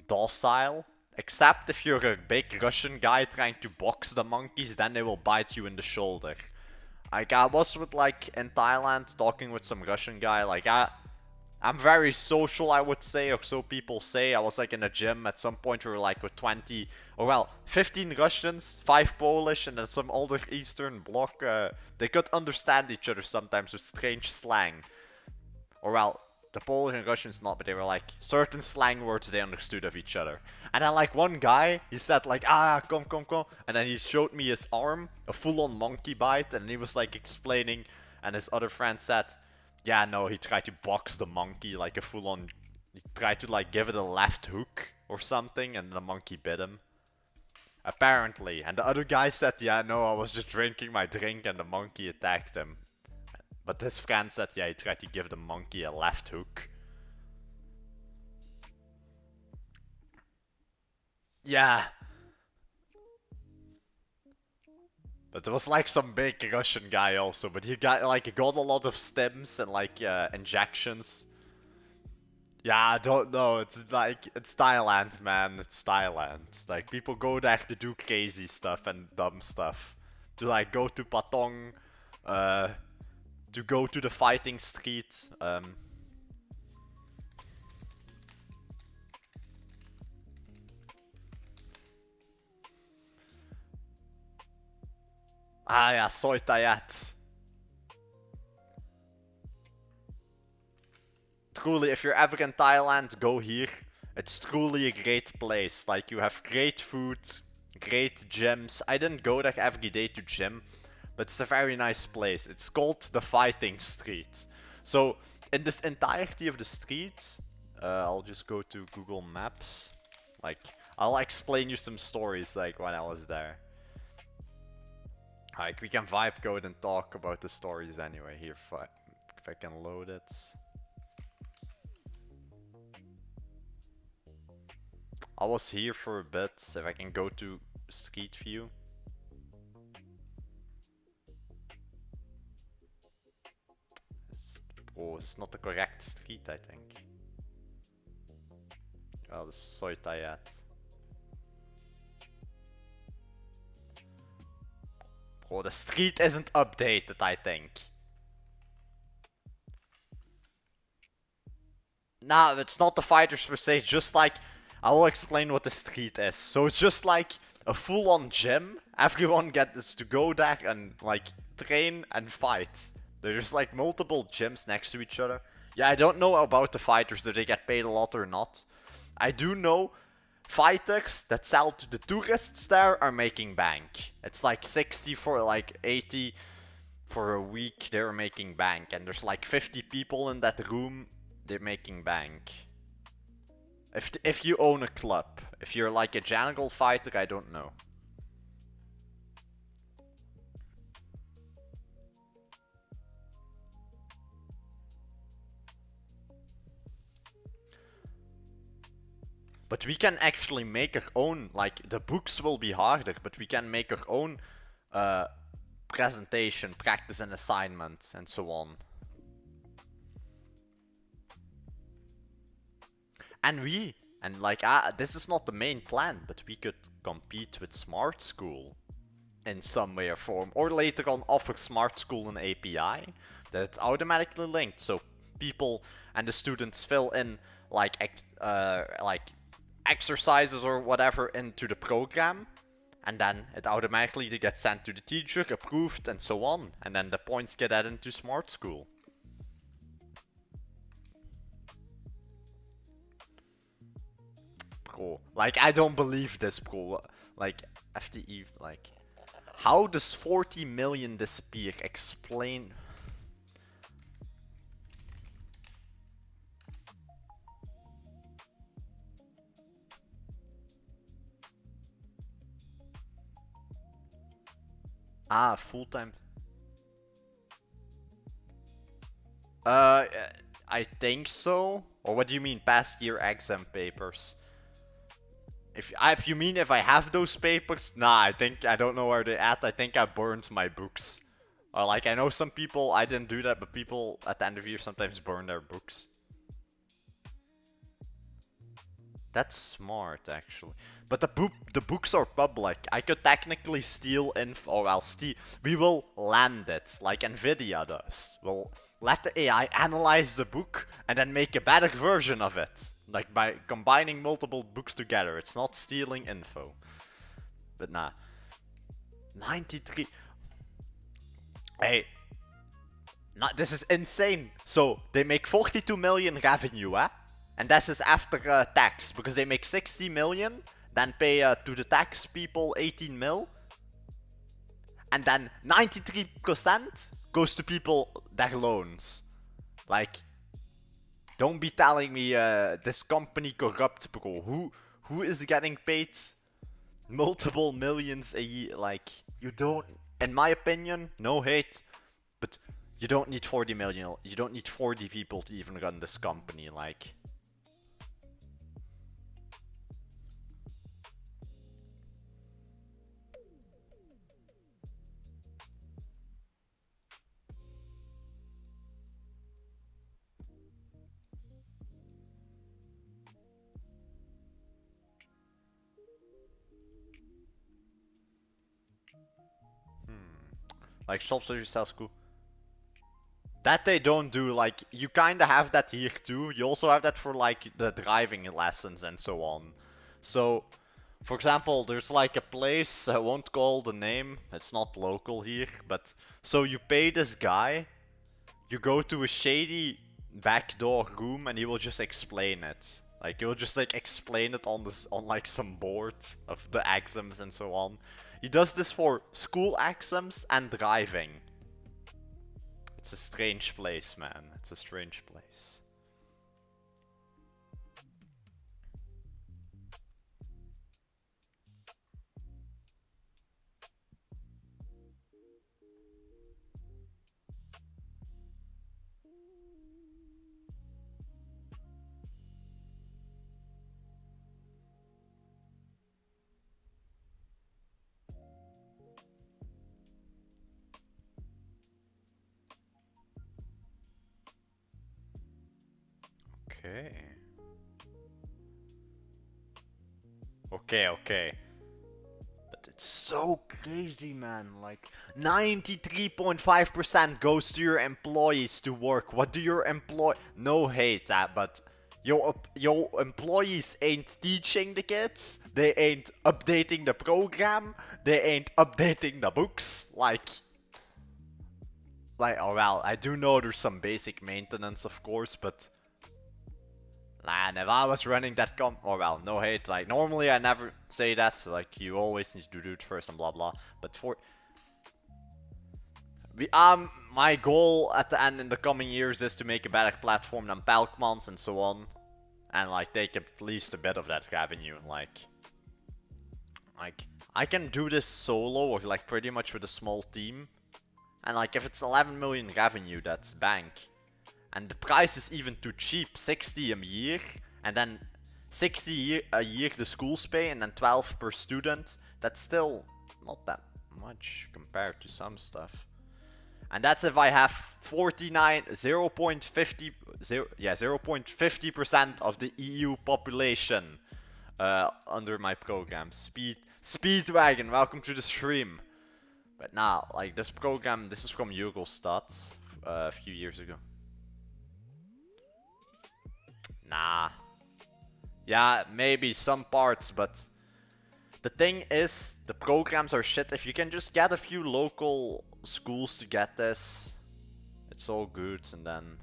docile. Except if you're a big Russian guy trying to box the monkeys, then they will bite you in the shoulder. Like, I was with, like, in Thailand, talking with some Russian guy. Like, I'm very social, I would say, or so people say. I was like in a gym at some point. We were like with 20, or well, 15 Russians, 5 Polish, and then some older Eastern Bloc. They could understand each other sometimes with strange slang. Or well, the Polish and Russians not, but they were like certain slang words they understood of each other. And then like one guy, he said like, come, and then he showed me his arm, a full-on monkey bite, and he was like explaining, and his other friend said, yeah, no, he tried to box the monkey like a full-on... He tried to like give it a left hook or something, and the monkey bit him. Apparently. And the other guy said, yeah, no, I was just drinking my drink and the monkey attacked him. But his friend said, yeah, he tried to give the monkey a left hook. Yeah. But there was like some big Russian guy also, but he got a lot of stims and like injections. Yeah, I don't know. It's like it's Thailand, man. It's Thailand. Like people go there to do crazy stuff and dumb stuff. To like go to Patong, uh, to go to the fighting street. Ah ja, Soi Tayat. Truly, if you're ever in Thailand, go here. It's truly a great place. Like you have great food, great gyms. I didn't go there every day to gym, but it's a very nice place. It's called the Fighting Street. So in this entirety of the streets, I'll just go to Google Maps. Like I'll explain you some stories like when I was there. Like we can vibe code and talk about the stories anyway. Here, if I can load it. I was here for a bit. If I can go to Street View. Oh, it's not the correct street, I think. Oh, this is Soitayat. Oh, the street isn't updated, I think. Nah, it's not the fighters per se, it's just like... I will explain what the street is. So it's just like a full-on gym. Everyone gets to go there and like train and fight. There's like multiple gyms next to each other. Yeah, I don't know about the fighters, do they get paid a lot or not. I do know fighters that sell to the tourists there are making bank. It's like 60 for like 80 for a week they're making bank. And there's like 50 people in that room, they're making bank. If you own a club. If you're like a jungle fighter, I don't know. But we can actually make our own, like the books will be harder, but we can make our own presentation, practice and assignments and so on. And like, this is not the main plan, but we could compete with Smart School in some way or form. Or later on offer Smart School an API that's automatically linked. So people and the students fill in like exercises or whatever into the program. And then it automatically gets sent to the teacher, approved and so on. And then the points get added into Smart School. Bro, like I don't believe this, bro. Like FTE, like how does 40 million disappear? Explain. Ah, full-time. I think so. Or what do you mean, past year exam papers? If you mean if I have those papers, nah, I don't know where they're at. I think I burned my books. Or like, I know some people, I didn't do that, but people at the end of the year sometimes burn their books. That's smart, actually. But the books are public. I could technically steal info. Or I'll steal. We will land it, like Nvidia does. We'll let the AI analyze the book and then make a better version of it. Like by combining multiple books together. It's not stealing info. But nah. 93. Hey. This is insane. So, they make 42 million revenue, eh? And this is after tax, because they make 60 million, then pay to the tax people 18 mil. And then 93% goes to people their loans. Like, don't be telling me this company corrupt, bro. Who is getting paid multiple millions a year? Like, you don't, in my opinion, no hate, but you don't need 40 million. You don't need 40 people to even run this company, like. Like shop service sales school. That they don't do, like, you kinda have that here too. You also have that for, like, the driving lessons and so on. So, for example, there's like a place, I won't call the name, it's not local here, but so you pay this guy, you go to a shady backdoor room and he will just explain it. Like, he will just like explain it on this, on like some board of the exams and so on. He does this for school exams and driving. It's a strange place, man. It's a strange place. Okay. Okay. But it's so crazy, man. Like, 93.5% goes to your employees to work. What do your No hate that, but your employees ain't teaching the kids. They ain't updating the program. They ain't updating the books. Like, oh well, I do know there's some basic maintenance, of course, but man, if I was running that oh well, no hate, like, normally I never say that, so, like, you always need to do it first and blah blah, but my goal at the end in the coming years is to make a better platform than Pelkmans and so on, and, like, take at least a bit of that revenue, like, I can do this solo, or, like, pretty much with a small team, and, like, if it's 11 million revenue, that's bank. And the price is even too cheap, 60 a year, and then 60 a year the schools pay, and then 12 per student. That's still not that much compared to some stuff. And that's if I have 0.50% of the EU population under my program. Speedwagon, welcome to the stream. But now, like, this program, this is from Eurostat a few years ago. Nah. Yeah, maybe some parts, but the thing is, the programs are shit. If you can just get a few local schools to get this, it's all good, and then...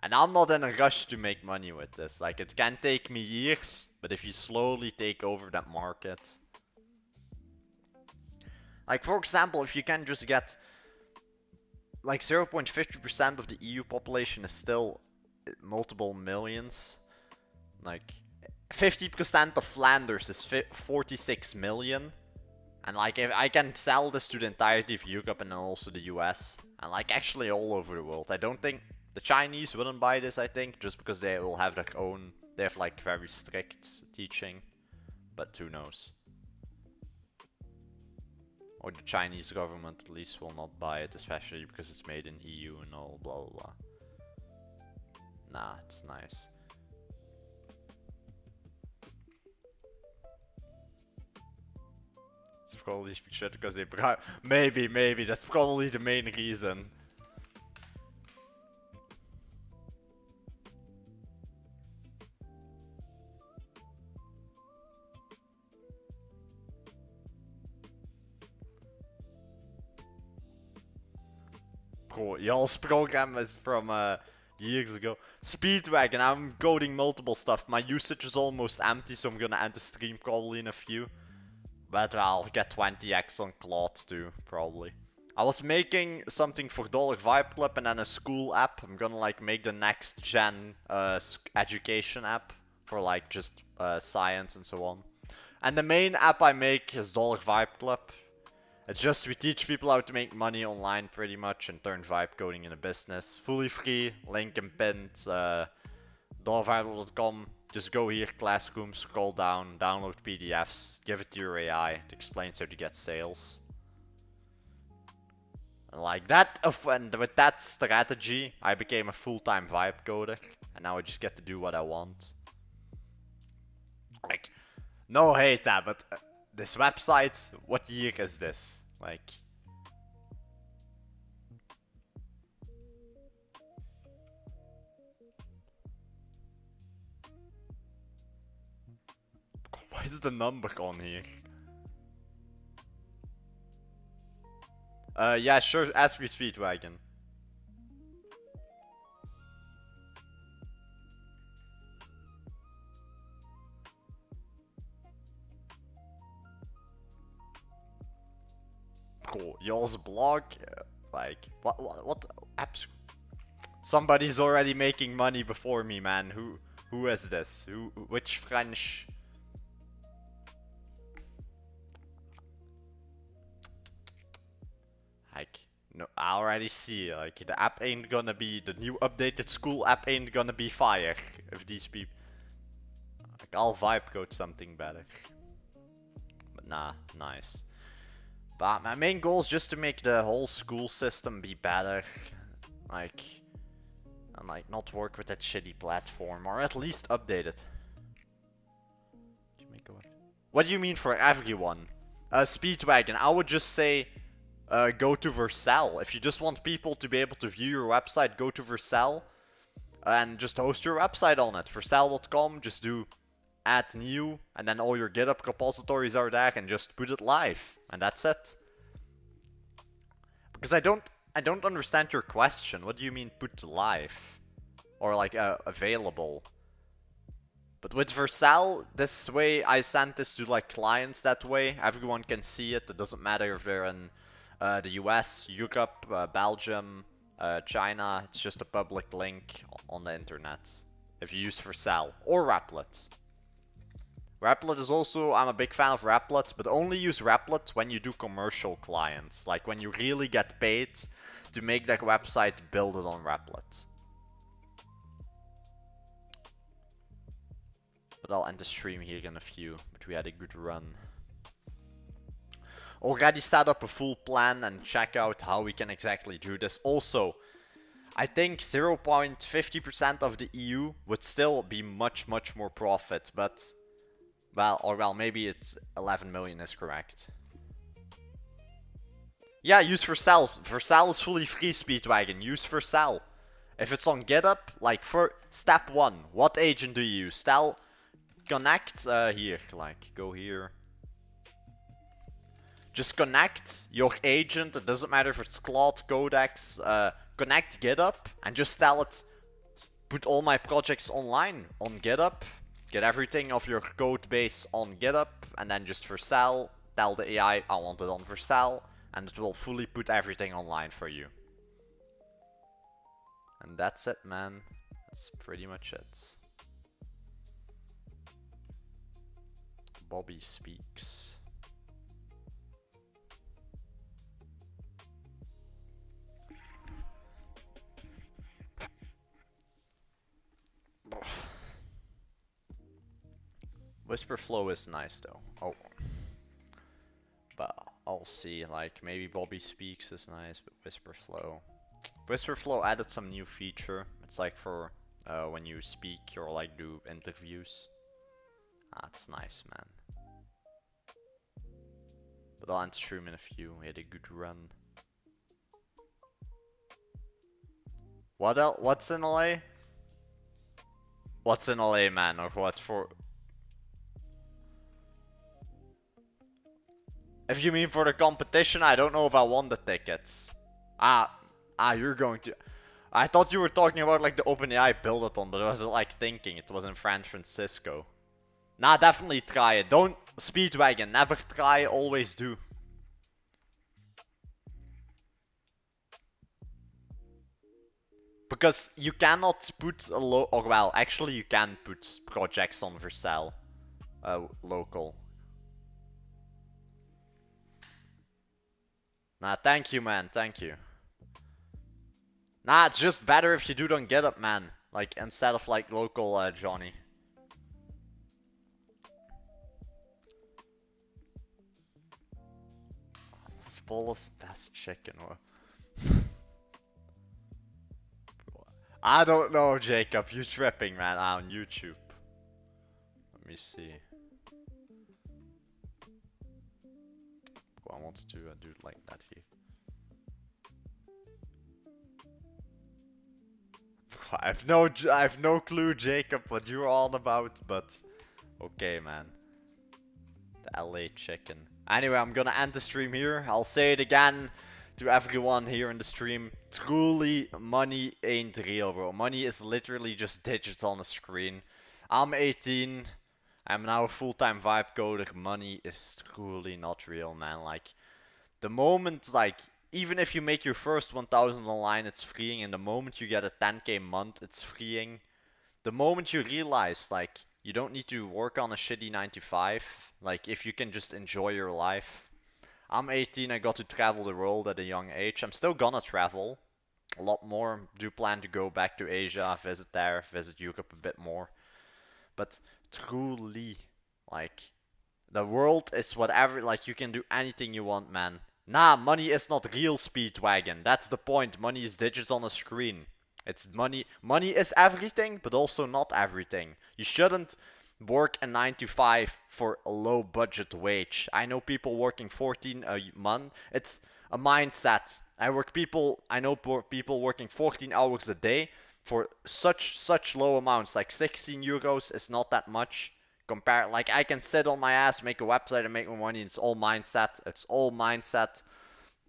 And I'm not in a rush to make money with this. Like, it can take me years, but if you slowly take over that market... Like, for example, if you can just get... Like, 0.50% of the EU population is still multiple millions. Like, 50% of Flanders is 46 million. And, like, if I can sell this to the entirety of Europe and then also the US. And, like, actually all over the world. I don't think... The Chinese wouldn't buy this, I think, just because they will have their own... They have, like, very strict teaching. But who knows. Or the Chinese government at least will not buy it, especially because it's made in EU and all blah blah blah. Nah, it's nice. It's probably shit because they maybe that's probably the main reason. Bro, y'all's program is from years ago. Speedwagon, I'm coding multiple stuff. My usage is almost empty, so I'm gonna end the stream probably in a few. But I'll get 20x on Claude too, probably. I was making something for Dollar Vibe Club and then a school app. I'm gonna, like, make the next gen education app for, like, just science and so on. And the main app I make is Dollar Vibe Club. It's just we teach people how to make money online pretty much and turn vibe coding into business. Fully free, link and pinned, dollarvibe.com. Just go here, classroom, scroll down, download PDFs, give it to your AI. It explains how to get sales. And like that, and with that strategy, I became a full-time vibe coder. And now I just get to do what I want. Like, no hate that, but this website, what year is this? Like, why is the number on here? Yeah, sure, ask me Speedwagon. Cool. Y'all's blog? Like, what apps? Somebody's already making money before me, man. Who is this? Which French? Like, no, I already see, like, the app ain't gonna be, the new updated school app ain't gonna be fire if these people, like, I'll vibe code something better. But nah, nice. But my main goal is just to make the whole school system be better. Like, and like not work with that shitty platform, or at least update it. What do you mean for everyone? Speedwagon, I would just say go to Vercel. If you just want people to be able to view your website, go to Vercel and just host your website on it. Vercel.com, just do add new, and then all your GitHub repositories are there, and just put it live, and that's it. Because I don't understand your question. What do you mean put live? Or like available? But with Vercel, this way I send this to like clients that way. Everyone can see it. It doesn't matter if they're in the US, Europe, Belgium, China. It's just a public link on the internet. If you use Vercel or Replit. Replit is also, I'm a big fan of Replit, but only use Replit when you do commercial clients. Like when you really get paid to make that website, build it on Replit. But I'll end the stream here in a few, but we had a good run. Already set up a full plan and check out how we can exactly do this. Also, I think 0.50% of the EU would still be much more profit, but well, maybe it's 11 million is correct. Yeah, use Vercel. Vercel is fully free, Speedwagon. Use Vercel. If it's on GitHub, like for step 1, what agent do you use? Connect here, like go here. Just connect your agent. It doesn't matter if it's Claude, Codex. Connect GitHub and just tell it, put all my projects online on GitHub. Get everything of your code base on GitHub, and then just Vercel, tell the AI I want it on Vercel, and it will fully put everything online for you. And that's it, man. That's pretty much it. Bobby speaks. Whisper flow is nice though. Oh. But I'll see, like maybe Bobby speaks is nice, but Whisper flow. Whisper flow added some new feature. It's like for when you speak or like do interviews. That's nice, man. But I'll end stream in a few. We had a good run. What else? What's in LA? What's in LA, man? Or what for? If you mean for the competition, I don't know if I won the tickets. You're going to... I thought you were talking about like the OpenAI build-a-thon, but I wasn't like thinking it was in San Francisco. Nah, definitely try it. Don't Speedwagon, never try, always do. Because you cannot put a or well, actually you can put projects on Vercel local. Nah, thank you, man. Thank you. Nah, it's just better if you do it on GitHub, man. Like, instead of, like, local Johnny. Spoilers best chicken. I don't know, Jacob. You tripping, man. On YouTube. Let me see. I wanted to do it like that here. I have no clue, Jacob, what you're on about, but okay, man. The LA chicken. Anyway, I'm gonna end the stream here. I'll say it again to everyone here in the stream. Truly, money ain't real, bro. Money is literally just digits on a screen. I'm 18. I'm now a full-time vibe coder. Money is truly not real, man. Like, the moment, like, even if you make your first 1,000 online, it's freeing. And the moment you get a 10k month, it's freeing. The moment you realize, like, you don't need to work on a shitty 9 to 5. Like, if you can just enjoy your life. I'm 18, I got to travel the world at a young age. I'm still gonna travel a lot more. Do plan to go back to Asia, visit there, visit Europe a bit more. But truly, like, the world is whatever, like, you can do anything you want, man. Nah, money is not real, Speedwagon. That's the point. Money is digits on a screen. It's money. Money is everything, but also not everything. You shouldn't work a 9 to 5 for a low budget wage. I know people working 14 a month. It's a mindset. I know people working 14 hours a day for such low amounts. Like 16 euros is not that much. Compare, like, I can sit on my ass, make a website, and make my money. It's all mindset. It's all mindset.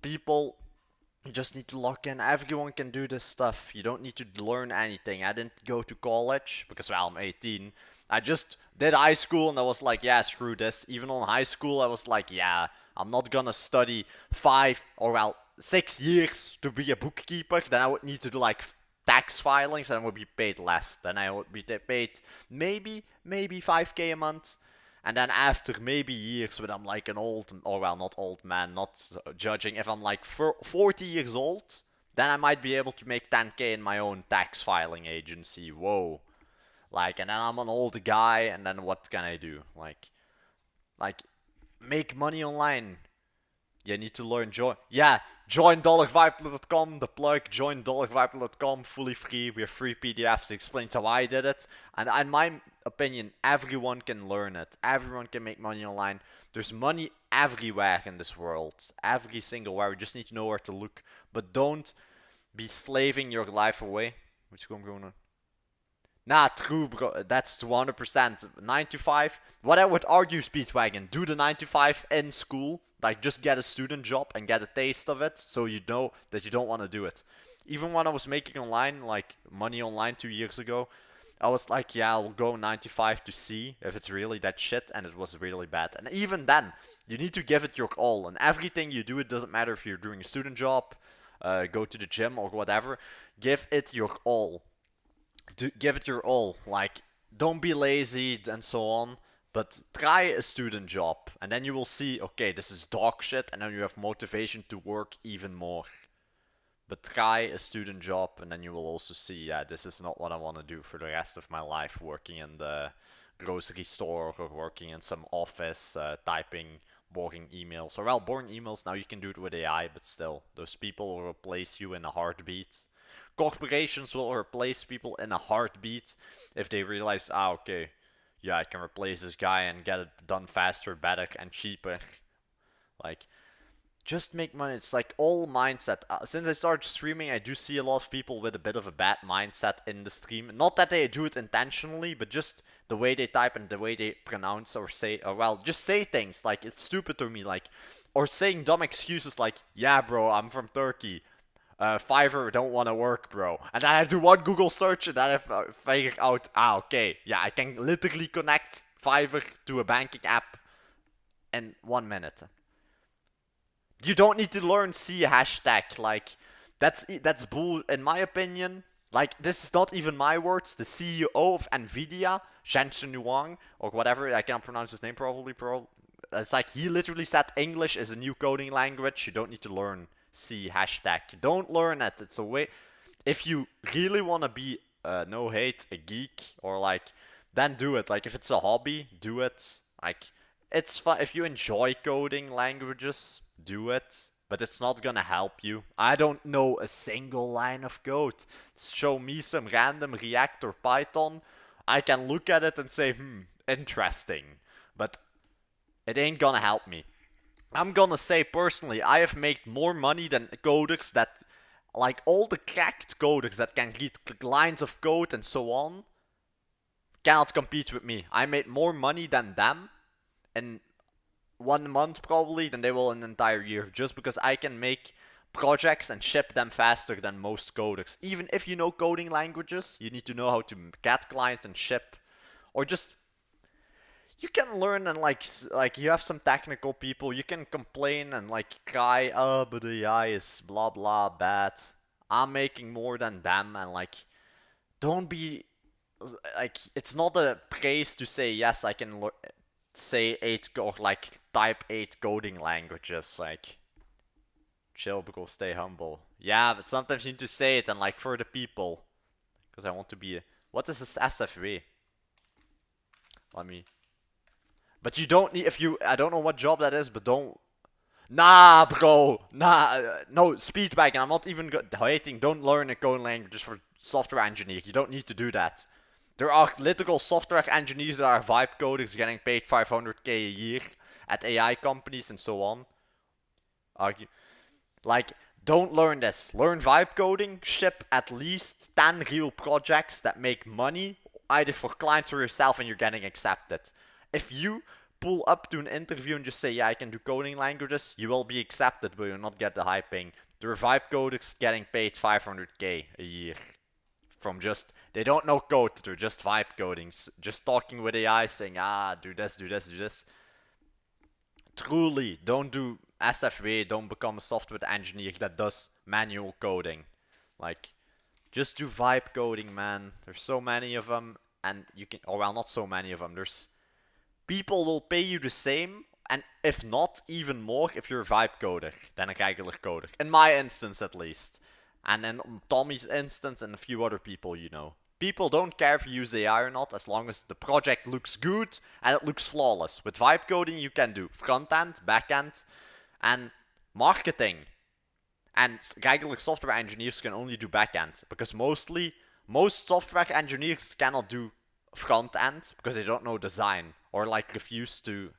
People, you just need to lock in. Everyone can do this stuff. You don't need to learn anything. I didn't go to college because, well, I'm 18. I just did high school and I was like, yeah, screw this. Even on high school, I was like, yeah, I'm not gonna study 6 years to be a bookkeeper. Then I would need to do like tax filings and I would be paid less. Then I would be paid maybe 5k a month. And then after maybe years when I'm like an old, or well, not old man, not judging, if I'm like 40 years old, then I might be able to make 10k in my own tax filing agency. Whoa. Like, and then I'm an old guy, and then what can I do? Like, make money online. You need to learn join dollarviper.com, the plug, join dollarviper.com, fully free. We have free PDFs that explains how I did it. And in my opinion, everyone can learn it. Everyone can make money online. There's money everywhere in this world. Every single where. We just need to know where to look. But don't be slaving your life away. What's going on? Nah, true, bro. That's 200%. 9 to 5. What I would argue, Speedwagon, do the 9 to 5 in school. Like, just get a student job and get a taste of it so you know that you don't want to do it. Even when I was making online, like, money online 2 years ago, I was like, yeah, I'll go 9 to 5 to see if it's really that shit, and it was really bad. And even then, you need to give it your all. And everything you do, it doesn't matter if you're doing a student job, go to the gym or whatever, give it your all. Give it your all. Like, don't be lazy and so on, but try a student job, and then you will see, okay, this is dog shit, and then you have motivation to work even more. But try a student job, and then you will also see, yeah, this is not what I want to do for the rest of my life, working in the grocery store or working in some office, typing boring emails. Or, well, boring emails, now you can do it with AI, but still, those people will replace you in a heartbeat. Corporations will replace people in a heartbeat if they realize, okay, yeah, I can replace this guy and get it done faster, better, and cheaper. Like, just make money. It's like all mindset. Since I started streaming, I do see a lot of people with a bit of a bad mindset in the stream. Not that they do it intentionally, but just the way they type and the way they pronounce or say, or well, just say things. Like, it's stupid to me. Like, or saying dumb excuses like, yeah, bro, I'm from Turkey. Fiverr don't want to work, bro. And then I do one Google search and then I figure out, okay, yeah, I can literally connect Fiverr to a banking app in 1 minute. You don't need to learn C hashtag, like, that's bull, in my opinion. Like, this is not even my words. The CEO of Nvidia, Jensen Huang, or whatever, I can't pronounce his name probably, it's like, he literally said English is a new coding language. You don't need to learn C hashtag. Don't learn it. It's a way. If you really want to be, no hate, a geek, or like, then do it. Like, if it's a hobby, do it. Like, it's fun. If you enjoy coding languages, do it. But it's not gonna help you. I don't know a single line of code. Show me some random React or Python. I can look at it and say, interesting. But it ain't gonna help me. I'm gonna say personally, I have made more money than coders that, like all the cracked coders that can read lines of code and so on, cannot compete with me. I made more money than them in 1 month probably than they will in an entire year, just because I can make projects and ship them faster than most coders. Even if you know coding languages, you need to know how to get clients and ship, or just you can learn and like you have some technical people, you can complain and like cry, oh, but the AI is blah blah bad. I'm making more than them, and like don't be like it's not a praise to say yes I can say eight or like type eight coding languages. Like chill, bro, stay humble. Yeah, but sometimes you need to say it and like for the people, because I want to be. What is this SFV? Let me. But you don't need if you. I don't know what job that is, but don't. Nah, bro. Nah, no, speedback. And I'm not even hating. Don't learn a coding language just for software engineer. You don't need to do that. There are literal software engineers that are vibe coders getting paid 500k a year at AI companies and so on. Argue. Like, don't learn this. Learn vibe coding, ship at least 10 real projects that make money, either for clients or yourself, and you're getting accepted. If you pull up to an interview and just say, yeah, I can do coding languages, you will be accepted, but you'll not get the high paying. There are vibe coders getting paid 500k a year from just, they don't know code, they're just vibe coding, just talking with AI, saying, do this, do this, do this. Truly, don't do SFW, don't become a software engineer that does manual coding. Like, just do vibe coding, man. There's so many of them, and you can, or well, not so many of them. There's people will pay you the same, and if not, even more if you're a vibe coder than a regular coder. In my instance, at least. And in Tommy's instance, and a few other people you know. People don't care if you use AI or not, as long as the project looks good and it looks flawless. With vibe coding, you can do front end, back end, and marketing. And regular software engineers can only do back end, because most software engineers cannot do front end because they don't know design, or like refuse to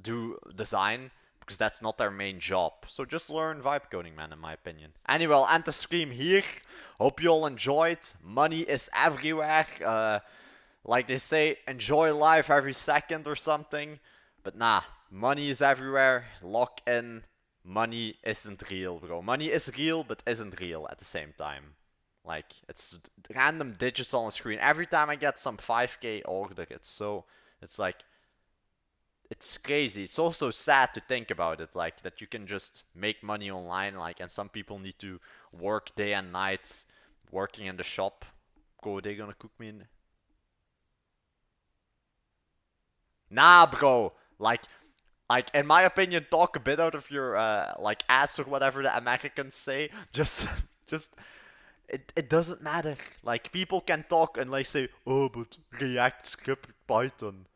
do design because that's not their main job. So just learn vibe coding, man, in my opinion. Anyway, I'll end the stream here. Hope you all enjoyed. Money is everywhere. Like they say, enjoy life every second or something. But nah, money is everywhere. Lock in. Money isn't real, bro. Money is real, but isn't real at the same time. Like, it's random digits on the screen. Every time I get some 5k order, it's like, it's crazy. It's also sad to think about it, like, that you can just make money online, like, and some people need to work day and night, working in the shop. Bro, they gonna cook me in? Nah, bro. Like, in my opinion, talk a bit out of your like ass or whatever the Americans say. Just it doesn't matter. Like people can talk and like say, oh, but React script Python.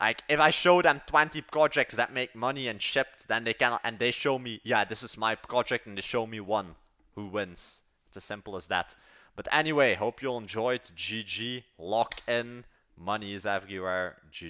Like if I show them 20 projects that make money and shipped, then they can and they show me, yeah, this is my project, and they show me one who wins. It's as simple as that. But anyway, hope you all enjoyed. GG, lock in, money is everywhere. GG.